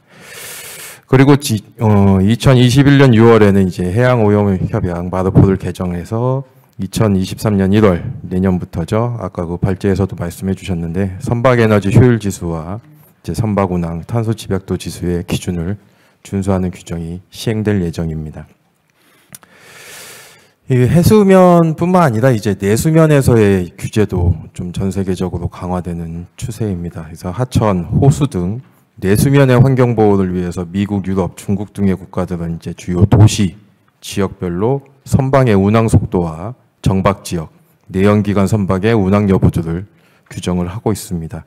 그리고 2021년 6월에는 이제 해양오염협약 마르포를 개정해서 2023년 1월 내년부터죠. 아까 그 발제에서도 말씀해 주셨는데 선박에너지 효율 지수와 이제 선박운항 탄소 집약도 지수의 기준을 준수하는 규정이 시행될 예정입니다. 이 해수면뿐만 아니라 이제 내수면에서의 규제도 좀 전 세계적으로 강화되는 추세입니다. 그래서 하천, 호수 등 내수면의 환경 보호를 위해서 미국, 유럽, 중국 등의 국가들은 이제 주요 도시, 지역별로 선박의 운항 속도와 정박 지역, 내연기관 선박의 운항 여부들을 규정을 하고 있습니다.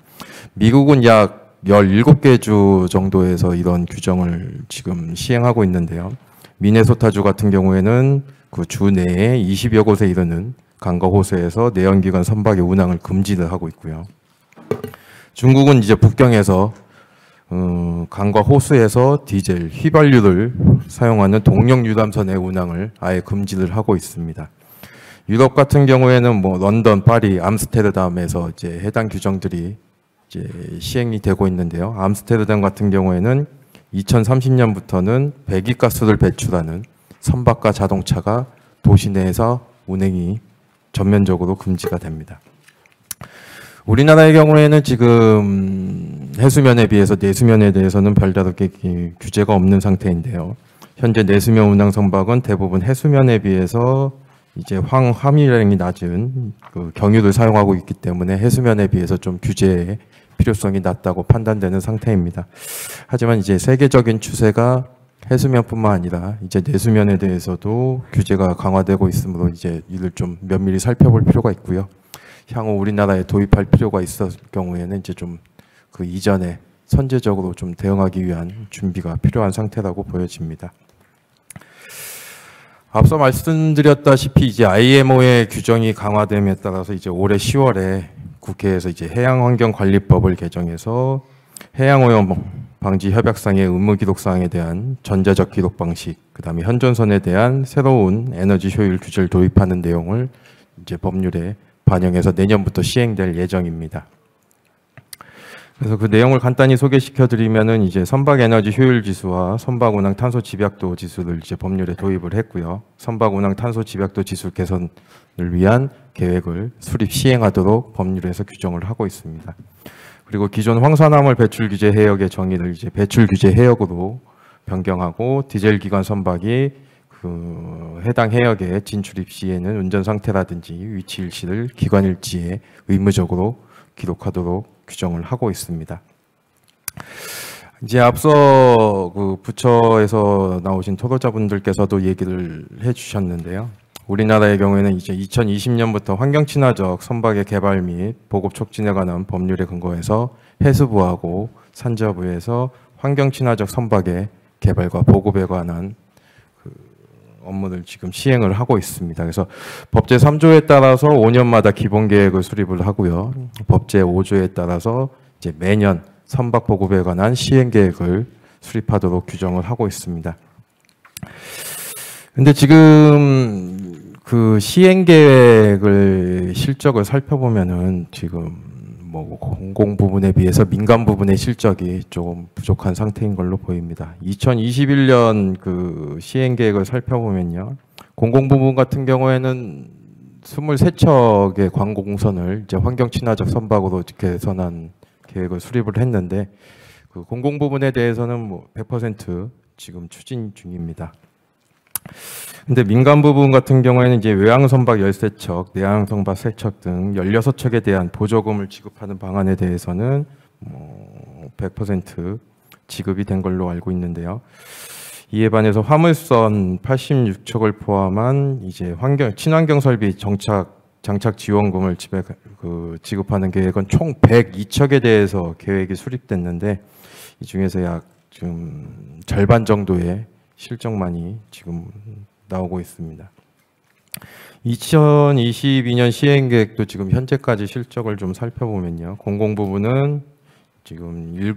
미국은 약 17개 주 정도에서 이런 규정을 지금 시행하고 있는데요. 미네소타주 같은 경우에는 그 주 내에 20여 곳에 이르는 강과 호수에서 내연기관 선박의 운항을 금지를 하고 있고요. 중국은 이제 북경에서 강과 호수에서 디젤, 휘발유를 사용하는 동력 유람선의 운항을 아예 금지를 하고 있습니다. 유럽 같은 경우에는 뭐 런던, 파리, 암스테르담에서 이제 해당 규정들이 이제 시행이 되고 있는데요. 암스테르담 같은 경우에는 2030년부터는 배기가스를 배출하는 선박과 자동차가 도시 내에서 운행이 전면적으로 금지가 됩니다. 우리나라의 경우에는 지금 해수면에 비해서 내수면에 대해서는 별다르게 규제가 없는 상태인데요. 현재 내수면 운항 선박은 대부분 해수면에 비해서 이제 함유량이 낮은 그 경유를 사용하고 있기 때문에 해수면에 비해서 좀 규제의 필요성이 낮다고 판단되는 상태입니다. 하지만 이제 세계적인 추세가 해수면뿐만 아니라 이제 내수면에 대해서도 규제가 강화되고 있으므로 이제 이를 좀 면밀히 살펴볼 필요가 있고요. 향후 우리나라에 도입할 필요가 있을 경우에는 이제 좀 그 이전에 선제적으로 좀 대응하기 위한 준비가 필요한 상태라고 보여집니다. 앞서 말씀드렸다시피 이제 IMO의 규정이 강화됨에 따라서 이제 올해 10월에 국회에서 이제 해양환경관리법을 개정해서 해양오염 방지 협약상의 의무 기록사항에 대한 전자적 기록 방식, 그다음에 현존선에 대한 새로운 에너지 효율 규제를 도입하는 내용을 이제 법률에 반영해서 내년부터 시행될 예정입니다. 그래서 그 내용을 간단히 소개시켜 드리면은 이제 선박 에너지 효율 지수와 선박 운항 탄소 집약도 지수를 이제 법률에 도입을 했고요. 선박 운항 탄소 집약도 지수 개선을 위한 계획을 수립 시행하도록 법률에서 규정을 하고 있습니다. 그리고 기존 황산화물 배출 규제 해역의 정의를 이제 배출 규제 해역으로 변경하고 디젤 기관 선박이 그 해당 해역에 진출입 시에는 운전 상태라든지 위치 일시를 기관 일지에 의무적으로 기록하도록 규정을 하고 있습니다. 이제 앞서 그 부처에서 나오신 토론자분들께서도 얘기를 해주셨는데요. 우리나라의 경우에는 이제 2020년부터 환경 친화적 선박의 개발 및 보급 촉진에 관한 법률에 근거해서 해수부하고 산자부에서 환경 친화적 선박의 개발과 보급에 관한 그 업무를 지금 시행을 하고 있습니다. 그래서 법제 3조에 따라서 5년마다 기본 계획을 수립을 하고요. 법제 5조에 따라서 이제 매년 선박 보급에 관한 시행 계획을 수립하도록 규정을 하고 있습니다. 근데 지금 그 시행 계획을 실적을 살펴보면은 지금 뭐 공공 부분에 비해서 민간 부분의 실적이 조금 부족한 상태인 걸로 보입니다. 2021년 그 시행 계획을 살펴보면요. 공공 부분 같은 경우에는 23척의 광고 공선을 이제 환경 친화적 선박으로 개선한 계획을 수립을 했는데 그 공공 부분에 대해서는 뭐 100% 지금 추진 중입니다. 근데 민간 부분 같은 경우에는 이제 외항 선박 13척, 내항 선박 3척 등 16척에 대한 보조금을 지급하는 방안에 대해서는 100% 지급이 된 걸로 알고 있는데요. 이에 반해서 화물선 86척을 포함한 이제 친환경 설비 장착 지원금을 지급하는 계획은 총 102척에 대해서 계획이 수립됐는데 이 중에서 약 지금 절반 정도의 실적만이 지금 나오고 있습니다. 2022년 시행계획도 지금 현재까지 실적을 좀 살펴보면요. 공공 부분은 지금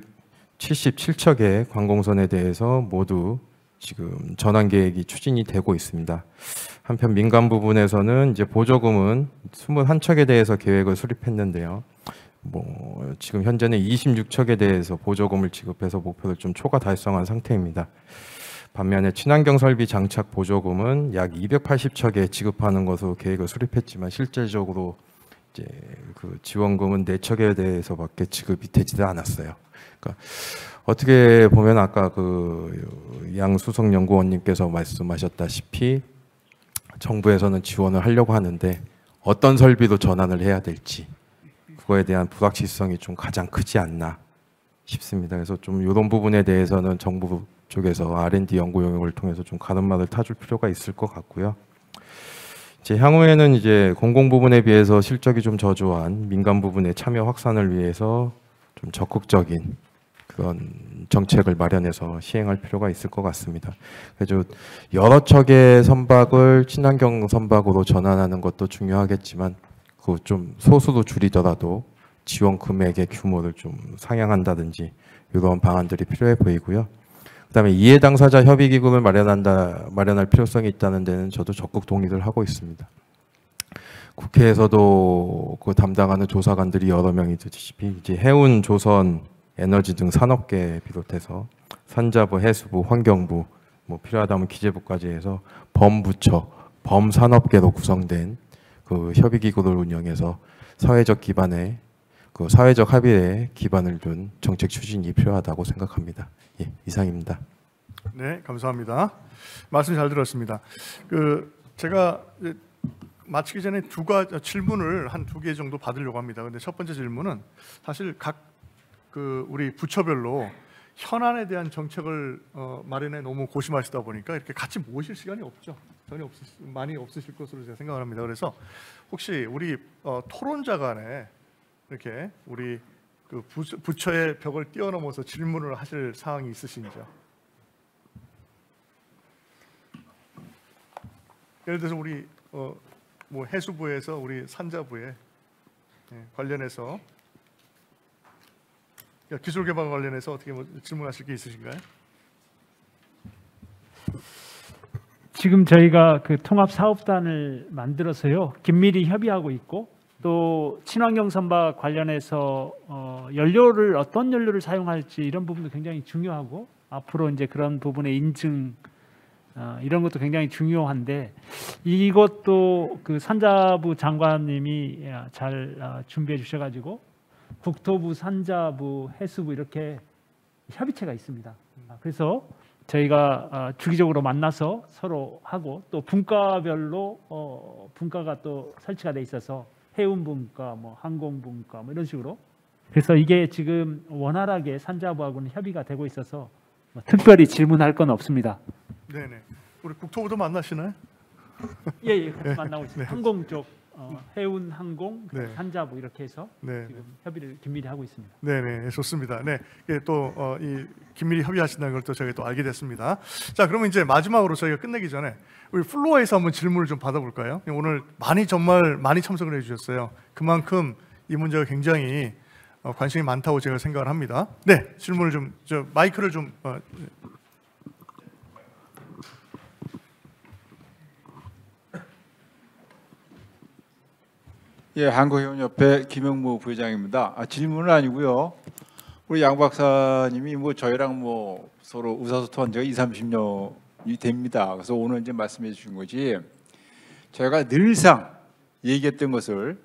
77척의 관공선에 대해서 모두 지금 전환 계획이 추진이 되고 있습니다. 한편 민간 부분에서는 이제 보조금은 21척에 대해서 계획을 수립했는데요. 뭐 지금 현재는 26척에 대해서 보조금을 지급해서 목표를 좀 초과 달성한 상태입니다. 반면에 친환경 설비 장착 보조금은 약 280척에 지급하는 것으로 계획을 수립했지만 실제적으로 이제 그 지원금은 4척에 대해서밖에 지급이 되지도 않았어요. 그러니까 어떻게 보면 아까 그 양수석 연구원님께서 말씀하셨다시피 정부에서는 지원을 하려고 하는데 어떤 설비로 전환을 해야 될지 그거에 대한 불확실성이 좀 가장 크지 않나 싶습니다. 그래서 좀 이런 부분에 대해서는 정부 쪽에서 R&D 연구 영역을 통해서 좀 가름막을 타줄 필요가 있을 것 같고요. 이제 향후에는 이제 공공 부분에 비해서 실적이 좀 저조한 민간 부분의 참여 확산을 위해서 좀 적극적인 그런 정책을 마련해서 시행할 필요가 있을 것 같습니다. 그래서 여러 척의 선박을 친환경 선박으로 전환하는 것도 중요하겠지만 그 좀 소수로 줄이더라도 지원 금액의 규모를 좀 상향한다든지 이런 방안들이 필요해 보이고요. 그다음에 이해 당사자 협의 기구를 마련할 필요성이 있다는 데는 저도 적극 동의를 하고 있습니다. 국회에서도 그 담당하는 조사관들이 여러 명이 있듯이 이제 해운, 조선, 에너지 등 산업계 비롯해서 산자부, 해수부, 환경부, 뭐 필요하다면 기재부까지 해서 범부처, 범산업계로 구성된 그 협의 기구를 운영해서 사회적 기반의 그 사회적 합의에 기반을 둔 정책 추진이 필요하다고 생각합니다. 예, 이상입니다. 네, 감사합니다. 말씀 잘 들었습니다. 제가 마치기 전에 질문을 한 2개 정도 받으려고 합니다. 근데 첫 번째 질문은 사실 각 우리 부처별로 현안에 대한 정책을 마련에 너무 고심하시다 보니까 이렇게 같이 모실 시간이 없죠. 전혀 많이 없으실 것으로 제가 생각을 합니다. 그래서 혹시 우리 토론자 간에 이렇게 우리 그 부처의 벽을 뛰어넘어서 질문을 하실 사항이 있으신지요? 예를 들어서 우리 뭐 해수부에서 우리 산자부에 관련해서 기술 개발 관련해서 어떻게 뭐 질문하실 게 있으신가요? 지금 저희가 그 통합 사업단을 만들어서요 긴밀히 협의하고 있고 또 친환경 선박 관련해서 연료를 어떤 연료를 사용할지 이런 부분도 굉장히 중요하고 앞으로 이제 그런 부분의 인증 이런 것도 굉장히 중요한데 이것도 그 산자부 장관님이 잘 준비해 주셔가지고 국토부, 산자부, 해수부 이렇게 협의체가 있습니다. 그래서 저희가 주기적으로 만나서 서로 하고 또 분과별로 분과가 또 설치가 돼 있어서 해운 분과, 뭐 항공 분과, 뭐 이런 식으로. 그래서 이게 지금 원활하게 산자부하고는 협의가 되고 있어서 뭐 특별히 질문할 건 없습니다. 네네. 우리 국토부도 만나시나요? 예, 같이 네. 만나고 있습니다. 네. 항공 쪽, 해운, 항공, 네. 산자부 이렇게 해서 네. 지금 협의를 긴밀히 하고 있습니다. 네네, 좋습니다. 네, 또 이 긴밀히 협의하신다는 걸 또 저희가 또 알게 됐습니다. 자, 그러면 이제 마지막으로 저희가 끝내기 전에 우리 플로어에서 한번 질문을 좀 받아볼까요? 오늘 정말 많이 참석을 해주셨어요. 그만큼 이 문제가 굉장히 관심이 많다고 제가 생각을 합니다. 네, 질문을 좀 마이크를 좀 예, 한국해운협회 김영무 부회장입니다. 질문은 아니고요. 우리 양 박사님이 뭐 저희랑 뭐 서로 의사소통한 지가 20-30년이 됩니다. 그래서 오늘 이제 말씀해 주신 거지. 저희가 늘상 얘기했던 것을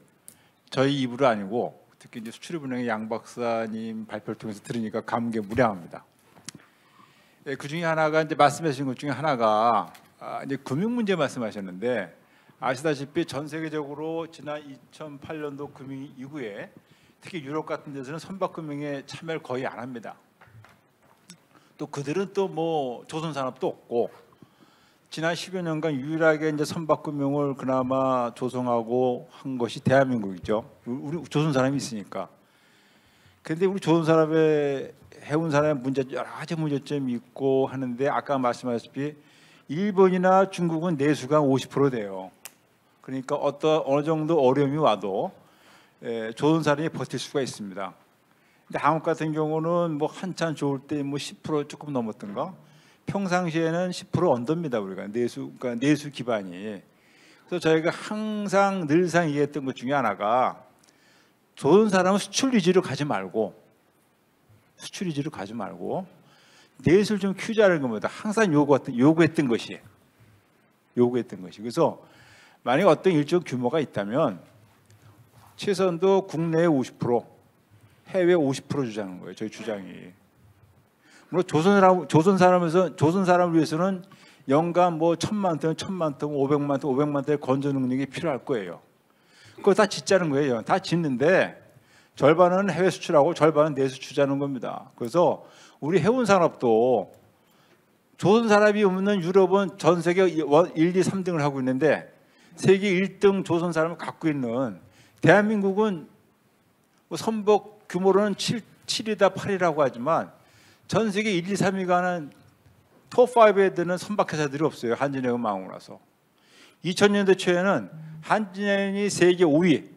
저희 입으로 아니고 특히 이제 수출입은행의 양 박사님 발표를 통해서 들으니까 감개무량합니다. 예, 그 중에 하나가 이제 말씀하신 것 중에 하나가 이제 금융 문제 말씀하셨는데. 아시다시피 전 세계적으로 지난 2008년도 금융 이후에 특히 유럽 같은 데서는 선박금융에 참여를 거의 안 합니다. 또 그들은 또 뭐 조선산업도 없고 지난 10여 년간 유일하게 이제 선박금융을 그나마 조성하고 한 것이 대한민국이죠. 우리 조선산업이 있으니까. 그런데 우리 조선산업의 해운산업의 문제 여러 가지 문제점이 있고 하는데 아까 말씀하셨다시피 일본이나 중국은 내수가 50% 돼요. 그러니까 어느 정도 어려움이 와도 조선산업이 버틸 수가 있습니다. 근데 한국 같은 경우는 뭐 한참 좋을 때 뭐 10% 조금 넘었던가 평상시에는 10% 언더입니다. 우리가 그러니까 내수 기반이. 그래서 저희가 항상 늘상 얘기했던 것 중에 하나가 조선산업은 수출 위주로 가지 말고 내수를 좀 키우자는 겁니다. 항상 요구했던 것이. 그래서 만약 어떤 일정 규모가 있다면 최소한도 국내에 50%, 해외 50% 주자는 거예요. 저희 주장이. 물론 조선산업을 위해서는 연간 뭐 1,000만 톤, 500만 톤의 건조 능력이 필요할 거예요. 그거 다 짓자는 거예요. 다 짓는데 절반은 해외 수출하고 절반은 내수 주자는 겁니다. 그래서 우리 해운 산업도 조선 산업이 없는 유럽은 전 세계 1, 2, 3등을 하고 있는데 세계 1등 조선 산업을 갖고 있는 대한민국은 선박 규모로는 7이다 8이라고 하지만 전 세계 1, 2, 3위가 하는 톱5에 드는 선박회사들이 없어요. 한진해운 망하고 나서. 2000년대 초에는 한진해운이 세계 5위,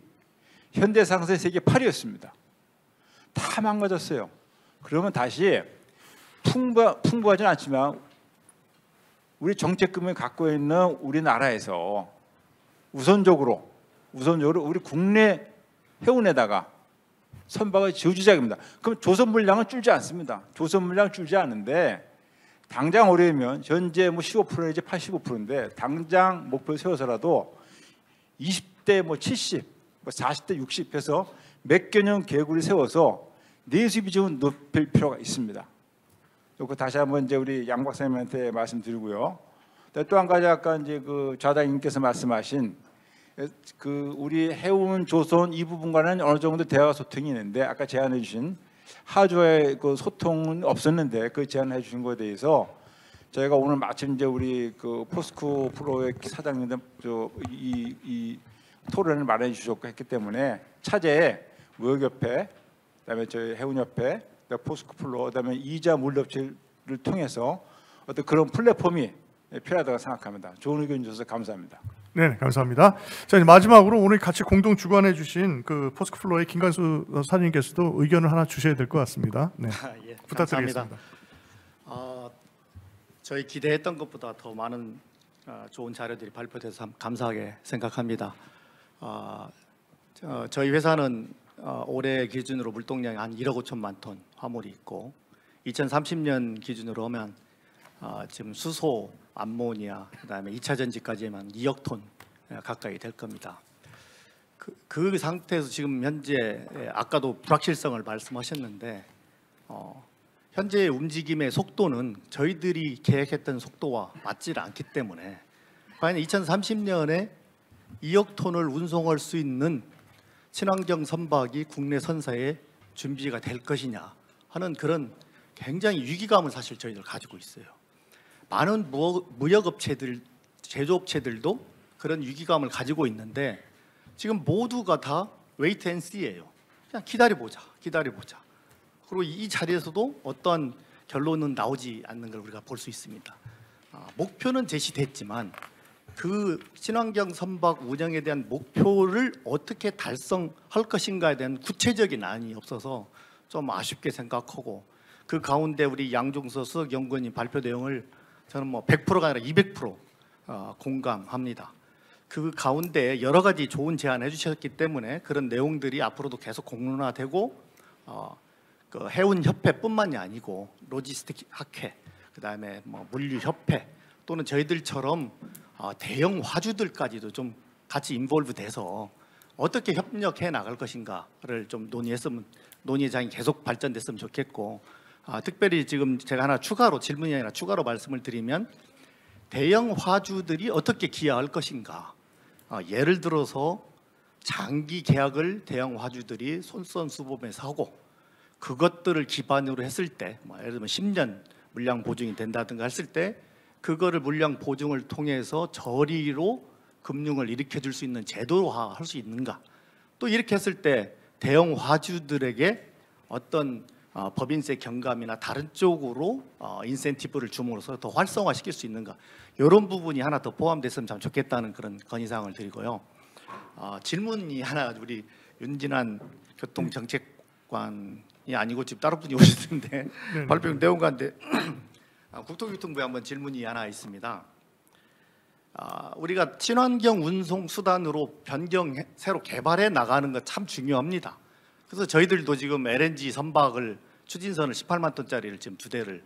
현대상선이 세계 8위였습니다. 다 망가졌어요. 그러면 다시 풍부하지는 않지만 우리 정책금을 갖고 있는 우리나라에서 우선적으로 우리 국내 해운에다가 선박을 지어주자입니다. 그럼 조선 물량은 줄지 않습니다. 조선 물량 줄지 않는데 당장 어려우면 현재 뭐 15% 내지 85%인데 당장 목표를 세워서라도 20대 뭐 70, 뭐 40대 60 해서 몇 개년 계획을 세워서 내수 비중을 높일 필요가 있습니다. 그 다시 한번 이제 우리 양 박사님한테 말씀드리고요. 또 한 가지 아까 이제 그 좌장님께서 말씀하신 그 우리 해운 조선 이 부분과는 어느 정도 대화 소통이 있는데 아까 제안해 주신 하주와의 그 소통은 없었는데 그 제안해 주신 것에 대해서 저희가 오늘 마침 이제 우리 그 포스코 프로의 사장님들 이 토론을 마련해 주셨고 했기 때문에 차제에 무역협회, 그다음에 저희 해운협회, 포스코 프로, 그다음에 이자 물류업체를 통해서 어떤 그런 플랫폼이 필요하다고 생각합니다. 좋은 의견 주셔서 감사합니다. 네, 감사합니다. 자, 이제 마지막으로 오늘 같이 공동 주관해 주신 그 포스코플로의 김관수 사장님께서도 의견을 하나 주셔야 될 것 같습니다. 네, 예, 부탁드리겠습니다. 저희 기대했던 것보다 더 많은 좋은 자료들이 발표돼서 참 감사하게 생각합니다. 저희 회사는 올해 기준으로 물동량이 한 1억 5천만 톤 화물이 있고 2030년 기준으로 하면 지금 수소, 암모니아, 그다음에 2차 전지까지만 2억 톤 가까이 될 겁니다. 그 상태에서 지금 현재 아까도 불확실성을 말씀하셨는데 현재의 움직임의 속도는 저희들이 계획했던 속도와 맞지 않기 때문에 과연 2030년에 2억 톤을 운송할 수 있는 친환경 선박이 국내 선사에 준비가 될 것이냐 하는 그런 굉장히 위기감을 사실 저희들 가지고 있어요. 많은 무역업체들, 제조업체들도 그런 위기감을 가지고 있는데 지금 모두가 다 웨이트 앤 씨예요. 그냥 기다려보자. 그리고 이 자리에서도 어떠한 결론은 나오지 않는 걸 우리가 볼 수 있습니다. 목표는 제시됐지만 그 친환경 선박 운영에 대한 목표를 어떻게 달성할 것인가에 대한 구체적인 안이 없어서 좀 아쉽게 생각하고 그 가운데 우리 양종서 수석연구원님 발표 내용을 저는 뭐 100%가 아니라 200% 공감합니다. 그 가운데 여러 가지 좋은 제안을 해주셨기 때문에 그런 내용들이 앞으로도 계속 공론화되고 그 해운협회뿐만이 아니고 로지스틱 학회, 그다음에 뭐 물류협회 또는 저희들처럼 대형 화주들까지도 좀 같이 인볼브 돼서 어떻게 협력해 나갈 것인가를 좀 논의의 장이 계속 발전됐으면 좋겠고 특별히 지금 제가 하나 추가로 질문이 아니라 추가로 말씀을 드리면 대형 화주들이 어떻게 기여할 것인가. 예를 들어서 장기 계약을 대형 화주들이 솔선수범해서 하고 그것들을 기반으로 했을 때 예를 들면 10년 물량 보증이 된다든가 했을 때 그거를 물량 보증을 통해서 저리로 금융을 일으켜줄 수 있는 제도화할 수 있는가. 또 이렇게 했을 때 대형 화주들에게 어떤 법인세 경감이나 다른 쪽으로 인센티브를 줌으로써 더 활성화시킬 수 있는가. 이런 부분이 하나 더 포함됐으면 참 좋겠다는 그런 건의사항을 드리고요. 질문이 하나 우리 윤진환 교통정책관이 아니고 지금 다른 분이 오셨는데 발표 내용관인데 국토교통부에 한번 질문이 하나 있습니다. 우리가 친환경 운송 수단으로 새로 개발해 나가는 것 참 중요합니다. 그래서 저희들도 지금 LNG 선박을 추진선을 18만 톤짜리를 지금 2대를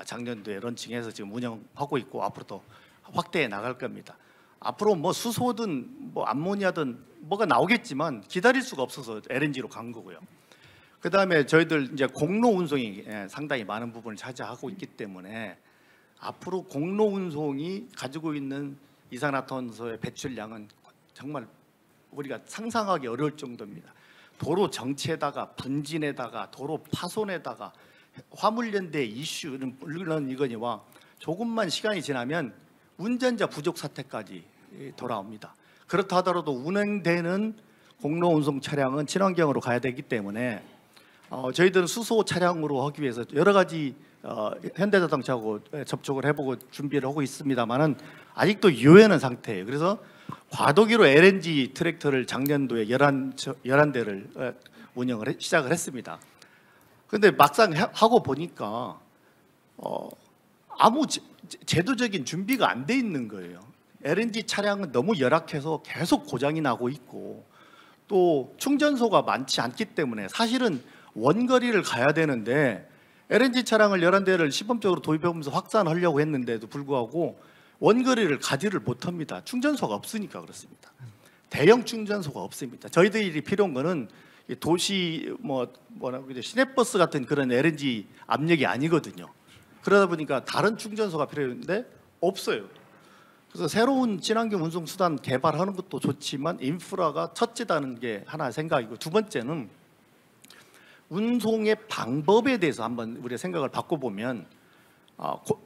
작년도에 런칭해서 지금 운영하고 있고 앞으로 더 확대해 나갈 겁니다. 앞으로 뭐 수소든 뭐 암모니아든 뭐가 나오겠지만 기다릴 수가 없어서 LNG로 간 거고요. 그다음에 저희들 이제 공로 운송이 상당히 많은 부분을 차지하고 있기 때문에 앞으로 공로 운송이 가지고 있는 이산화탄소의 배출량은 정말 우리가 상상하기 어려울 정도입니다. 도로 정체에다가 분진에다가 도로 파손에다가 화물연대 이슈는 물론 이거니와 조금만 시간이 지나면 운전자 부족 사태까지 돌아옵니다. 그렇다 하더라도 운행되는 공로 운송 차량은 친환경으로 가야 되기 때문에 저희들은 수소 차량으로 하기 위해서 여러 가지 현대자동차하고 접촉을 해보고 준비를 하고 있습니다만은 아직도 유예는 상태예요. 그래서 과도기로 LNG 트랙터를 작년도에 11대를 운영을 시작을 했습니다. 그런데 막상 하고 보니까 아무 제도적인 준비가 안 돼 있는 거예요. LNG 차량은 너무 열악해서 계속 고장이 나고 있고 또 충전소가 많지 않기 때문에 사실은 원거리를 가야 되는데 LNG 차량을 11대를 시범적으로 도입하면서 확산하려고 했는데도 불구하고 원거리를 가지를 못합니다. 충전소가 없으니까 그렇습니다. 대형 충전소가 없습니다. 저희들이 필요한 거는 도시 시내버스 같은 그런 LNG 압력이 아니거든요. 그러다 보니까 다른 충전소가 필요한데 없어요. 그래서 새로운 친환경 운송 수단 개발하는 것도 좋지만 인프라가 첫째다는 게 하나 생각이고 두 번째는 운송의 방법에 대해서 한번 우리가 생각을 바꿔보면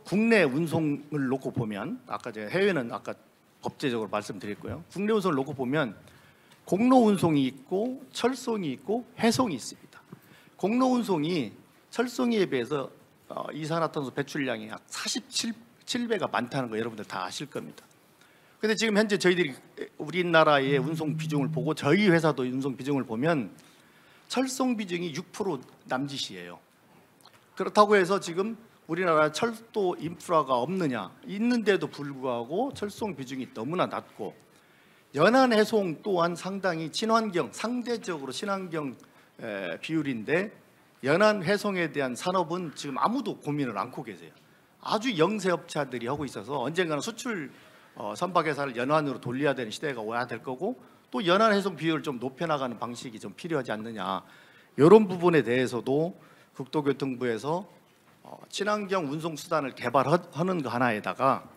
국내 운송을 놓고 보면 아까 제가 해외는 아까 법제적으로 말씀드렸고요. 국내 운송을 놓고 보면 공로 운송이 있고 철송이 있고 해송이 있습니다. 공로 운송이 철송에 비해서 이산화탄소 배출량이 약 47배가 많다는 거 여러분들 다 아실 겁니다. 근데 지금 현재 저희들이 우리나라의 운송 비중을 보고 저희 회사도 운송 비중을 보면 철송 비중이 6% 남짓이에요. 그렇다고 해서 지금 우리나라 철도 인프라가 없느냐? 있는데도 불구하고 철송 비중이 너무나 낮고 연안 해송 또한 상당히 친환경, 상대적으로 친환경 비율인데 연안 해송에 대한 산업은 지금 아무도 고민을 않고 계세요. 아주 영세업자들이 하고 있어서 언젠가는 수출 선박회사를 연안으로 돌려야 되는 시대가 와야 될 거고 또 연안 해송 비율을 좀 높여나가는 방식이 좀 필요하지 않느냐. 이런 부분에 대해서도 국토교통부에서 친환경 운송 수단을 개발하는 거 하나에다가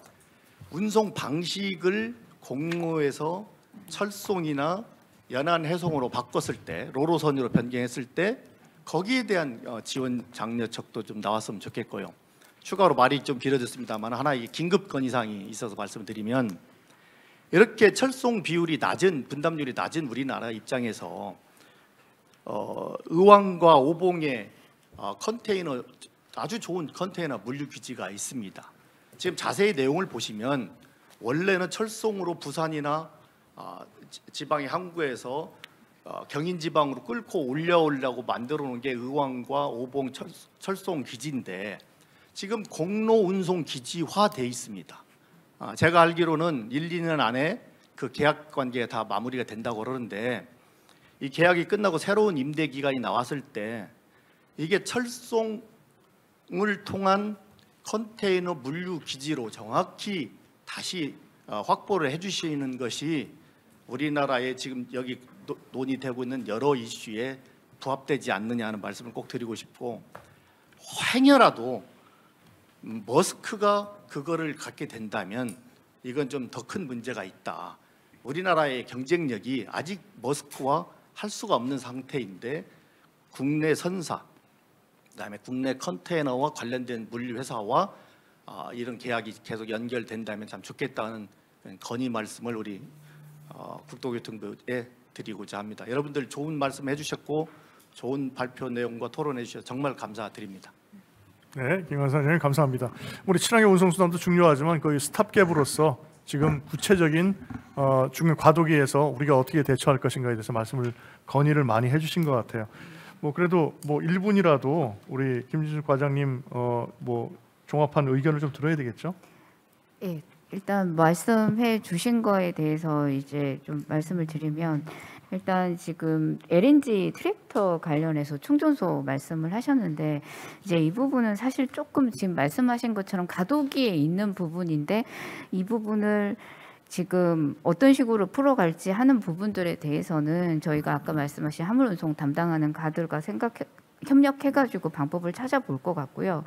운송 방식을 공로에서 철송이나 연안 해송으로 바꿨을 때 로로선으로 변경했을 때 거기에 대한 지원 장려책도 좀 나왔으면 좋겠고요. 추가로 말이 좀 길어졌습니다만 하나의 긴급 건의사항이 있어서 말씀드리면 이렇게 철송 비율이 낮은 분담률이 낮은 우리나라 입장에서 의왕과 오봉에 컨테이너 아주 좋은 컨테이너 물류 기지가 있습니다. 지금 자세히 내용을 보시면 원래는 철송으로 부산이나 지방의 항구에서 경인 지방으로 끌고 올려오려고 만들어 놓은 게 의왕과 오봉 철송 기지인데 지금 공로 운송 기지화돼 있습니다. 제가 알기로는 1, 2년 안에 그 계약 관계가 다 마무리가 된다고 그러는데 이 계약이 끝나고 새로운 임대 기간이 나왔을 때 이게 철송을 통한 컨테이너 물류 기지로 정확히 다시 확보를 해주시는 것이 우리나라에 지금 여기 논의되고 있는 여러 이슈에 부합되지 않느냐 하는 말씀을 꼭 드리고 싶고 행여라도 머스크가 그거를 갖게 된다면 이건 좀 더 큰 문제가 있다. 우리나라의 경쟁력이 아직 머스크와 할 수가 없는 상태인데 국내 선사, 그다음에 국내 컨테이너와 관련된 물류 회사와 이런 계약이 계속 연결된다면 참 좋겠다는 건의 말씀을 우리 국토교통부에 드리고자 합니다. 여러분들 좋은 말씀 해주셨고 좋은 발표 내용과 토론해 주셔서 정말 감사드립니다. 네, 김관사 의원님 감사합니다. 우리 친환경 운송수단도 중요하지만 거의 스탑갭으로서 지금 구체적인 중요 과도기에서 우리가 어떻게 대처할 것인가에 대해서 말씀을 건의를 많이 해주신 것 같아요. 뭐 그래도 뭐 1분이라도 우리 김진숙 과장님 뭐 종합한 의견을 좀 들어야 되겠죠? 예, 일단 말씀해 주신 거에 대해서 이제 좀 말씀을 드리면 일단 지금 LNG 트랙터 관련해서 충전소 말씀을 하셨는데 이제 이 부분은 사실 조금 지금 말씀하신 것처럼 과도기에 있는 부분인데 이 부분을 지금 어떤 식으로 풀어갈지 하는 부분들에 대해서는 저희가 아까 말씀하신 화물운송 담당하는 가들과 협력해가지고 방법을 찾아볼 것 같고요.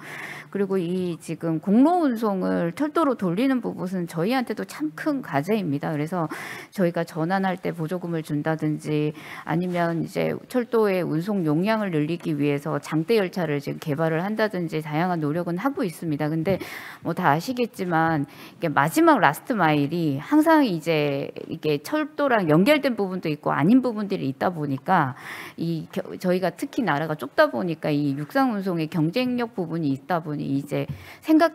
그리고 이 지금 공로운송을 철도로 돌리는 부분은 저희한테도 참 큰 과제입니다. 그래서 저희가 전환할 때 보조금을 준다든지 아니면 이제 철도의 운송 용량을 늘리기 위해서 장대 열차를 지금 개발을 한다든지 다양한 노력은 하고 있습니다. 근데 뭐 다 아시겠지만 이게 마지막 라스트 마일이 항상 이제 이게 철도랑 연결된 부분도 있고 아닌 부분들이 있다 보니까 저희가 특히 나라가 좁다 보니까 이 육상 운송의 경쟁력 부분이 있다 보니 이제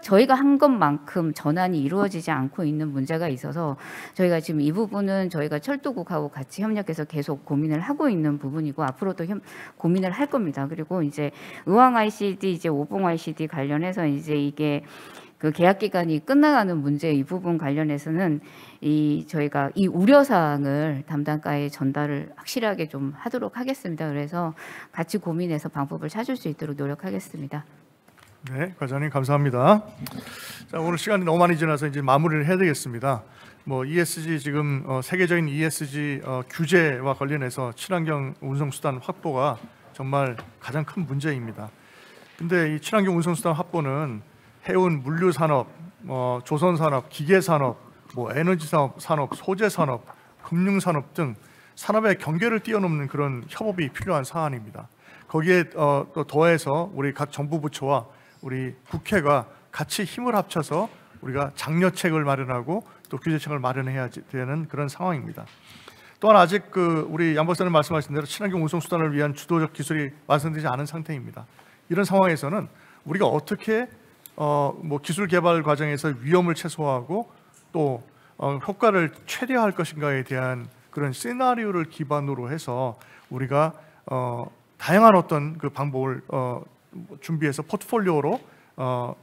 저희가 한 것만큼 전환이 이루어지지 않고 있는 문제가 있어서 저희가 지금 이 부분은 저희가 철도국하고 같이 협력해서 계속 고민을 하고 있는 부분이고 앞으로도 고민을 할 겁니다. 그리고 이제 의왕 ICD 이제 오봉 ICD 관련해서 이제 이게 그 계약 기간이 끝나가는 문제 이 부분 관련해서는 저희가 이 우려 사항을 담당과에 전달을 확실하게 좀 하도록 하겠습니다. 그래서 같이 고민해서 방법을 찾을 수 있도록 노력하겠습니다. 네, 과장님 감사합니다. 자, 오늘 시간이 너무 많이 지나서 이제 마무리를 해야 되겠습니다. 뭐 ESG 지금 세계적인 ESG 규제와 관련해서 친환경 운송수단 확보가 정말 가장 큰 문제입니다. 근데 이 친환경 운송수단 확보는 해운 물류산업, 조선산업, 기계산업, 뭐 에너지산업, 소재산업, 금융산업 등 산업의 경계를 뛰어넘는 그런 협업이 필요한 사안입니다. 거기에 또 더해서 우리 각 정부 부처와 우리 국회가 같이 힘을 합쳐서 우리가 장려책을 마련하고 또 규제책을 마련해야 되는 그런 상황입니다. 또한 아직 우리 양 박사님 말씀하신 대로 친환경 운송 수단을 위한 주도적 기술이 완성되지 않은 상태입니다. 이런 상황에서는 우리가 어떻게 뭐 기술 개발 과정에서 위험을 최소화하고 또 효과를 최대화할 것인가에 대한 그런 시나리오를 기반으로 해서 우리가 다양한 어떤 그 방법을 준비해서 포트폴리오로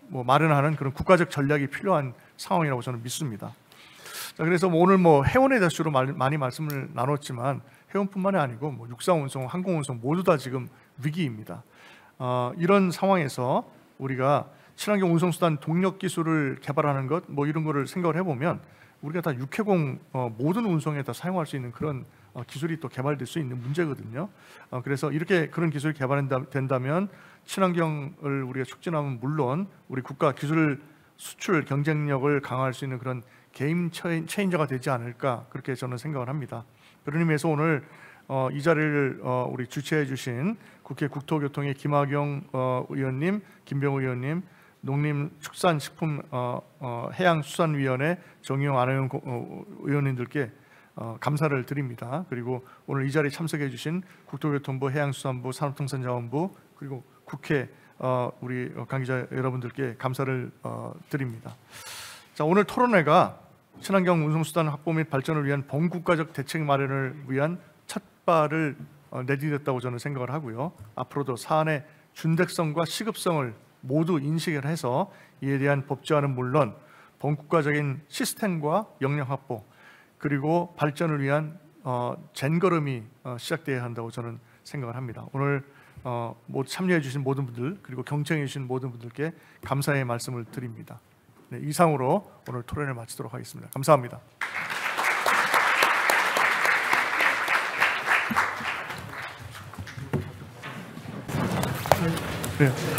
뭐 마련하는 그런 국가적 전략이 필요한 상황이라고 저는 믿습니다. 자, 그래서 뭐 오늘 뭐 해운에 대해서 주로 많이 말씀을 나눴지만 해운뿐만이 아니고 뭐 육상 운송, 항공 운송 모두 다 지금 위기입니다. 이런 상황에서 우리가 친환경 운송 수단 동력 기술을 개발하는 것 뭐 이런 거를 생각을 해보면 우리가 다 육해공 모든 운송에 다 사용할 수 있는 그런 기술이 또 개발될 수 있는 문제거든요. 그래서 이렇게 그런 기술이 개발된다면 친환경을 우리가 촉진하면 물론 우리 국가 기술 수출 경쟁력을 강화할 수 있는 그런 게임 체인저가 되지 않을까 그렇게 저는 생각을 합니다. 그런 의미에서 오늘 이 자리를 우리 주최해 주신 국회 국토교통의 김학용 의원님, 김병우 의원님, 농림축산식품 해양수산위원회 정의용 안혜영 의원님들께 감사를 드립니다. 그리고 오늘 이 자리에 참석해 주신 국토교통부, 해양수산부, 산업통상자원부 그리고 국회 우리 관계자 여러분들께 감사를 드립니다. 자, 오늘 토론회가 친환경 운송수단 확보 및 발전을 위한 범국가적 대책 마련을 위한 첫발을 내디뎠다고 저는 생각을 하고요. 앞으로도 사안의 준대성과 시급성을 모두 인식을 해서 이에 대한 법제화는 물론 범국가적인 시스템과 역량 확보 그리고 발전을 위한 젠걸음이 시작돼야 한다고 저는 생각을 합니다. 오늘 참여해 주신 모든 분들 그리고 경청해 주신 모든 분들께 감사의 말씀을 드립니다. 네, 이상으로 오늘 토론을 마치도록 하겠습니다. 감사합니다. 네.